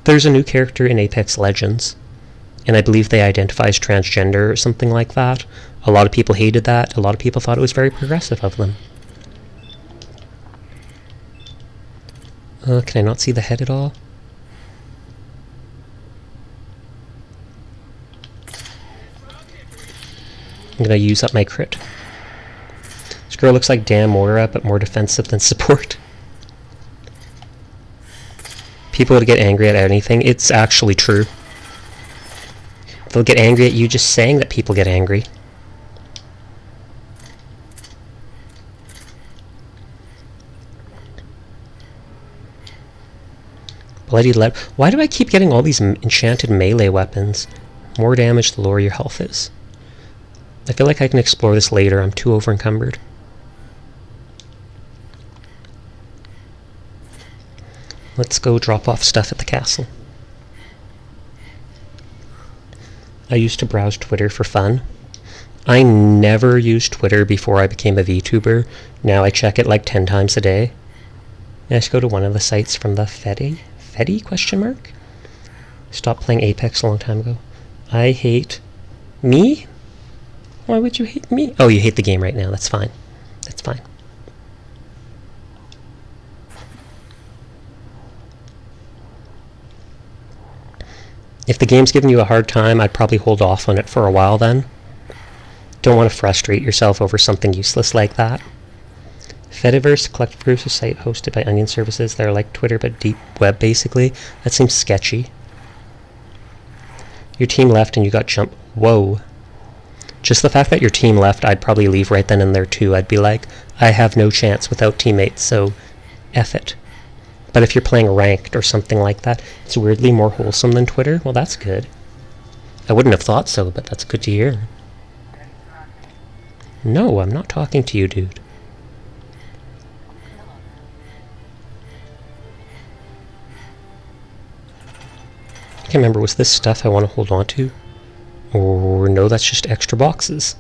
A: there's a new character in Apex Legends, and I believe they identify as transgender or something like that. A lot of people hated that. A lot of people thought it was very progressive of them. Can I not see the head at all? I'm gonna use up my crit. This girl looks like Dan Moira, but more defensive than support. People would get angry at anything. It's actually true. They'll get angry at you just saying that people get angry. Bloody lead. Why do I keep getting all these enchanted melee weapons? More damage the lower your health is. I feel like I can explore this later. I'm too over-encumbered. Let's go drop off stuff at the castle. I used to browse Twitter for fun. I never used Twitter before I became a VTuber. Now I check it like 10 times a day. I just go to one of the sites from the Fetty question mark? Stopped playing Apex a long time ago. I hate... Me? Why would you hate me? Oh, you hate the game right now. That's fine. That's fine. If the game's giving you a hard time, I'd probably hold off on it for a while then. Don't want to frustrate yourself over something useless like that. Fediverse, collective groups, a site hosted by Onion services that are like Twitter but deep web basically. That seems sketchy. Your team left and you got jumped. Whoa. Just the fact that your team left, I'd probably leave right then and there too. I'd be like, I have no chance without teammates, so F it. But if you're playing ranked or something like that, it's weirdly more wholesome than Twitter. Well, that's good. I wouldn't have thought so, but that's good to hear. No, I'm not talking to you, dude. I can't remember, was this stuff I want to hold on to? Or no, that's just extra boxes.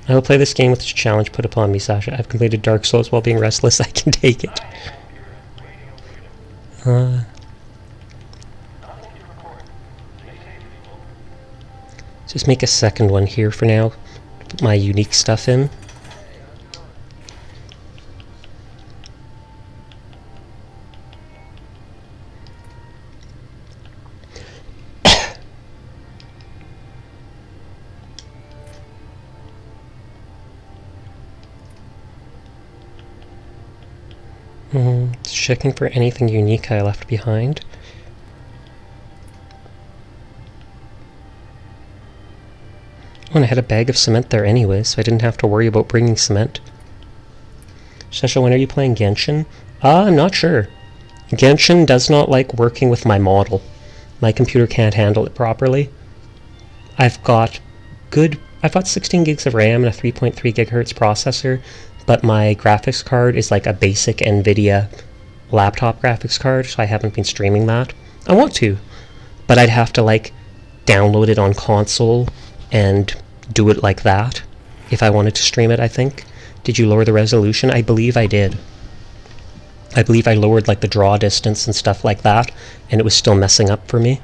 A: I will play this game with the challenge put upon me, Sasha. I've completed Dark Souls while being restless. I can take it. Just make a second one here for now. Put my unique stuff in. Checking for anything unique I left behind. Oh, and I had a bag of cement there anyway, so I didn't have to worry about bringing cement. Sasha, when are you playing Genshin? I'm not sure. Genshin does not like working with my model. My computer can't handle it properly. I've got 16 gigs of RAM and a 3.3 gigahertz processor, but my graphics card is like a basic NVIDIA laptop graphics card, so I haven't been streaming that. I want to, but I'd have to like download it on console and do it like that if I wanted to stream it, I think. Did you lower the resolution? I believe I did. I believe I lowered like the draw distance and stuff like that, and it was still messing up for me.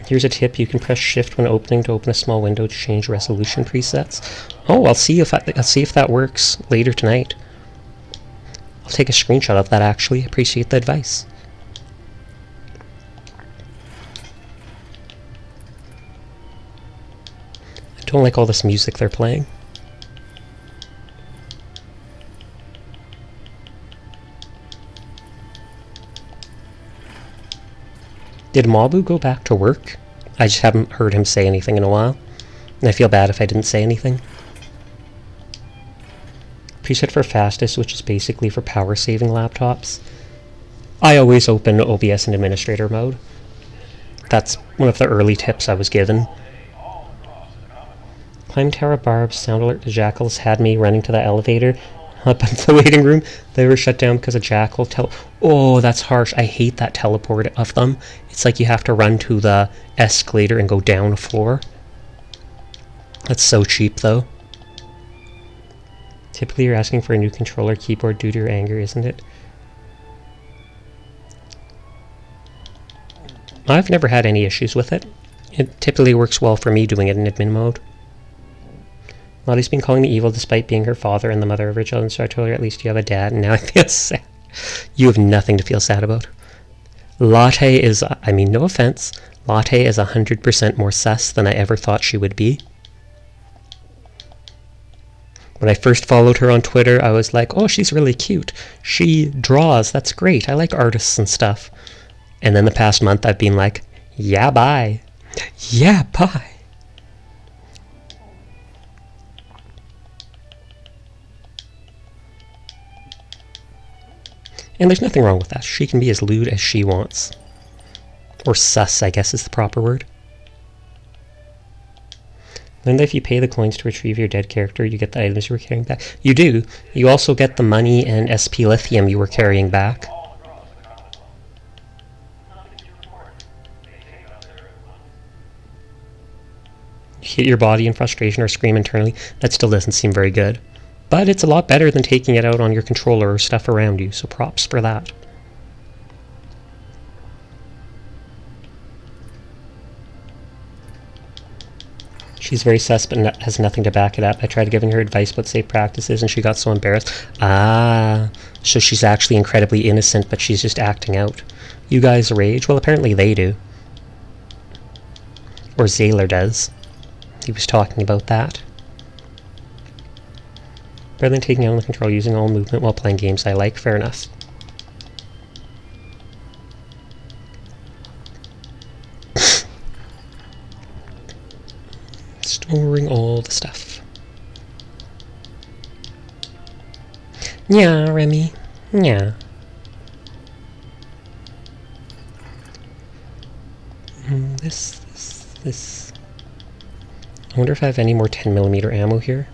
A: Here's a tip. You can press shift when opening to open a small window to change resolution presets. Oh, I'll see if that works later tonight. I'll take a screenshot of that, actually. Appreciate the advice. I don't like all this music they're playing. Did Mabu go back to work? I just haven't heard him say anything in a while. And I feel bad if I didn't say anything. Preset for fastest, which is basically for power saving laptops. I always open OBS in administrator mode. That's one of the early tips I was given. Climb tower barbs, sound alert to jackals had me running to the elevator. Up into the waiting room. They were shut down because of jackal. Oh, that's harsh. I hate that teleport of them. It's like you have to run to the escalator and go down a floor. That's so cheap, though. Typically, you're asking for a new controller keyboard due to your anger, isn't it? I've never had any issues with it. It typically works well for me doing it in admin mode. Lottie's been calling me evil despite being her father and the mother of her children, so I told her at least you have a dad, and now I feel sad. You have nothing to feel sad about. Latte is, I mean, no offense, Latte is 100% more sus than I ever thought she would be. When I first followed her on Twitter, I was like, oh, she's really cute. She draws, that's great. I like artists and stuff. And then the past month, I've been like, yeah, bye. Yeah, bye. And there's nothing wrong with that. She can be as lewd as she wants. Or sus, I guess is the proper word. Learn that if you pay the coins to retrieve your dead character, you get the items you were carrying back. You do. You also get the money and SP lithium you were carrying back. You hit your body in frustration or scream internally. That still doesn't seem very good. But it's a lot better than taking it out on your controller or stuff around you, so props for that. She's very sus, but has nothing to back it up. I tried giving her advice about safe practices, and she got so embarrassed. Ah, so she's actually incredibly innocent, but she's just acting out. You guys rage? Well, apparently they do. Or Zaylor does. He was talking about that. Rather than taking on the control, using all movement while playing games I like. Fair enough. Storing all the stuff. Yeah, Remy. Yeah. This. I wonder if I have any more 10mm ammo here.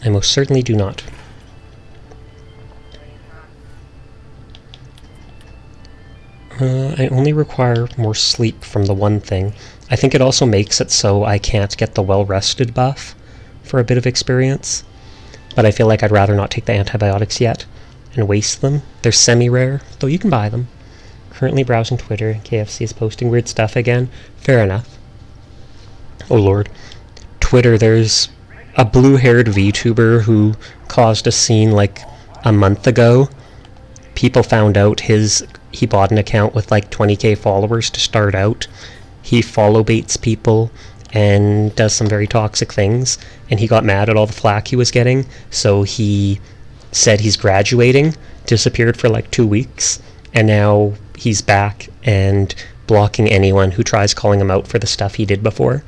A: I most certainly do not. I only require more sleep from the one thing. I think it also makes it so I can't get the well-rested buff for a bit of experience. But I feel like I'd rather not take the antibiotics yet and waste them. They're semi-rare, though you can buy them. Currently browsing Twitter. KFC is posting weird stuff again. Fair enough. Oh lord. Twitter, there's a blue-haired VTuber who caused a scene like a month ago. People found out he bought an account with like 20k followers to start out. He follow baits people and does some very toxic things, and he got mad at all the flack he was getting, so he said he's graduating, disappeared for like 2 weeks, and now he's back and blocking anyone who tries calling him out for the stuff he did before.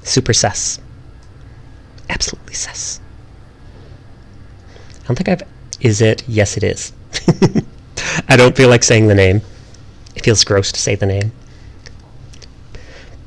A: Super sus. Absolutely sus. I don't think I've... Is it? Yes, it is. I don't feel like saying the name. It feels gross to say the name.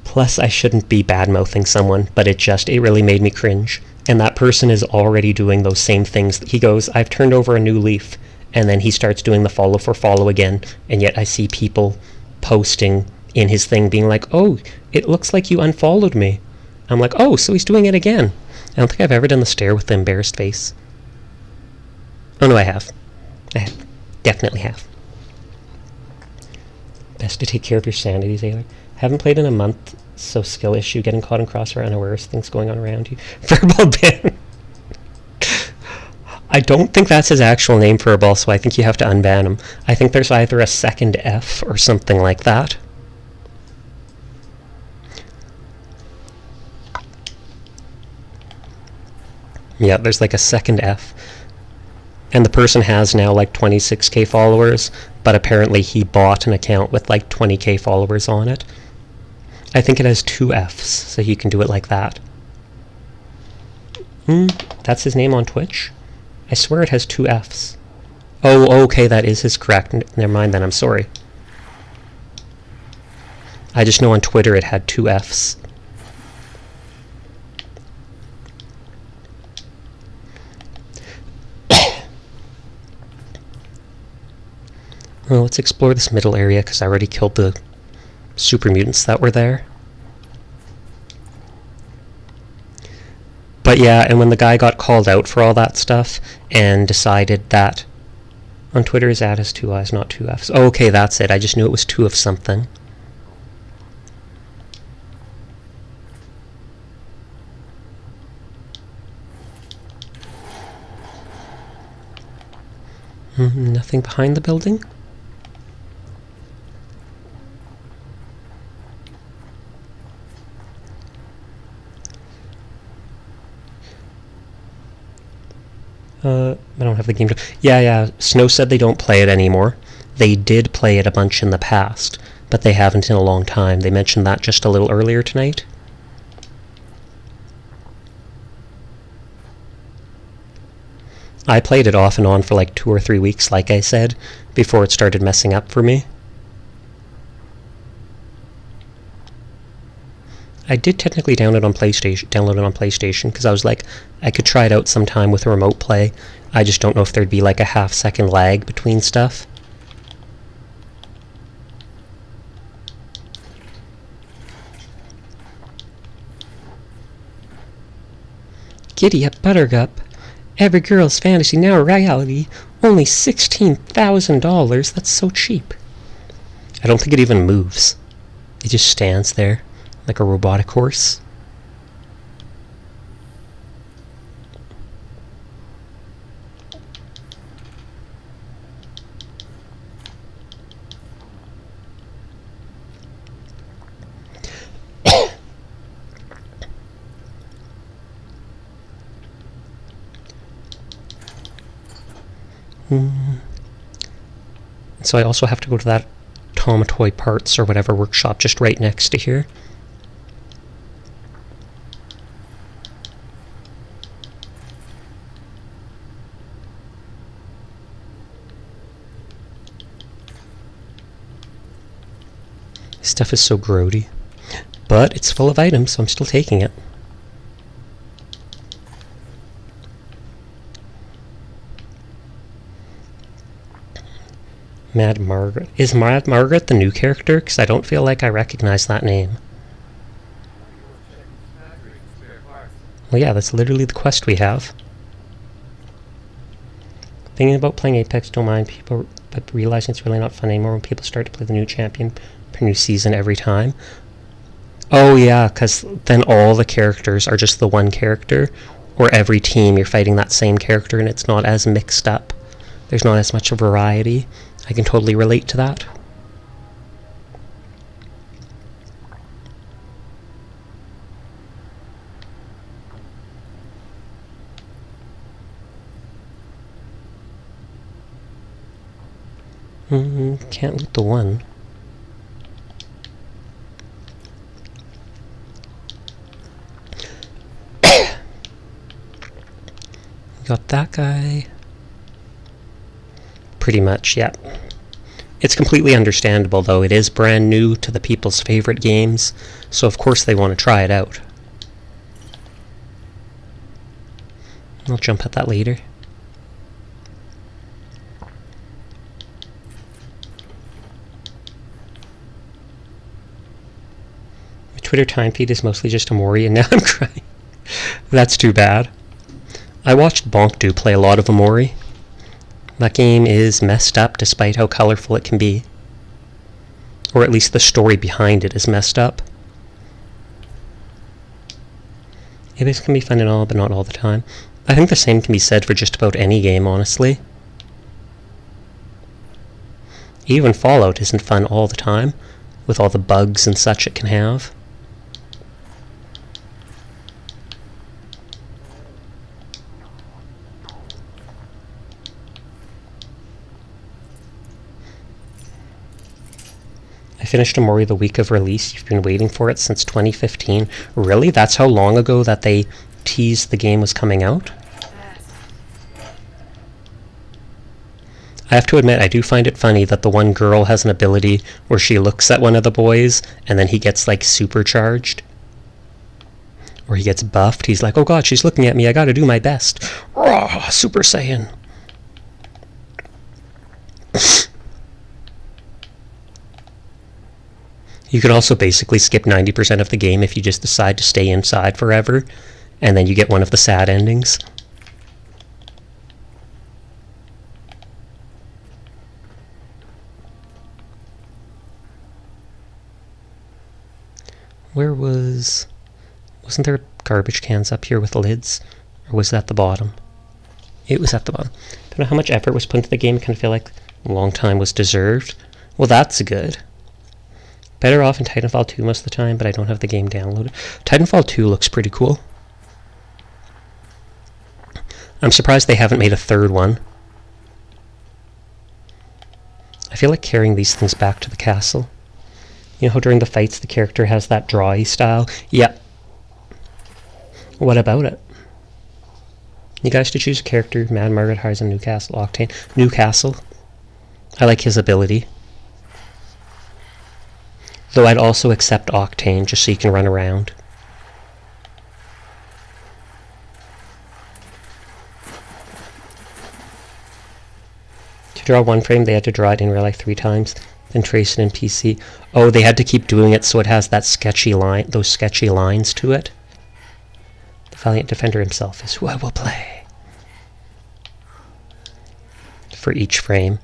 A: Plus, I shouldn't be bad-mouthing someone, but it really made me cringe. And that person is already doing those same things. He goes, I've turned over a new leaf. And then he starts doing the follow for follow again. And yet I see people posting in his thing being like, oh, it looks like you unfollowed me. I'm like, oh, so he's doing it again. I don't think I've ever done the stare with the embarrassed face. Oh, no, I have. Definitely have. Best to take care of your sanity, Taylor. Haven't played in a month, so skill issue, getting caught in crossfire unawares, things going on around you. Verbal ban. I don't think that's his actual name for a ball, so I think you have to unban him. I think there's either a second F or something like that. Yeah, there's like a second F. And the person has now like 26k followers, but apparently he bought an account with like 20k followers on it. I think it has 2 Fs, so you can do it like that. That's his name on Twitch? I swear it has 2 Fs. Oh, okay, that is his correct. Never mind then, I'm sorry. I just know on Twitter it had 2 Fs. Well, let's explore this middle area, because I already killed the super mutants that were there. But yeah, and when the guy got called out for all that stuff and decided that on Twitter his ad has 2 I's, not 2 F's. Oh, okay, that's it. I just knew it was 2 of something. Nothing behind the building? I don't have the game. Yeah, Snow said they don't play it anymore. They did play it a bunch in the past, but they haven't in a long time. They mentioned that just a little earlier tonight. I played it off and on for like 2 or 3 weeks, like I said, before it started messing up for me. I did technically download it on PlayStation because I was like, I could try it out sometime with a remote play. I just don't know if there'd be like a half-second lag between stuff. Giddy up, Buttercup. Every girl's fantasy, now a reality. Only $16,000. That's so cheap. I don't think it even moves. It just stands there. Like a robotic horse. So I also have to go to that Tomatoy Parts or whatever workshop just right next to here. Stuff is so grody. But it's full of items, so I'm still taking it. Mad Margaret. Is Mad Margaret the new character? Because I don't feel like I recognize that name. Well, yeah, that's literally the quest we have. Thinking about playing Apex, don't mind people, but realizing it's really not fun anymore when people start to play the new champion per new season every time. Oh yeah, because then all the characters are just the one character, or every team you're fighting that same character and it's not as mixed up. There's not as much variety. I can totally relate to that. Can't loot the one. Got that guy. Pretty much, yeah. It's completely understandable, though. It is brand new to the people's favorite games, so of course they want to try it out. I'll jump at that later. My Twitter time feed is mostly just Amori, and now I'm crying. That's too bad. I watched Bonkdu play a lot of Amori. That game is messed up despite how colorful it can be. Or at least the story behind it is messed up. This can be fun and all, but not all the time. I think the same can be said for just about any game, honestly. Even Fallout isn't fun all the time, with all the bugs and such it can have. I finished Amori the week of release. You've been waiting for it since 2015. Really? That's how long ago that they teased the game was coming out? I have to admit, I do find it funny that the one girl has an ability where she looks at one of the boys and then he gets like supercharged. Or he gets buffed. He's like, oh god, she's looking at me, I gotta do my best. Rawr, Super Saiyan. You could also basically skip 90% of the game if you just decide to stay inside forever, and then you get one of the sad endings. Wasn't there garbage cans up here with lids? Or was that the bottom? It was at the bottom. Don't know how much effort was put into the game. I kind of feel like a long time was deserved. Well, that's good. Better off in Titanfall 2 most of the time, but I don't have the game downloaded. Titanfall 2 looks pretty cool. I'm surprised they haven't made a third one. I feel like carrying these things back to the castle. You know how during the fights the character has that drawy style? Yep. What about it? You guys to choose a character. Mad Margaret, Heisen, Newcastle, Octane. Newcastle. I like his ability. Though I'd also accept Octane just so you can run around. To draw one frame, they had to draw it in real life 3 times, then trace it in PC. Oh, they had to keep doing it so it has that sketchy line, those sketchy lines to it. The Valiant Defender himself is who I will play. For each frame.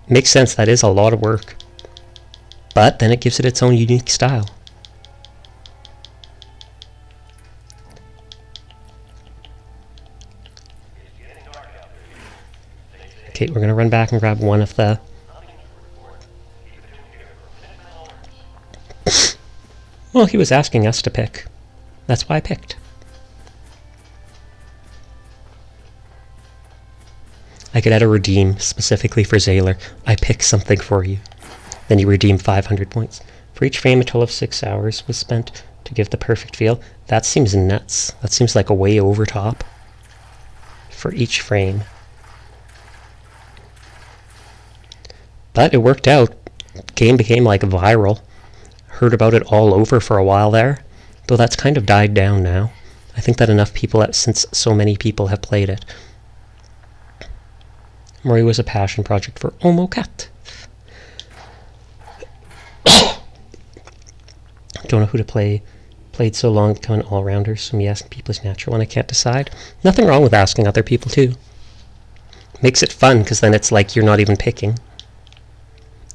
A: Makes sense, that is a lot of work. But then it gives it its own unique style. Okay, we're going to run back and grab one of the... Well, he was asking us to pick. That's why I picked. I could add a redeem specifically for Zaylor. I pick something for you. Then you redeem 500 points. For each frame, a total of 6 hours was spent to give the perfect feel. That seems nuts. That seems like a way over top. For each frame. But it worked out. Game became like viral. Heard about it all over for a while there. Though that's kind of died down now. I think that enough people, since so many people have played it. Murray was a passion project for Omocat. Don't know who to play. Played so long, become an all-rounder, so me asking people is natural and I can't decide. Nothing wrong with asking other people too. Makes it fun, because then it's like you're not even picking.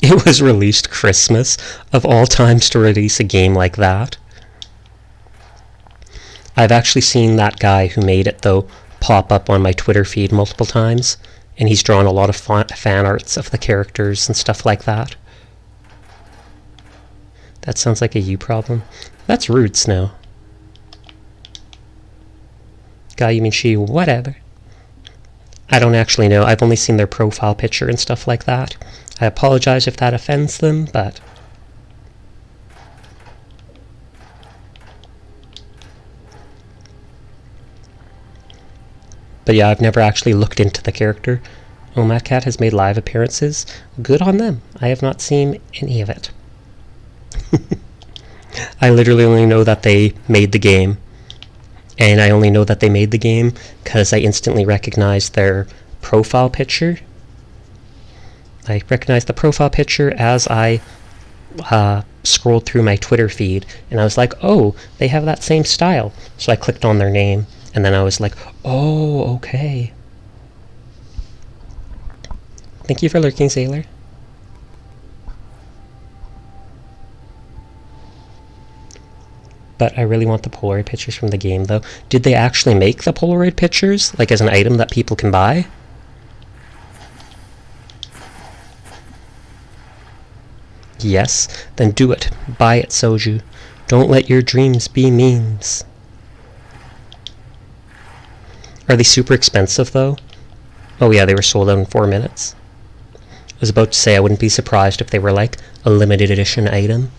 A: It was released Christmas, of all times to release a game like that. I've actually seen that guy who made it, though, pop up on my Twitter feed multiple times, and he's drawn a lot of fan arts of the characters and stuff like that. That sounds like a you problem. That's rude, Snow. Guy, you mean she, whatever. I don't actually know. I've only seen their profile picture and stuff like that. I apologize if that offends them, but... But yeah, I've never actually looked into the character. Omatcat has made live appearances. Good on them. I have not seen any of it. I literally only know that they made the game. And I only know that they made the game because I instantly recognized their profile picture. I recognized the profile picture as I scrolled through my Twitter feed. And I was like, oh, they have that same style. So I clicked on their name. And then I was like, oh, okay. Thank you for lurking, Sailor. But I really want the Polaroid pictures from the game, though. Did they actually make the Polaroid pictures, like as an item that people can buy? Yes, then do it. Buy it, Soju. Don't let your dreams be memes. Are they super expensive, though? Oh yeah, they were sold out in 4 minutes. I was about to say I wouldn't be surprised if they were like a limited edition item.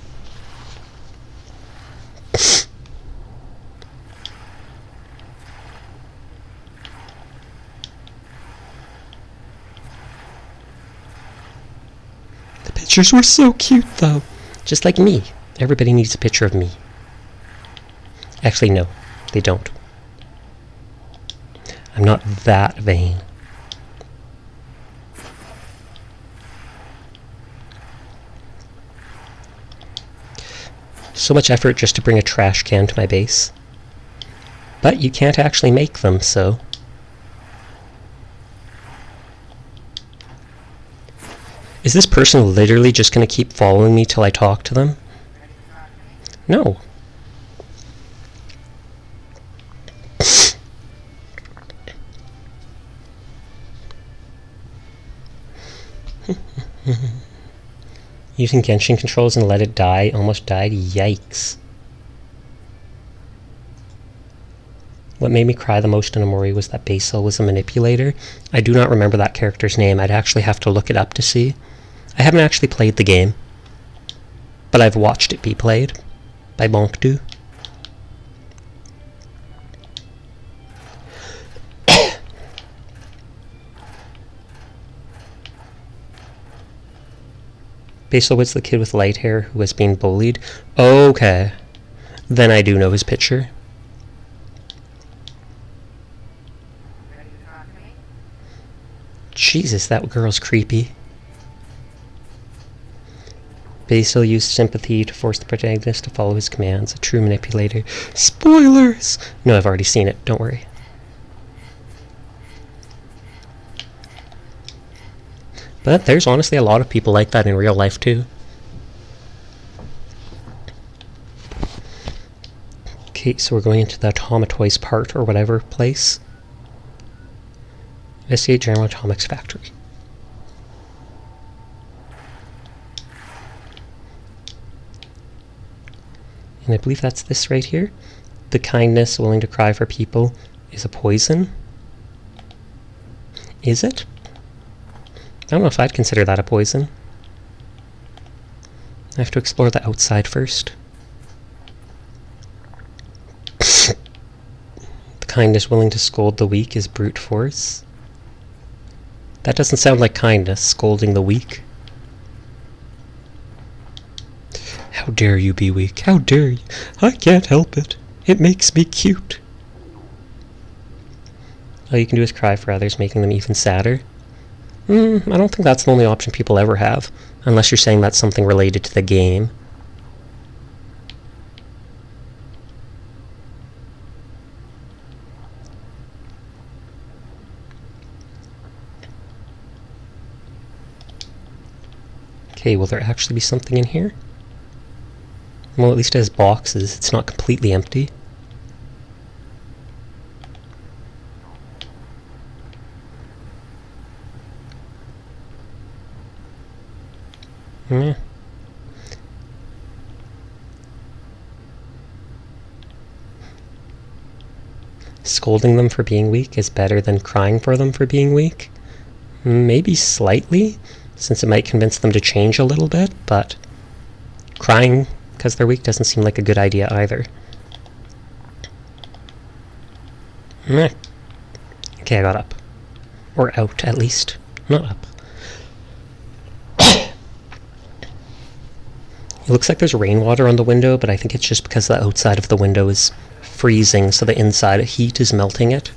A: The pictures were so cute, though. Just like me. Everybody needs a picture of me. Actually, no, they don't. I'm not that vain. So much effort just to bring a trash can to my base. But you can't actually make them, so... Is this person literally just going to keep following me till I talk to them? No. Using Genshin controls and let it die, almost died, yikes. What made me cry the most in Amori was that Basil was a manipulator. I do not remember that character's name, I'd actually have to look it up to see. I haven't actually played the game, but I've watched it be played by Bonkdu. Basil was the kid with light hair who was being bullied. Okay. Then I do know his picture. Jesus, that girl's creepy. Basil used sympathy to force the protagonist to follow his commands. A true manipulator. Spoilers! No, I've already seen it. Don't worry. But there's honestly a lot of people like that in real life, too. Okay, so we're going into the Automatoys part, or whatever, place. Investigate General Atomics Factory. And I believe that's this right here. The kindness willing to cry for people is a poison. Is it? I don't know if I'd consider that a poison. I have to explore the outside first. The kindness willing to scold the weak is brute force. That doesn't sound like kindness, scolding the weak. How dare you be weak? How dare you? I can't help it. It makes me cute. All you can do is cry for others, making them even sadder. I don't think that's the only option people ever have, unless you're saying that's something related to the game. Okay, will there actually be something in here? Well, at least it has boxes. It's not completely empty. Yeah. Scolding them for being weak is better than crying for them for being weak? Maybe slightly, since it might convince them to change a little bit, but crying because they're weak doesn't seem like a good idea either. Okay, I got up. Or out, at least. Not up. It looks like there's rainwater on the window, but I think it's just because the outside of the window is freezing, so the inside heat is melting it.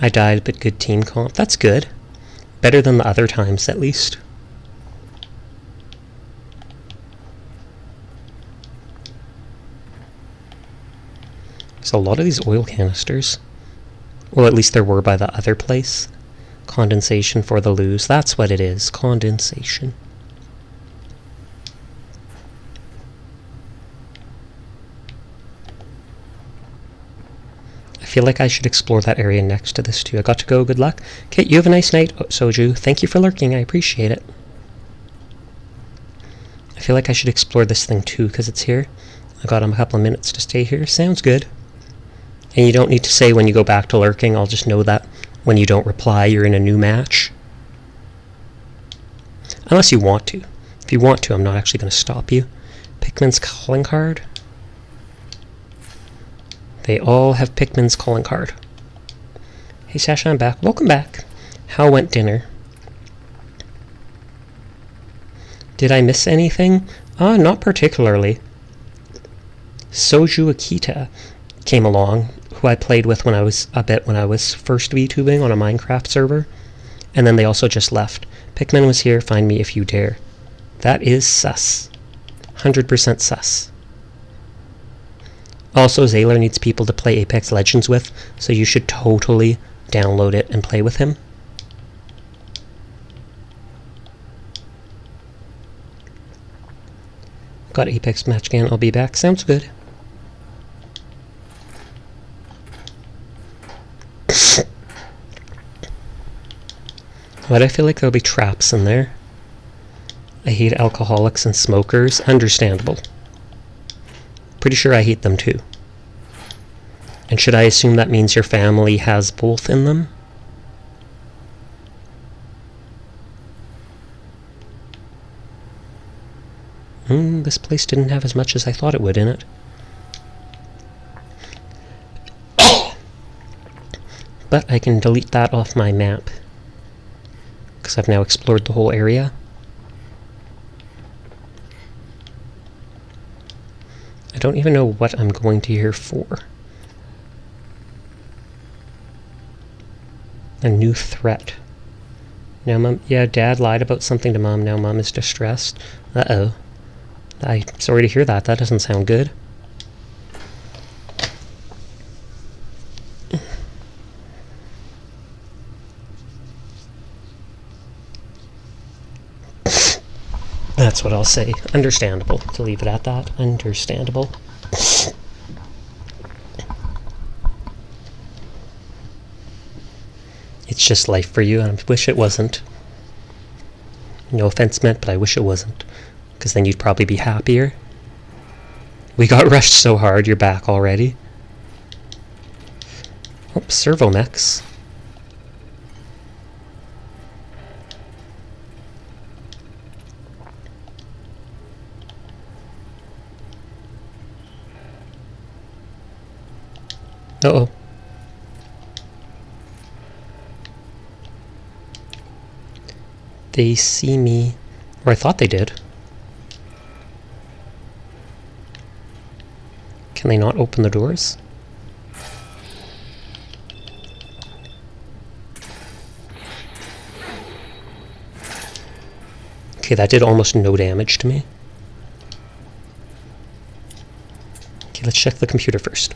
A: I died, but good team comp. That's good. Better than the other times, at least. There's a lot of these oil canisters. Well, at least there were by the other place. Condensation for the loos. That's what it is. Condensation. I feel like I should explore that area next to this too. I got to go. Good luck. Okay, you have a nice night, Soju. Thank you for lurking. I appreciate it. I feel like I should explore this thing too because it's here. I got a couple of minutes to stay here. Sounds good. And you don't need to say when you go back to lurking. I'll just know that when you don't reply, you're in a new match. Unless you want to. If you want to, I'm not actually going to stop you. Pikmin's calling card. They all have Pikmin's calling card. Hey Sasha, I'm back. Welcome back. How went dinner? Did I miss anything? Not particularly. Soju Akita came along, who I played with when I was first VTubing on a Minecraft server, and then they also just left. Pikmin was here, find me if you dare. That is sus. 100% sus. Also, Zaylor needs people to play Apex Legends with, so you should totally download it and play with him. Got Apex match again, I'll be back. Sounds good. Why do I feel like there'll be traps in there? I hate alcoholics and smokers. Understandable. Pretty sure I hate them too. And should I assume that means your family has both in them? This place didn't have as much as I thought it would in it. But I can delete that off my map, because I've now explored the whole area. I don't even know what I'm going to here for. A new threat. Now Mom, yeah, Dad lied about something to Mom. Now Mom is distressed. Uh-oh. I'm sorry to hear that. That doesn't sound good. That's what I'll say. Understandable. To leave it at that. Understandable. It's just life for you, and I wish it wasn't. No offense meant, but I wish it wasn't. Because then you'd probably be happier. We got rushed so hard, you're back already. Oh, servomechs. Uh-oh. They see me. Or I thought they did. Can they not open the doors? Okay, that did almost no damage to me. Okay, let's check the computer first.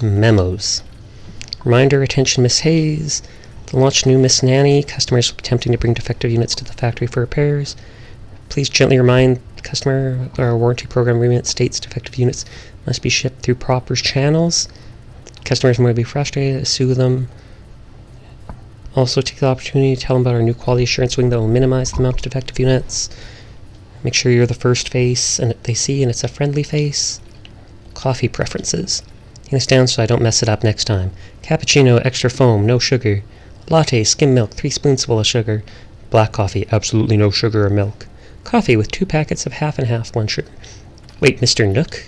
A: Memos. Reminder, attention Miss Hayes. To launch new Miss Nanny, customers will be attempting to bring defective units to the factory for repairs. Please gently remind the customer our warranty program agreement states defective units must be shipped through proper channels. Customers might be frustrated, sue them. Also take the opportunity to tell them about our new quality assurance wing that will minimize the amount of defective units. Make sure you're the first face and they see and it's a friendly face. Coffee preferences. Take this down so I don't mess it up next time. Cappuccino, extra foam, no sugar. Latte, skim milk, 3 spoonsful of sugar. Black coffee, absolutely no sugar or milk. Coffee with 2 packets of half and half, 1 sugar. Wait, Mr. Nook?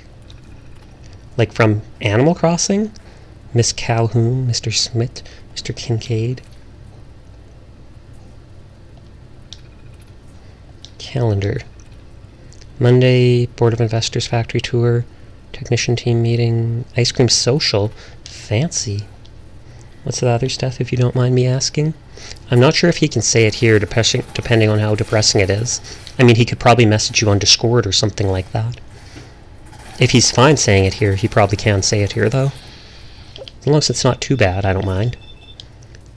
A: Like from Animal Crossing? Miss Calhoun, Mr. Smith, Mr. Kincaid. Calendar. Monday, Board of Investors factory tour. Technician team meeting. Ice cream social. Fancy. What's the other stuff, if you don't mind me asking? I'm not sure if he can say it here, depending on how depressing it is. I mean, he could probably message you on Discord or something like that. If he's fine saying it here, he probably can say it here, though. As long as it's not too bad, I don't mind.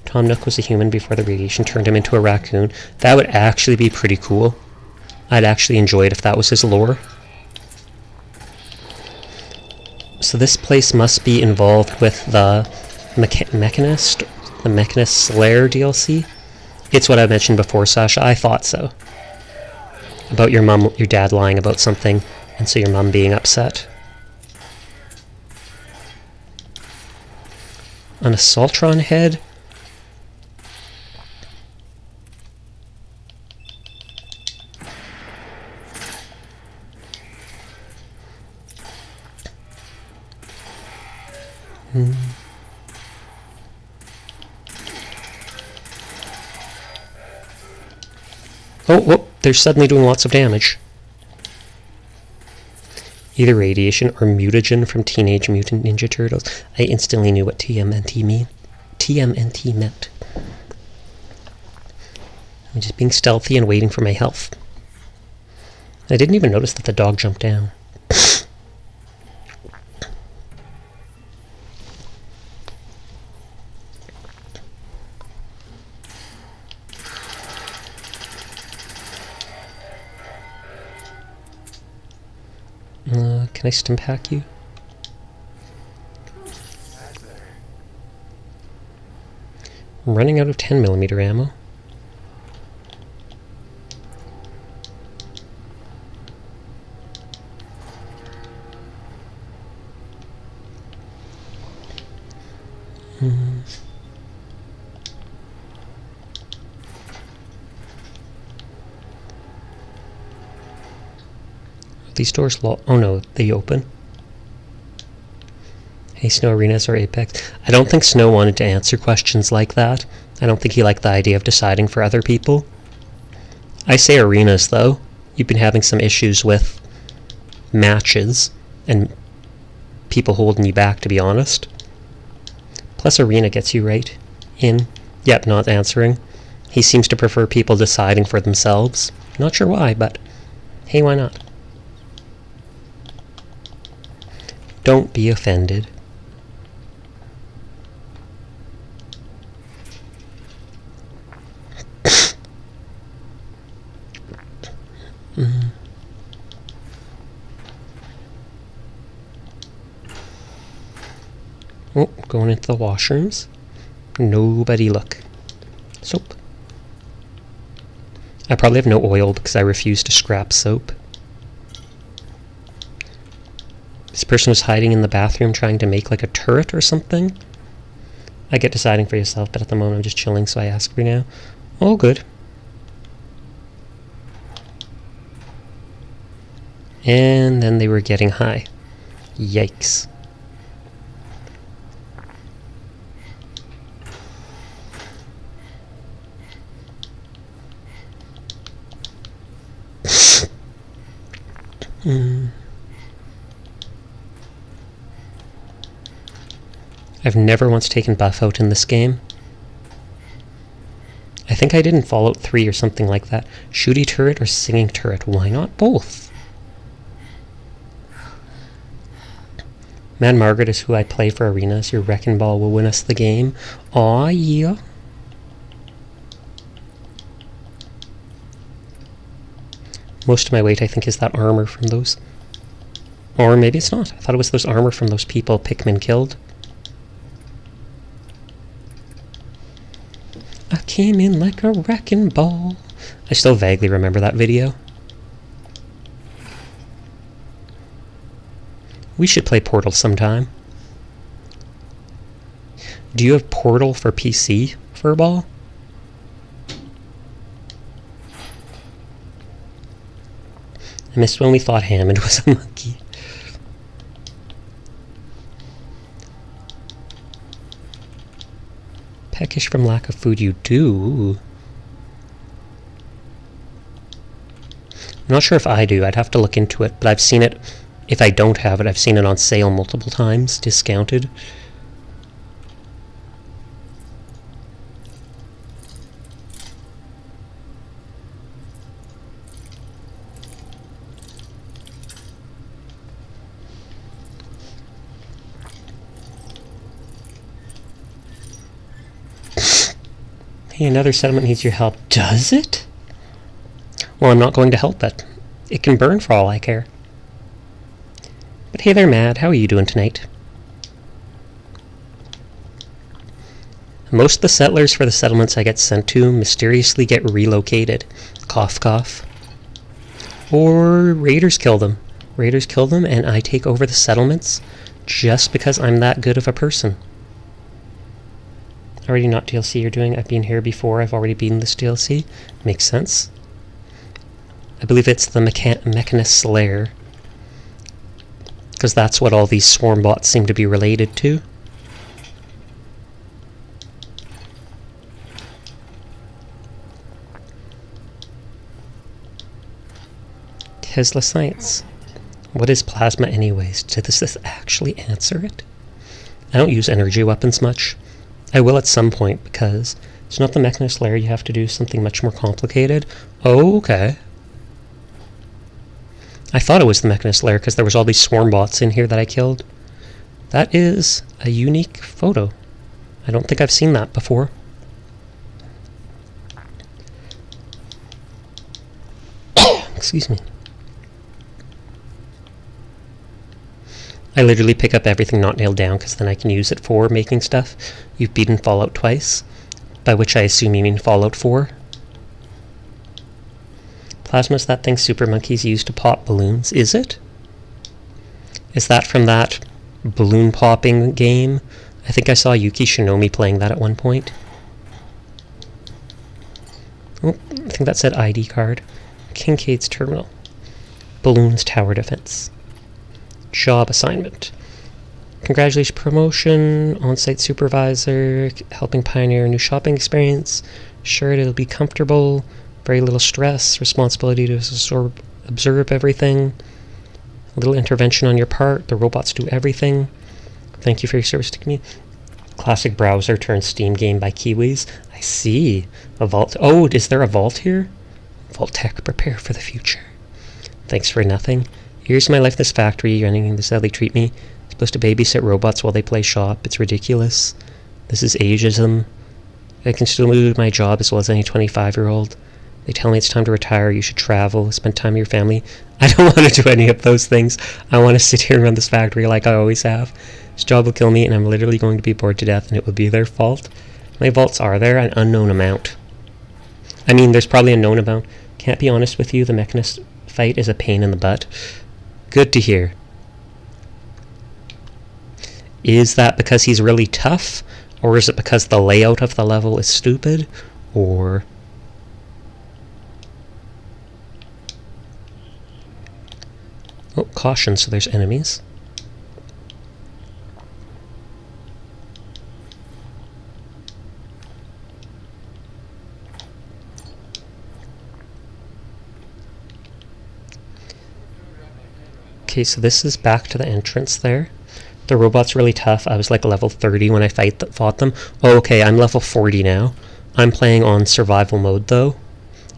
A: Tom Nook was a human before the radiation turned him into a raccoon. That would actually be pretty cool. I'd actually enjoy it if that was his lore. So this place must be involved with the Mechanist, the Mechanist Slayer DLC. It's what I mentioned before, Sasha. I thought so. About your dad lying about something, and so your mum being upset. An Assaultron head? Oh, whoop, they're suddenly doing lots of damage. Either radiation or mutagen from Teenage Mutant Ninja Turtles. I instantly knew what TMNT meant. I'm just being stealthy and waiting for my health. I didn't even notice that the dog jumped down. Can I stim pack you? I'm running out of 10mm ammo. These doors oh no, they open. Hey, Snow, arenas or Apex? I don't think Snow wanted to answer questions like that. I don't think he liked the idea of deciding for other people. I say arenas, though. You've been having some issues with matches and people holding you back, to be honest. Plus, arena gets you right in. Yep, not answering. He seems to prefer people deciding for themselves. Not sure why, but hey, why not? Don't be offended. Oh, going into the washrooms. Nobody look. Soap. I probably have no oil because I refuse to scrap soap. This person was hiding in the bathroom trying to make like a turret or something. I get deciding for yourself, but at the moment I'm just chilling, so I ask for now. All good. And then they were getting high. Yikes. I've never once taken buff out in this game. I think I did in Fallout 3 or something like that. Shooty turret or singing turret? Why not both? Mad Margaret is who I play for arenas. Your Wrecking Ball will win us the game. Aw, yeah. Most of my weight, I think, is that armor from those. Or maybe it's not. I thought it was those armor from those people Pikmin killed. I came in like a wrecking ball. I still vaguely remember that video. We should play Portal sometime. Do you have Portal for PC, Furball? I missed when we thought Hammond was a monkey. Peckish from lack of food, you do. I'm not sure if I do. I'd have to look into it, but I've seen it. If I don't have it, I've seen it on sale multiple times, discounted. Hey, another settlement needs your help. Does it? Well, I'm not going to help it. It can burn for all I care. But hey there, Mad. How are you doing tonight? Most of the settlers for the settlements I get sent to mysteriously get relocated. Cough, cough. Or raiders kill them. Raiders kill them and I take over the settlements just because I'm that good of a person. Already not DLC you're doing. I've been here before. I've already been this DLC. Makes sense. I believe it's the Mechanist Slayer. Because that's what all these swarm bots seem to be related to. Tesla Science. What is plasma anyways? Does this actually answer it? I don't use energy weapons much. I will at some point because it's not the Mechanist Lair. You have to do something much more complicated. Oh, okay. I thought it was the Mechanist Lair because there was all these swarm bots in here that I killed. That is a unique photo. I don't think I've seen that before. Excuse me. I literally pick up everything not nailed down because then I can use it for making stuff. You've beaten Fallout twice, by which I assume you mean Fallout 4. Plasma's that thing super monkeys use to pop balloons, is it? Is that from that balloon popping game? I think I saw Yuki Shinomi playing that at one point. Oh, I think that said ID card. Kincaid's Terminal. Balloons Tower Defense. Job assignment. Congratulations, promotion, on-site supervisor, helping pioneer a new shopping experience. Sure, it'll be comfortable, very little stress, responsibility to observe everything. A little intervention on your part, the robots do everything. Thank you for your service to me. Classic browser turned Steam game by Kiwis. I see. A vault. Oh, is there a vault here? Vault Tech, prepare for the future. Thanks for nothing. Here's my life in this factory, running this how they treat me. I'm supposed to babysit robots while they play shop. It's ridiculous. This is ageism. I can still do my job as well as any 25-year-old. They tell me it's time to retire, you should travel, spend time with your family. I don't want to do any of those things. I want to sit here and run this factory like I always have. This job will kill me and I'm literally going to be bored to death and it will be their fault. How many vaults are there? An unknown amount. I mean, there's probably a known amount. Can't be honest with you, the Mechanist fight is a pain in the butt. Good to hear. Is that because he's really tough? Or is it because the layout of the level is stupid? Or... oh, caution, so there's enemies. Okay, so this is back to the entrance there. The robot's really tough. I was like level 30 when I fought them. Oh, okay, I'm level 40 now. I'm playing on survival mode though,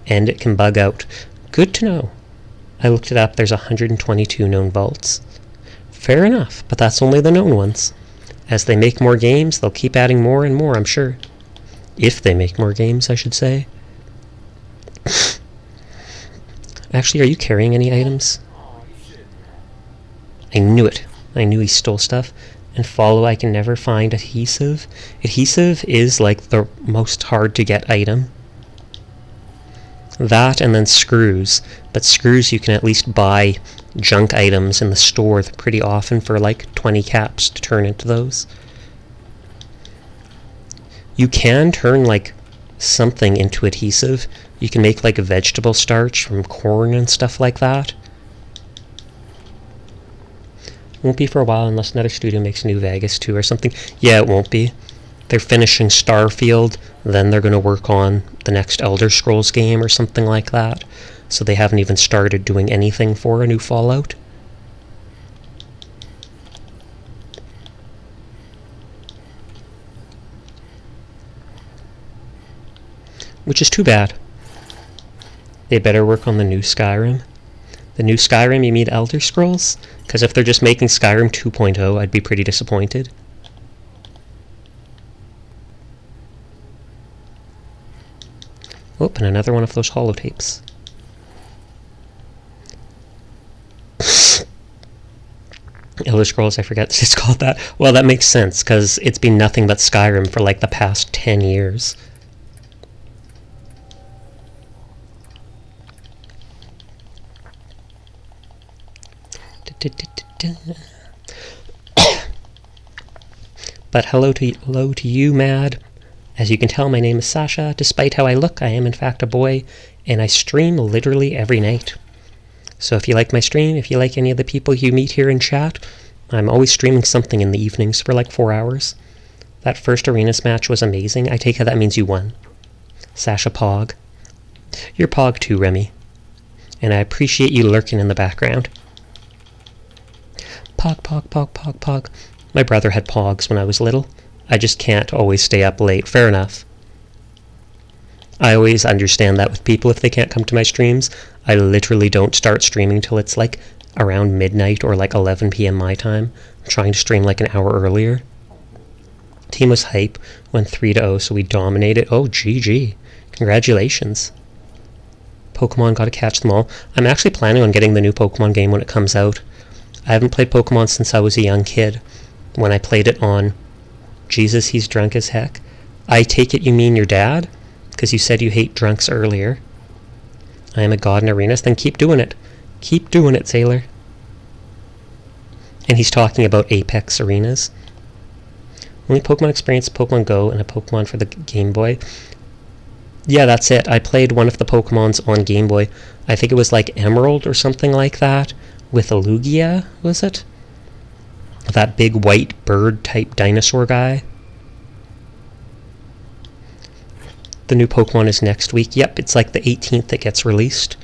A: and it can bug out. Good to know. I looked it up, there's 122 known vaults. Fair enough, but that's only the known ones. As they make more games, they'll keep adding more and more, I'm sure. If they make more games, I should say. Actually, are you carrying any items? I knew it. I knew he stole stuff. And follow, I can never find adhesive. Adhesive is like the most hard to get item. That and then screws. But screws you can at least buy junk items in the store pretty often for like 20 caps to turn into those. You can turn like something into adhesive. You can make like a vegetable starch from corn and stuff like that. Won't be for a while unless another studio makes New Vegas 2 or something. Yeah, it won't be. They're finishing Starfield, then they're going to work on the next Elder Scrolls game or something like that. So they haven't even started doing anything for a new Fallout. Which is too bad. They better work on the new Skyrim. The new Skyrim, you mean Elder Scrolls? Because if they're just making Skyrim 2.0, I'd be pretty disappointed. Oh, and another one of those holotapes. Elder Scrolls, I forget it's called that. Well, that makes sense, because it's been nothing but Skyrim for like the past 10 years. But hello to you, Mad. As you can tell, my name is Sasha. Despite how I look, I am in fact a boy, and I stream literally every night. So if you like my stream, if you like any of the people you meet here in chat, I'm always streaming something in the evenings for like 4 hours. That first arenas match was amazing. I take it that means you won. Sasha Pog. You're Pog too, Remy. And I appreciate you lurking in the background. Pog, Pog, Pog, Pog, Pog. My brother had Pogs when I was little. I just can't always stay up late. Fair enough. I always understand that with people if they can't come to my streams. I literally don't start streaming till it's like around midnight or like 11 p.m. my time. I'm trying to stream like an hour earlier. Team was hype, went 3-0, so we dominated. Oh, GG. Congratulations. Pokemon, gotta catch them all. I'm actually planning on getting the new Pokemon game when it comes out. I haven't played Pokemon since I was a young kid. When I played it on... Jesus, he's drunk as heck. I take it you mean your dad? Because you said you hate drunks earlier. I am a god in arenas, then keep doing it. Keep doing it, Sailor. And he's talking about Apex arenas. Only Pokemon experience, Pokemon Go, and a Pokemon for the Game Boy. Yeah, that's it. I played one of the Pokemons on Game Boy. I think it was like Emerald or something like that. With a Lugia, was it? That big white bird-type dinosaur guy. The new Pokemon is next week. Yep, it's like the 18th it gets released.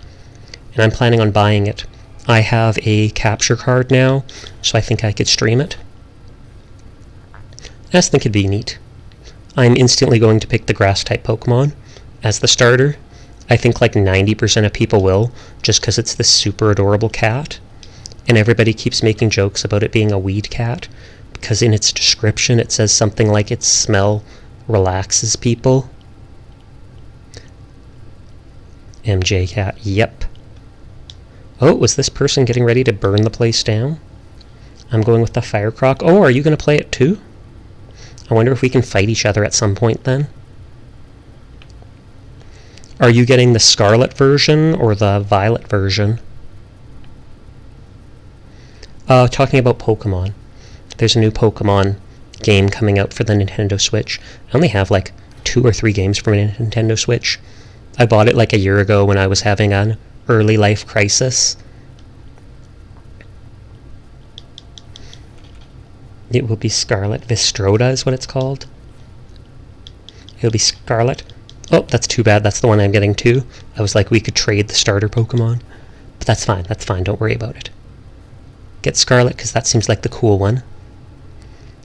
A: And I'm planning on buying it. I have a capture card now, so I think I could stream it. I just think it'd be neat. I'm instantly going to pick the grass-type Pokemon as the starter. I think like 90% of people will, just because it's this super adorable cat. And everybody keeps making jokes about it being a weed cat, because in its description it says something like its smell relaxes people. MJ cat, yep. Oh, was this person getting ready to burn the place down? I'm going with the Firecroc. Oh, are you going to play it too? I wonder if we can fight each other at some point then. Are you getting the Scarlet version or the Violet version? Talking about Pokemon. There's a new Pokemon game coming out for the Nintendo Switch. I only have like 2 or 3 games for my Nintendo Switch. I bought it like a year ago when I was having an early life crisis. It will be Scarlet. Vistroda is what it's called. It'll be Scarlet. Oh, that's too bad. That's the one I'm getting too. I was like, we could trade the starter Pokemon. But that's fine. That's fine. Don't worry about it. Get Scarlet, because that seems like the cool one.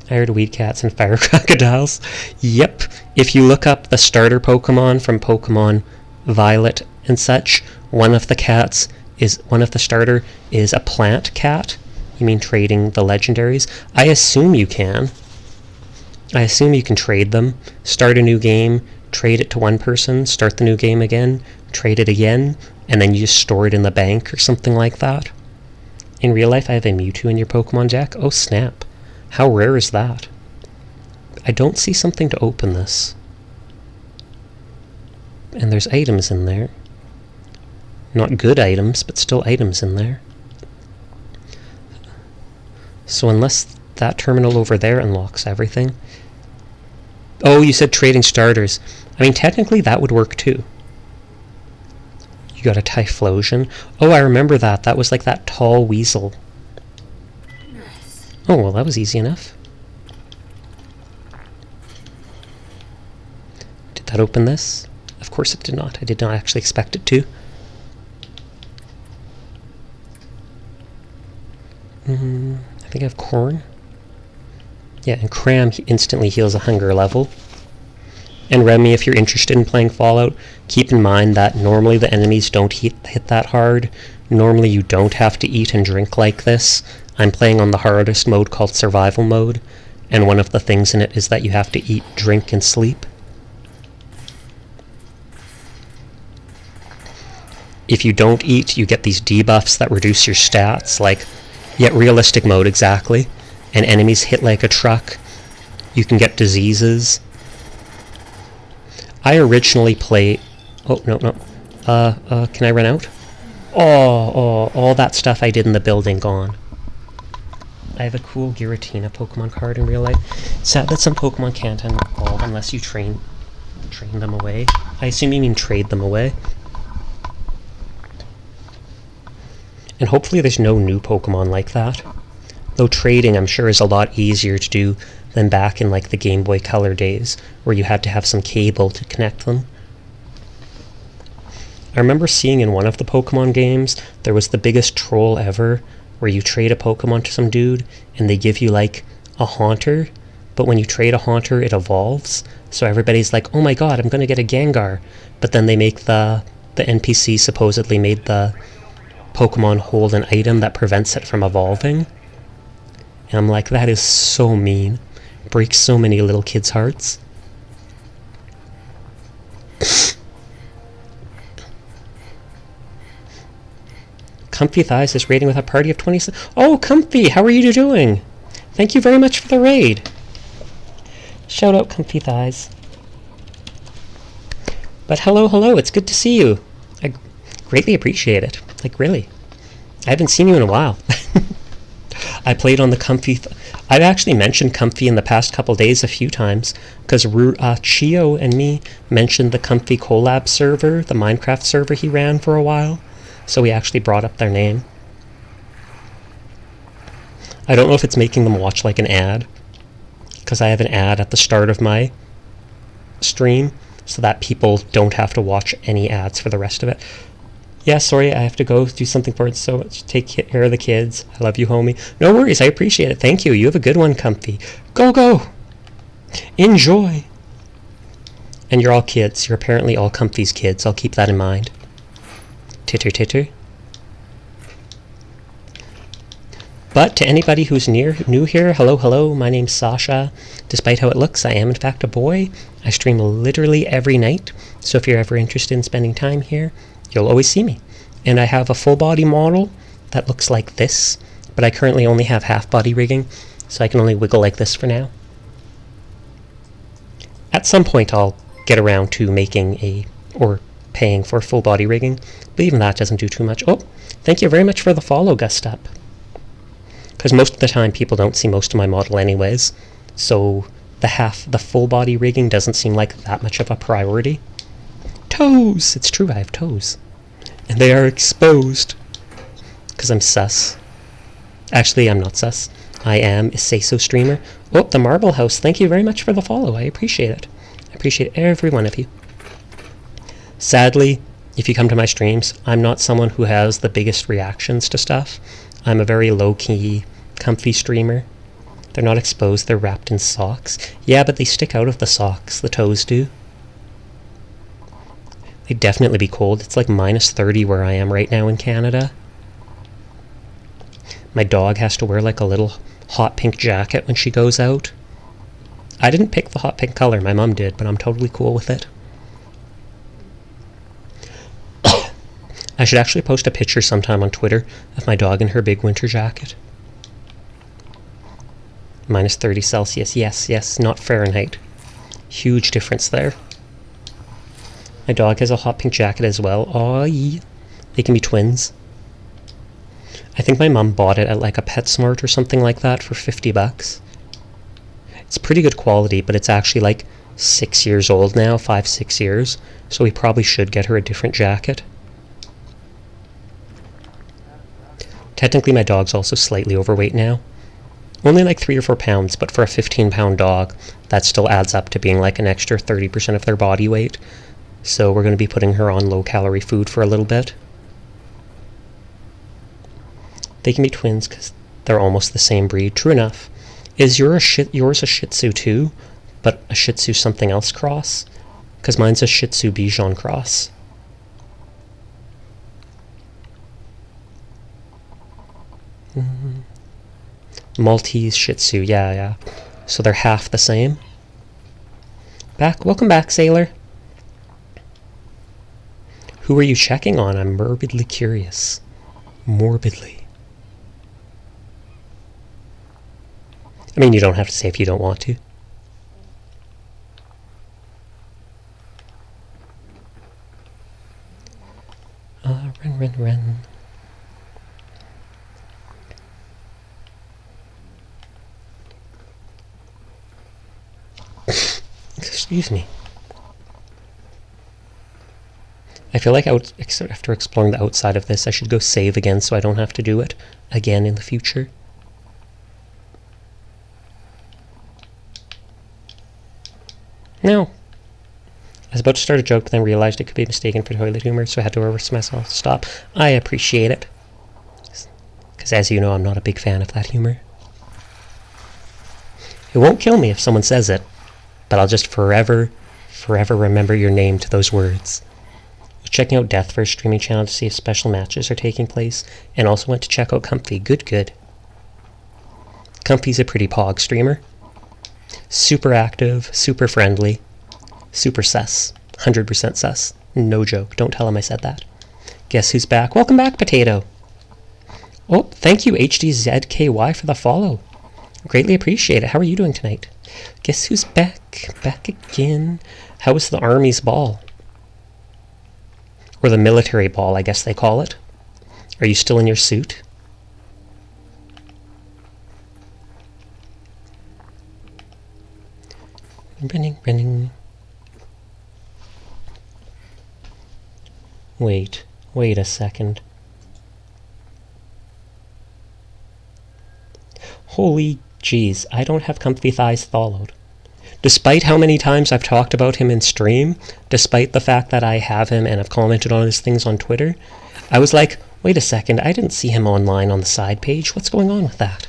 A: I heard weed cats and fire crocodiles. Yep. If you look up the starter Pokemon from Pokemon Violet and such, one of the starter is a plant cat. You mean trading the legendaries? I assume you can. I assume you can trade them. Start a new game, trade it to one person, start the new game again, trade it again, and then you just store it in the bank or something like that. In real life, I have a Mewtwo in your Pokemon deck. Oh, snap. How rare is that? I don't see something to open this. And there's items in there. Not good items, but still items in there. So unless that terminal over there unlocks everything... Oh, you said trading starters. I mean, technically that would work too. You got a Typhlosion. Oh, I remember that. That was like that tall weasel.
B: Nice.
A: Oh, well, that was easy enough. Did that open this? Of course it did not. I did not actually expect it to. I think I have corn. Yeah, and Cram instantly heals a hunger level. And Remy, if you're interested in playing Fallout, keep in mind that normally the enemies don't hit that hard. Normally you don't have to eat and drink like this. I'm playing on the hardest mode called Survival Mode, and one of the things in it is that you have to eat, drink, and sleep. if you don't eat, you get these debuffs that reduce your stats, like, yet realistic mode, exactly. And enemies hit like a truck. You can get diseases. I originally played... Oh, no. Can I run out? All that stuff I did in the building gone. I have a cool Giratina Pokemon card in real life. Sad that some Pokemon can't evolve unless you train them away. I assume you mean trade them away. And hopefully there's no new Pokemon like that. Though trading, I'm sure, is a lot easier to do than back in like the Game Boy Color days, where you had to have some cable to connect them. I remember seeing in one of the Pokemon games, there was the biggest troll ever, where you trade a Pokemon to some dude, and they give you like a Haunter, but when you trade a Haunter, it evolves. So everybody's like, oh my god, I'm gonna get a Gengar. But then they make the NPC supposedly made the Pokemon hold an item that prevents it from evolving. And I'm like, that is so mean. Breaks so many little kids' hearts. Comfy Thighs is raiding with a party of 20... Oh, Comfy, how are you doing? Thank you very much for the raid. Shout out, Comfy Thighs. But hello, it's good to see you. I greatly appreciate it. Like, really. I haven't seen you in a while. I played on the Comfy... I've actually mentioned Comfy in the past couple days a few times, because Chio and me mentioned the Comfy collab server, the Minecraft server he ran for a while, so we actually brought up their name. I don't know if it's making them watch like an ad, because I have an ad at the start of my stream, so that people don't have to watch any ads for the rest of it. Yeah, sorry, I have to go do something for it, so take care of the kids. I love you, homie. No worries, I appreciate it. Thank you. You have a good one, Comfy. Go! Enjoy! And you're all kids. You're apparently all Comfy's kids. I'll keep that in mind. Titter. But to anybody who's new here, hello, my name's Sasha. Despite how it looks, I am in fact a boy. I stream literally every night, so if you're ever interested in spending time here, you'll always see me. And I have a full body model that looks like this, but I currently only have half body rigging, so I can only wiggle like this for now. At some point I'll get around to making or paying for full body rigging, but even that doesn't do too much. Oh, thank you very much for the follow, Gust Up. Because most of the time people don't see most of my model anyways, so the full body rigging doesn't seem like that much of a priority. Toes! It's true, I have toes. And they are exposed. Because I'm sus. Actually, I'm not sus. I am a say-so streamer. Oh, the Marble House, thank you very much for the follow. I appreciate it. I appreciate every one of you. Sadly, if you come to my streams, I'm not someone who has the biggest reactions to stuff. I'm a very low-key, comfy streamer. They're not exposed, they're wrapped in socks. Yeah, but they stick out of the socks, the toes do. They'd definitely be cold. It's like minus 30 where I am right now in Canada. My dog has to wear like a little hot pink jacket when she goes out. I didn't pick the hot pink color, my mom did, but I'm totally cool with it. I should actually post a picture sometime on Twitter of my dog in her big winter jacket. Minus 30 Celsius, yes, not Fahrenheit. Huge difference there. My dog has a hot pink jacket as well. Aw, they can be twins. I think my mum bought it at like a PetSmart or something like that for $50. It's pretty good quality, but it's actually like 6 years old now, 5-6 years, so we probably should get her a different jacket. Technically my dog's also slightly overweight now. Only like 3 or 4 pounds, but for a 15-pound dog, that still adds up to being like an extra 30% of their body weight. So we're going to be putting her on low-calorie food for a little bit. They can be twins because they're almost the same breed. True enough. Is yours a Shih Tzu too, but a Shih Tzu something else cross? Because mine's a Shih Tzu Bichon cross. Maltese Shih Tzu, yeah. So they're half the same. Welcome back, Sailor. Who are you checking on? I'm morbidly curious. Morbidly. I mean, you don't have to say if you don't want to. Run. Excuse me. I feel like after exploring the outside of this, I should go save again so I don't have to do it again in the future. No. I was about to start a joke, but then realized it could be mistaken for toilet humor, so I had to reverse myself to stop. I appreciate it. Because as you know, I'm not a big fan of that humor. It won't kill me if someone says it, but I'll just forever remember your name to those words. I was checking out Death for a streaming channel to see if special matches are taking place, and also went to check out Comfy. Good. Comfy's a pretty pog streamer. Super active, super friendly, super sus. 100% sus. No joke. Don't tell him I said that. Guess who's back? Welcome back, Potato. Oh, thank you, HDZKY, for the follow. Greatly appreciate it. How are you doing tonight? Guess who's back? Back again. How was the Army's ball? Or the military ball, I guess they call it. Are you still in your suit? Running. Wait a second. Holy jeez, I don't have Comfy Thighs followed. Despite how many times I've talked about him in stream, despite the fact that I have him and have commented on his things on Twitter, I was like, wait a second, I didn't see him online on the side page. What's going on with that?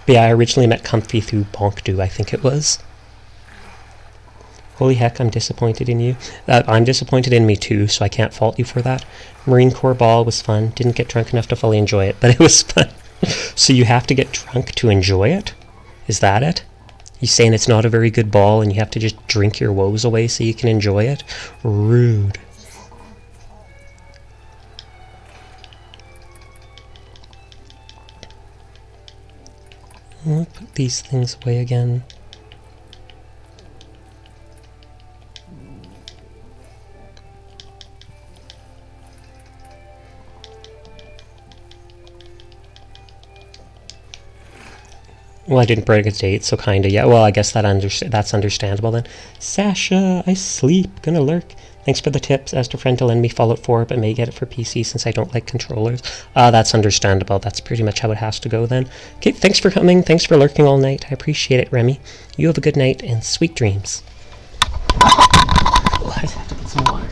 A: But yeah, I originally met Comfy through Bonkdoo, I think it was. Holy heck, I'm disappointed in you. I'm disappointed in me too, so I can't fault you for that. Marine Corps ball was fun. Didn't get drunk enough to fully enjoy it, but it was fun. So you have to get drunk to enjoy it? Is that it? You saying it's not a very good ball and you have to just drink your woes away so you can enjoy it? Rude. I'll put these things away again. Well, I didn't break a date, so kinda, yeah. Well, I guess that's understandable then. Sasha, I sleep. Gonna lurk. Thanks for the tips. Asked a friend to lend me Fallout 4, but may get it for PC since I don't like controllers. That's understandable. That's pretty much how it has to go then. Okay, thanks for coming. Thanks for lurking all night. I appreciate it, Remy. You have a good night and sweet dreams. Oh, I have to get some water.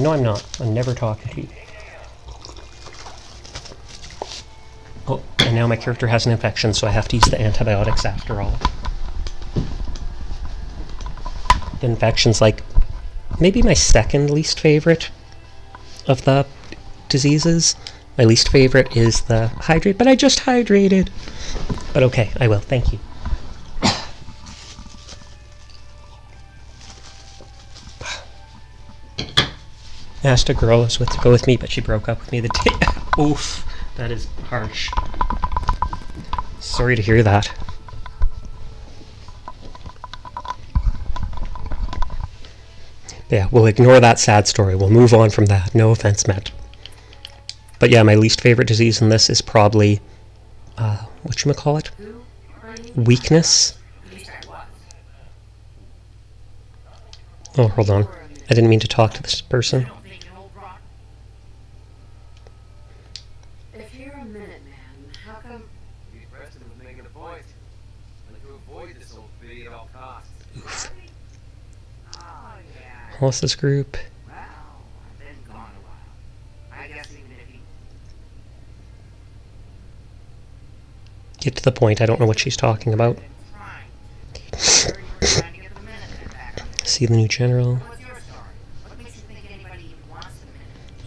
A: No, I'm not. I'm never talking to you. Oh, and now my character has an infection, so I have to use the antibiotics after all. The infection's like maybe my second least favorite of the diseases. My least favorite is the hydrate, but I just hydrated. But okay, I will. Thank you. I asked a girl who was to go with me, but she broke up with me the day. Oof. That is harsh. Sorry to hear that. Yeah, we'll ignore that sad story. We'll move on from that. No offense meant. But yeah, my least favorite disease in this is probably, whatchamacallit? Weakness. Oh, hold on. I didn't mean to talk to this person. Melissa's group.
B: Well, I've been gone a while. I guess even if you...
A: Get to the point. I don't know what she's talking about. See the new general.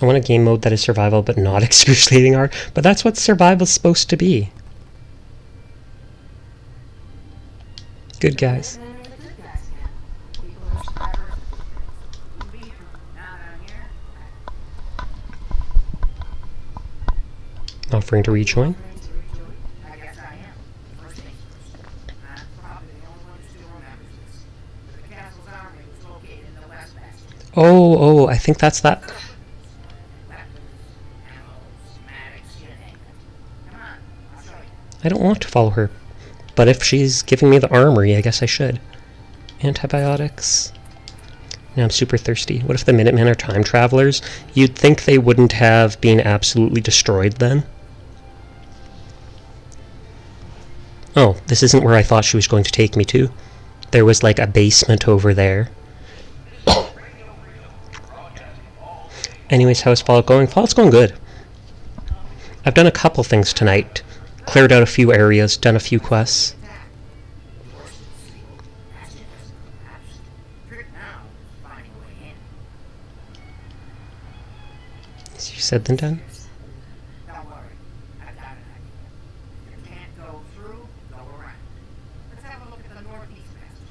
A: I want a game mode that is survival but not excruciating hard. But that's what survival's supposed to be. Good guys.
B: And then the good guys can. People who are survivors of good things. You beat them. Now down here.
A: Offering to rejoin.
B: I guess I am. First things first. I'm probably the only one who still remembers this. But the castle's armory was located in the west bastion.
A: Oh, I think that's that.
B: Weapons, ammo, schematics, you name it. Come on, I'll show you.
A: I don't want to follow her. But if she's giving me the armory, I guess I should. Antibiotics. Now I'm super thirsty. What if the Minutemen are time travelers? You'd think they wouldn't have been absolutely destroyed then. Oh, this isn't where I thought she was going to take me to. There was like a basement over there. Anyways, how's Fallout going? Fallout's going good. I've done a couple things tonight. Cleared out a few areas, done a few quests.
B: Trick now is finding a way in.
A: Easier said than done.
B: Don't worry, I've got an idea. If you can't go through, go around. Let's have a look at the northeast passage.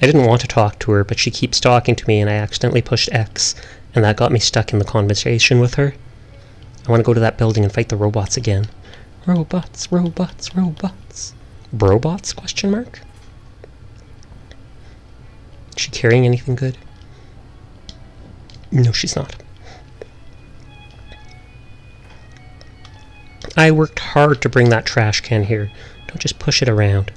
A: I didn't want to talk to her, but she keeps talking to me and I accidentally pushed X, and that got me stuck in the conversation with her. I want to go to that building and fight the robots again. Robots, robots, robots. Brobots? Question mark? Is she carrying anything good? No, she's not. I worked hard to bring that trash can here. Don't just push it around.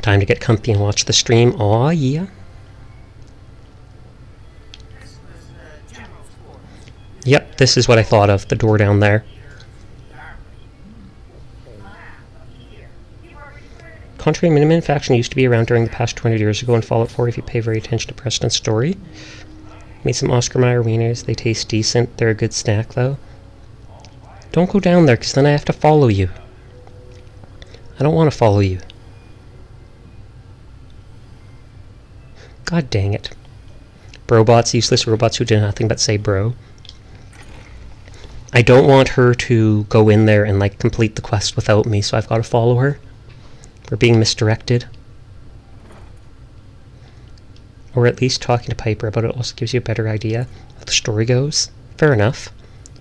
A: Time to get comfy and watch the stream. Aw, yeah.
B: This was the general's quarters.
A: Yep, this is what I thought of. The door down there. Contrary Minutemen faction used to be around during the past 20 years ago in Fallout 4 if you pay very attention to Preston's story. Made some Oscar Mayer wieners. They taste decent. They're a good snack, though. Don't go down there, because then I have to follow you. I don't want to follow you. God dang it. Brobots, useless robots who do nothing but say bro. I don't want her to go in there and, like, complete the quest without me, so I've got to follow her. We're being misdirected. Or at least talking to Piper about it also gives you a better idea how the story goes. Fair enough.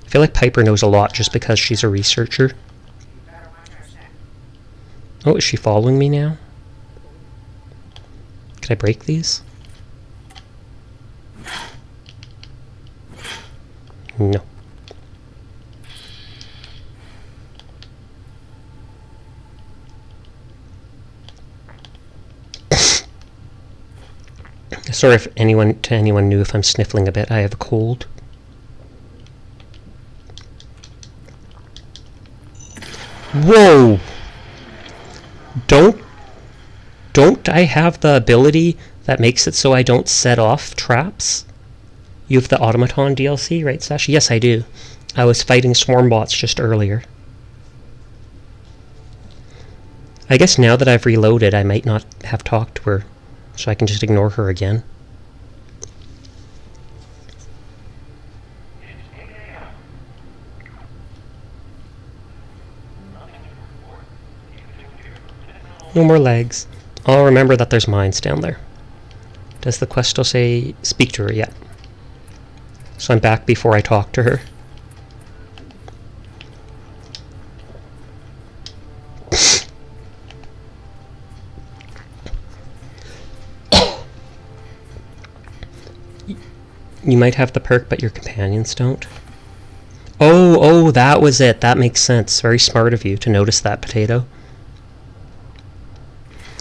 A: I feel like Piper knows a lot just because she's a researcher. Oh, is she following me now? Can I break these? No. Sorry if anyone knew if I'm sniffling a bit. I have a cold. Whoa! Don't I have the ability that makes it so I don't set off traps? You have the Automaton DLC, right, Sash? Yes, I do. I was fighting swarm bots just earlier. I guess now that I've reloaded, I might not have talked to her, so I can just ignore her again. No more legs. I'll remember that there's mines down there. Does the quest still say speak to her yet? So I'm back before I talk to her. You might have the perk, but your companions don't. Oh, that was it. That makes sense. Very smart of you to notice that, Potato.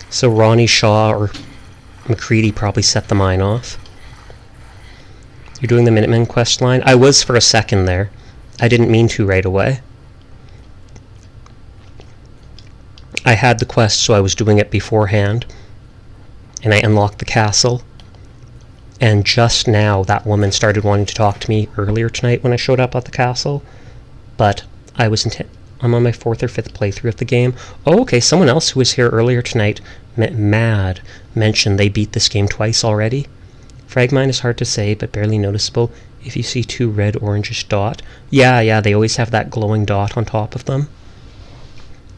A: So Ronnie Shaw or McCready probably set the mine off. You're doing the Minutemen quest line? I was for a second there. I didn't mean to right away. I had the quest, so I was doing it beforehand. And I unlocked the castle. And just now, that woman started wanting to talk to me earlier tonight when I showed up at the castle. But I was I'm on my 4th or 5th playthrough of the game. Oh, okay, someone else who was here earlier tonight, Mad, mentioned they beat this game twice already. Frag mine is hard to say, but barely noticeable if you see 2 red orangish dot. Yeah, they always have that glowing dot on top of them.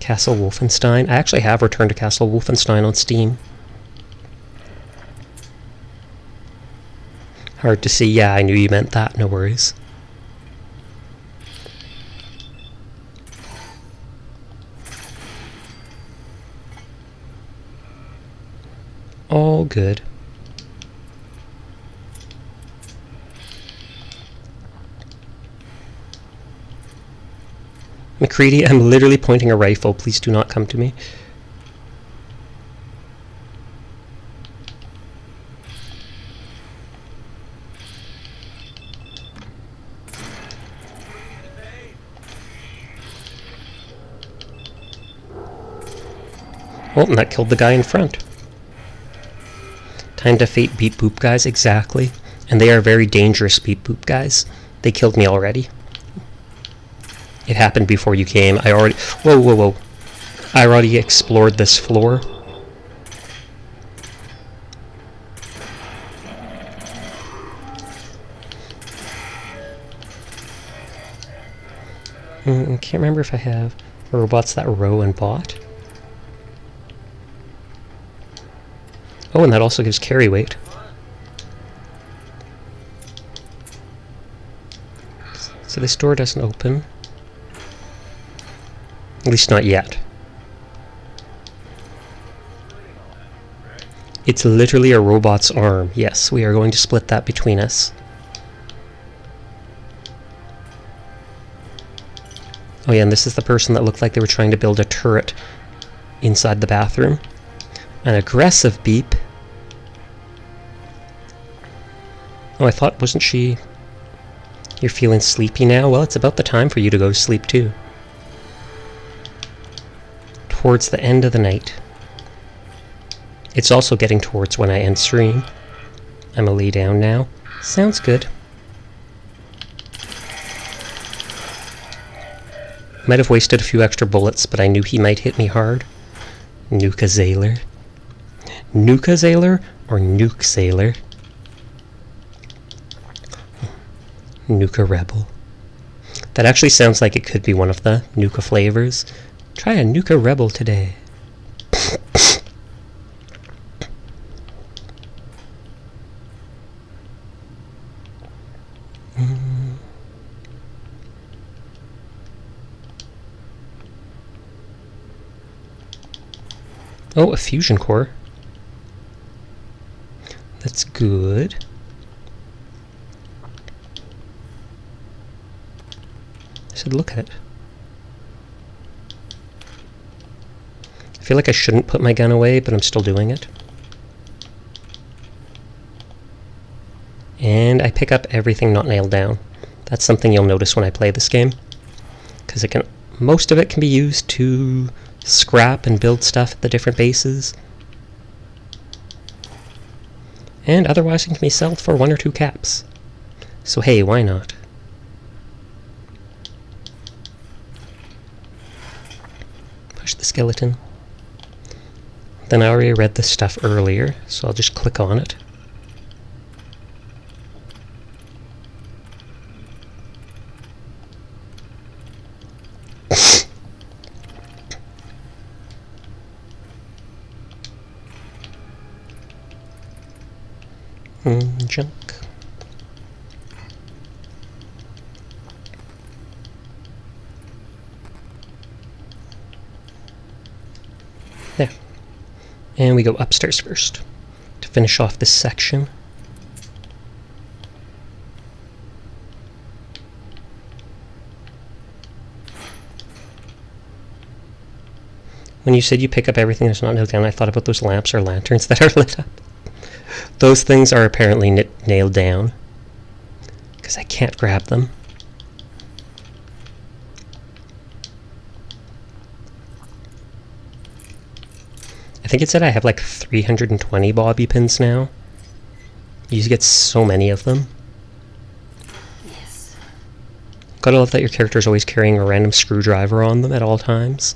A: Castle Wolfenstein. I actually have returned to Castle Wolfenstein on Steam. Hard to see. Yeah, I knew you meant that. No worries. All good. McCready, I'm literally pointing a rifle. Please do not come to me. Oh, and that killed the guy in front. Time to fate beep boop guys, exactly. And they are very dangerous beep boop guys. They killed me already. It happened before you came. I already... Whoa, whoa, whoa. I already explored this floor. I can't remember if I have robots that row and bot. Oh, and that also gives carry weight. So this door doesn't open. At least not yet. It's literally a robot's arm. Yes, we are going to split that between us. Oh yeah, and this is the person that looked like they were trying to build a turret inside the bathroom. An aggressive beep. Oh, I thought, wasn't she... You're feeling sleepy now? Well, it's about the time for you to go to sleep too. Towards the end of the night. It's also getting towards when I end stream. I'm gonna lay down now. Sounds good. Might have wasted a few extra bullets, but I knew he might hit me hard. Nuka Zailer. Nuka Zailer or Nuke Sailor? Nuka Rebel. That actually sounds like it could be one of the Nuka flavors. Try a Nuka Rebel today. Oh, a fusion core. That's good. I should look at it. I feel like I shouldn't put my gun away, but I'm still doing it. And I pick up everything not nailed down. That's something you'll notice when I play this game. Because most of it can be used to scrap and build stuff at the different bases. And otherwise it can be sold for 1 or 2 caps. So hey, why not? Push the skeleton. Then I already read this stuff earlier, so I'll just click on it. Junk. There. And we go upstairs first to finish off this section. When you said you pick up everything that's not nailed down, I thought about those lamps or lanterns that are lit up. Those things are apparently nailed down, because I can't grab them. I think it said I have like 320 bobby pins now. You get so many of them.
B: Yes.
A: Gotta love that your character is always carrying a random screwdriver on them at all times.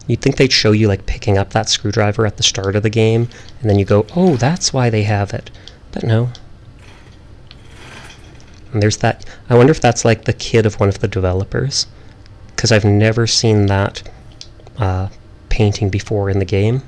A: You'd think they'd show you like picking up that screwdriver at the start of the game, and then you go, oh, that's why they have it. But no. And there's that. I wonder if that's like the kid of one of the developers. because I've never seen that painting before in the game.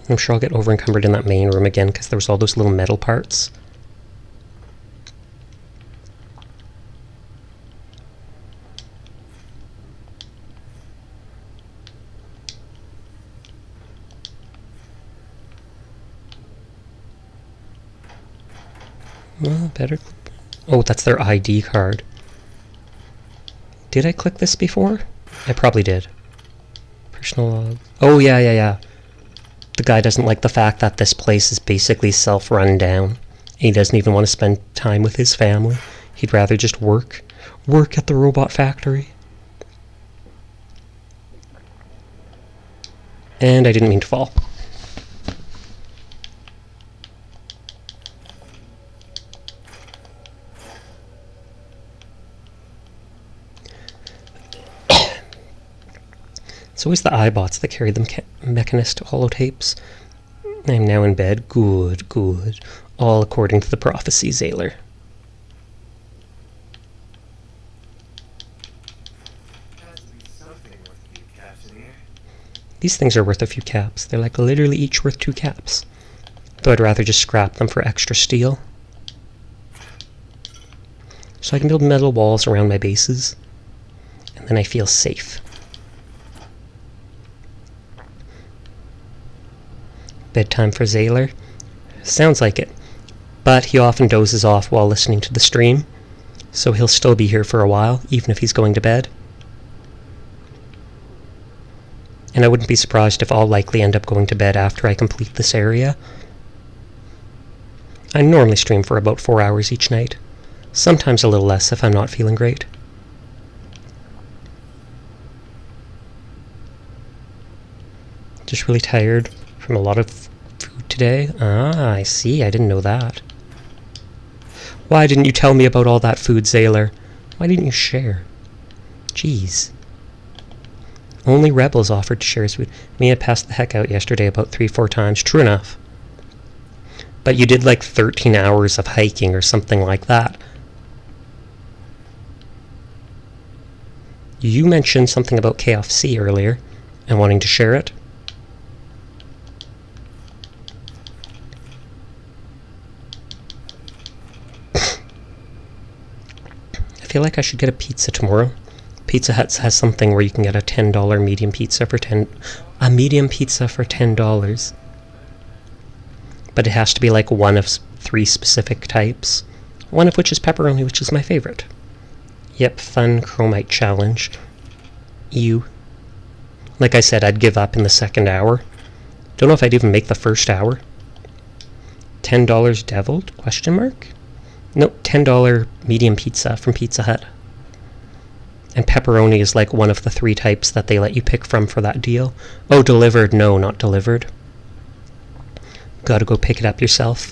A: I'm sure I'll get over encumbered in that main room again because there was all those little metal parts. Well, better... Oh, that's their ID card. Did I click this before? I probably did. Personal log. Oh, yeah. The guy doesn't like the fact that this place is basically self-run down. He doesn't even want to spend time with his family. He'd rather just work at the robot factory. And I didn't mean to fall. It's always the iBots that carry the mechanist holotapes. I am now in bed. Good. All according to the prophecy, Zayler. These things are worth a few caps. They're like literally each worth 2 caps. Though I'd rather just scrap them for extra steel. So I can build metal walls around my bases. And then I feel safe. Bedtime for Zayler? Sounds like it. But he often dozes off while listening to the stream, so he'll still be here for a while, even if he's going to bed. And I wouldn't be surprised if I'll likely end up going to bed after I complete this area. I normally stream for about 4 hours each night, sometimes a little less if I'm not feeling great. Just really tired from a lot of food today. Ah, I see. I didn't know that. Why didn't you tell me about all that food, Zayler? Why didn't you share? Jeez. Only rebels offered to share his food. Mia passed the heck out yesterday about 3-4 times. True enough. But you did like 13 hours of hiking or something like that. You mentioned something about KFC earlier and wanting to share it. I feel like I should get a pizza tomorrow. Pizza Hut has something where you can get a $10 medium pizza for $10. But it has to be like one of 3 specific types. One of which is pepperoni, which is my favorite. Yep, fun chromite challenge. Ew. Like I said, I'd give up in the second hour. Don't know if I'd even make the first hour. $10 deviled? Question mark? No, $10 medium pizza from Pizza Hut. And pepperoni is like one of the 3 types that they let you pick from for that deal. Oh, delivered. No, not delivered. Gotta go pick it up yourself.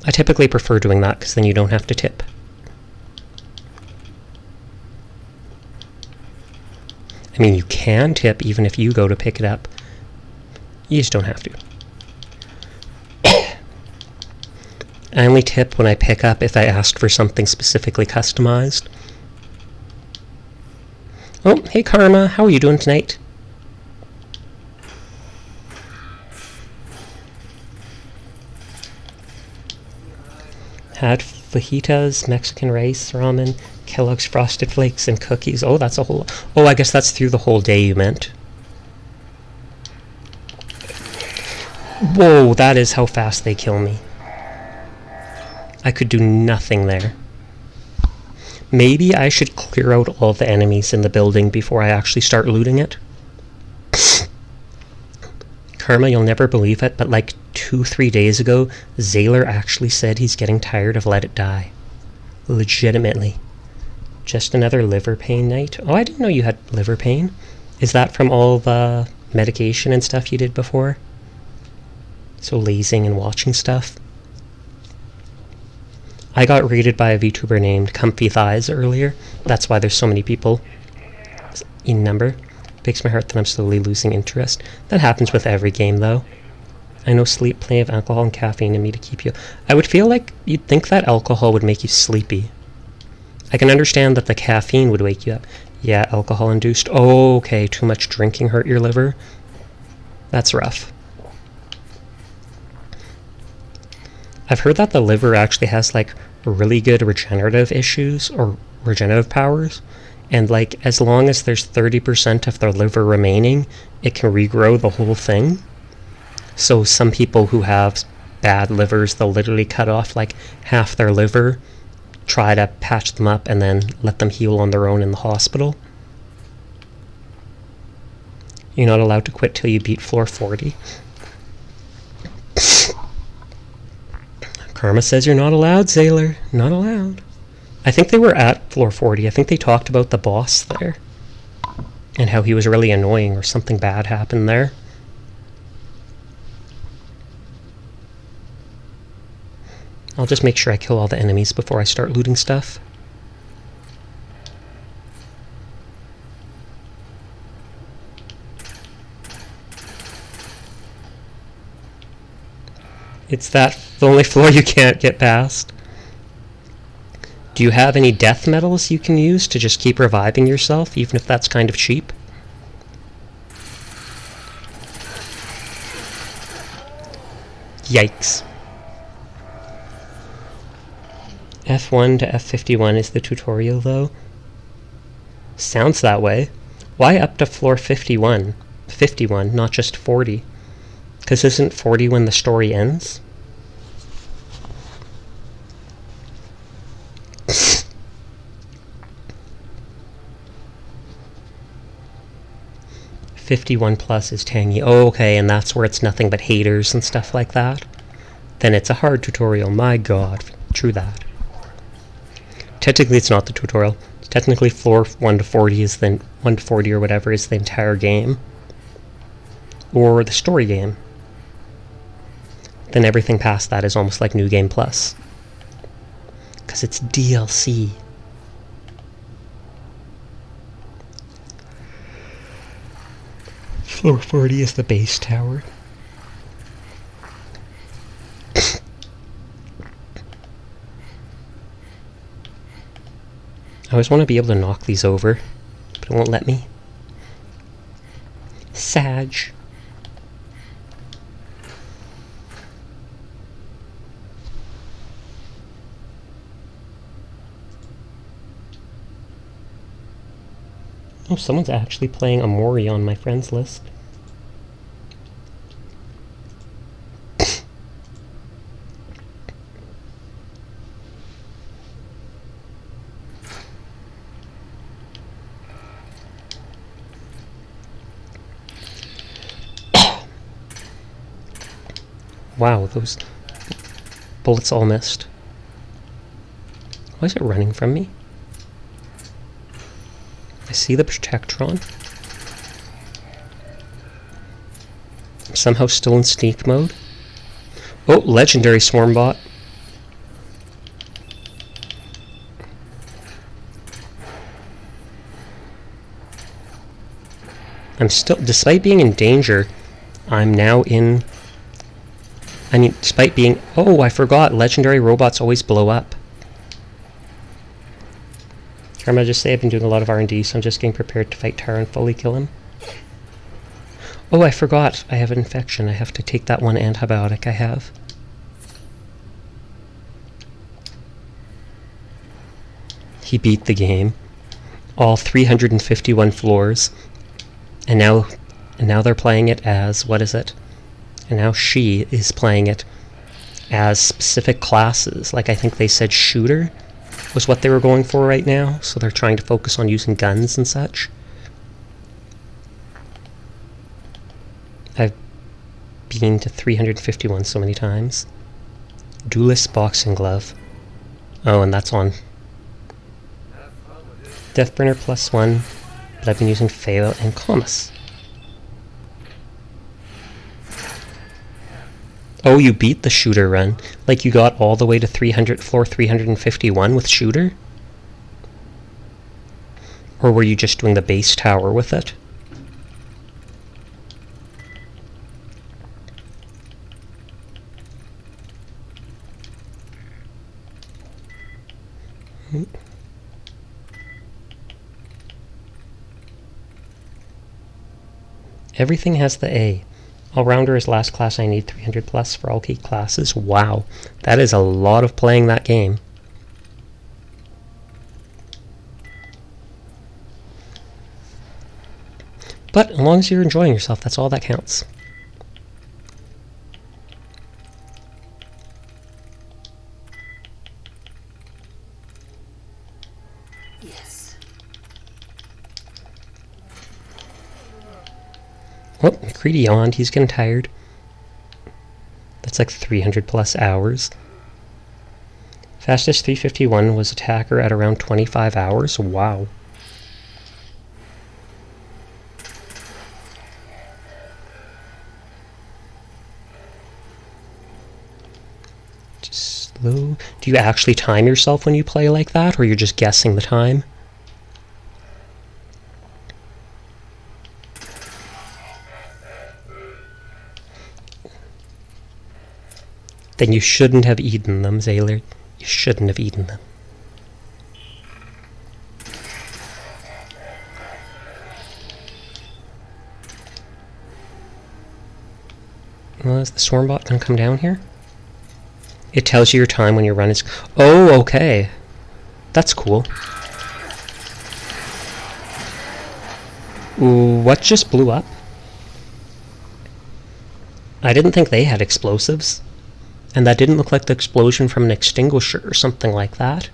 A: I typically prefer doing that because then you don't have to tip. I mean, you can tip even if you go to pick it up. You just don't have to. I only tip when I pick up if I asked for something specifically customized. Oh, hey Karma, how are you doing tonight? Had fajitas, Mexican rice, ramen, Kellogg's Frosted Flakes, and cookies. Oh, that's a whole... Oh, I guess that's through the whole day you meant. Whoa, that is how fast they kill me. I could do nothing there. Maybe I should clear out all the enemies in the building before I actually start looting it. Karma, you'll never believe it, but like 2-3 days ago, Zayler actually said he's getting tired of Let It Die. Legitimately. Just another liver pain night? Oh, I didn't know you had liver pain. Is that from all the medication and stuff you did before? So lazing and watching stuff. I got raided by a VTuber named Comfy Thighs earlier. That's why there's so many people in number. Breaks my heart that I'm slowly losing interest. That happens with every game, though. I know sleep, plenty of alcohol and caffeine in me to keep you. I would feel like you'd think that alcohol would make you sleepy. I can understand that the caffeine would wake you up. Yeah, alcohol-induced. Oh, okay, too much drinking hurt your liver. That's rough. I've heard that the liver actually has, like, really good regenerative issues, or regenerative powers. And, like, as long as there's 30% of the liver remaining, it can regrow the whole thing. So some people who have bad livers, they'll literally cut off, like, half their liver, try to patch them up, and then let them heal on their own in the hospital. You're not allowed to quit till you beat floor 40. Karma says you're not allowed, Sailor. Not allowed. I think they were at floor 40. I think they talked about the boss there. And how he was really annoying, or something bad happened there. I'll just make sure I kill all the enemies before I start looting stuff. It's the only floor you can't get past. Do you have any death metals you can use to just keep reviving yourself, even if that's kind of cheap? Yikes. F1 to F51 is the tutorial, though. Sounds that way. Why up to floor 51? 51, not just 40? Because isn't 40 when the story ends? '51 plus is tangy. Oh, okay, and that's where it's nothing but haters and stuff like that. Then it's a hard tutorial. My god. True that. Technically, it's not the tutorial. Technically, floor 1 to 40 is then 1 to 40 or whatever is the entire game, or the story game. Then everything past that is almost like New Game Plus, because it's DLC. Floor 40 is the base tower. I always want to be able to knock these over, but it won't let me. Sag. Oh, someone's actually playing Amori on my friends list. Wow, those bullets all missed. Why is it running from me? I see the Protectron. I'm somehow still in sneak mode. Oh, legendary swarm bot. I'm still, despite being in danger, I'm now in... I mean, despite being... Oh, I forgot. Legendary robots always blow up. I'm gonna just say I've been doing a lot of R&D, so I'm just getting prepared to fight Tara and fully kill him. Oh, I forgot. I have an infection. I have to take that one antibiotic I have. He beat the game. All 351 floors. And now they're playing it as... What is it? And now she is playing it as specific classes. Like, I think they said shooter was what they were going for right now. So they're trying to focus on using guns and such. I've been to 351 so many times. Duelist boxing glove. Oh, and that's on Deathburner +1. But I've been using Fail and Comus. Oh, you beat the shooter run. Like, you got all the way to floor 351 with shooter? Or were you just doing the base tower with it? Everything has the A. All-rounder is last class. I need 300 plus for all key classes. Wow, that is a lot of playing that game. But as long as you're enjoying yourself, that's all that counts.
B: Yes.
A: Oh, Creedy yawned. He's getting tired. That's like 300 plus hours. Fastest 351 was attacker at around 25 hours. Wow. Just slow. Do you actually time yourself when you play like that, or you're just guessing the time? Then you shouldn't have eaten them, Zaylor. You shouldn't have eaten them. Well, is the swarm bot gonna come down here? It tells you your time when your run is... Oh, okay. That's cool. Ooh, what just blew up? I didn't think they had explosives. And that didn't look like the explosion from an extinguisher or something like that.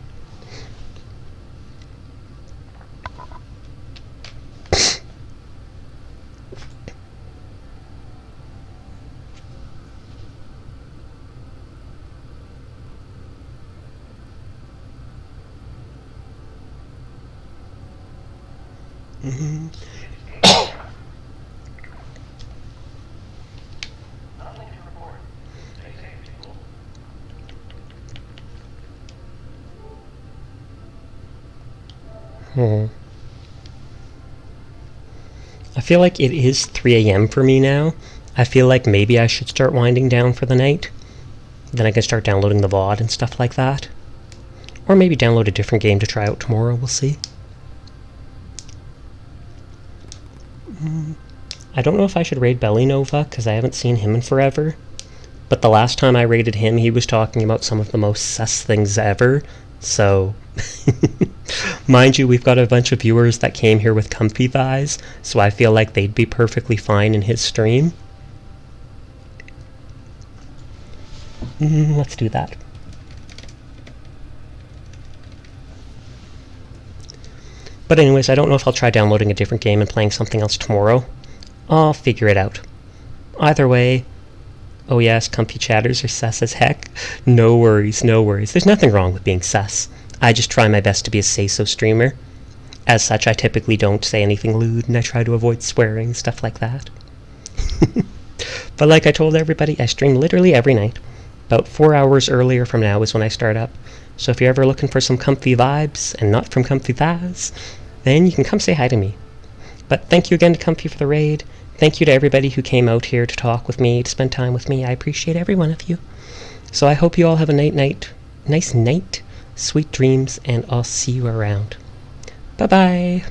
A: I feel like it is 3 a.m. for me now. I feel like maybe I should start winding down for the night. Then I can start downloading the VOD and stuff like that. Or maybe download a different game to try out tomorrow, we'll see. I don't know if I should raid Belly Nova, because I haven't seen him in forever. But the last time I raided him, he was talking about some of the most sus things ever. So, mind you, we've got a bunch of viewers that came here with comfy thighs, so I feel like they'd be perfectly fine in his stream. Let's do that. But anyways, I don't know if I'll try downloading a different game and playing something else tomorrow. I'll figure it out. Either way, oh yes, comfy chatters are sus as heck. No worries, no worries. There's nothing wrong with being sus. I just try my best to be a say-so streamer. As such, I typically don't say anything lewd, and I try to avoid swearing, stuff like that. But like I told everybody, I stream literally every night. About 4 hours earlier from now is when I start up. So if you're ever looking for some comfy vibes, and not from comfy thighs, then you can come say hi to me. But thank you again to Comfy for the raid. Thank you to everybody who came out here to talk with me, to spend time with me. I appreciate every one of you. So I hope you all have a nice night, sweet dreams, and I'll see you around. Bye-bye.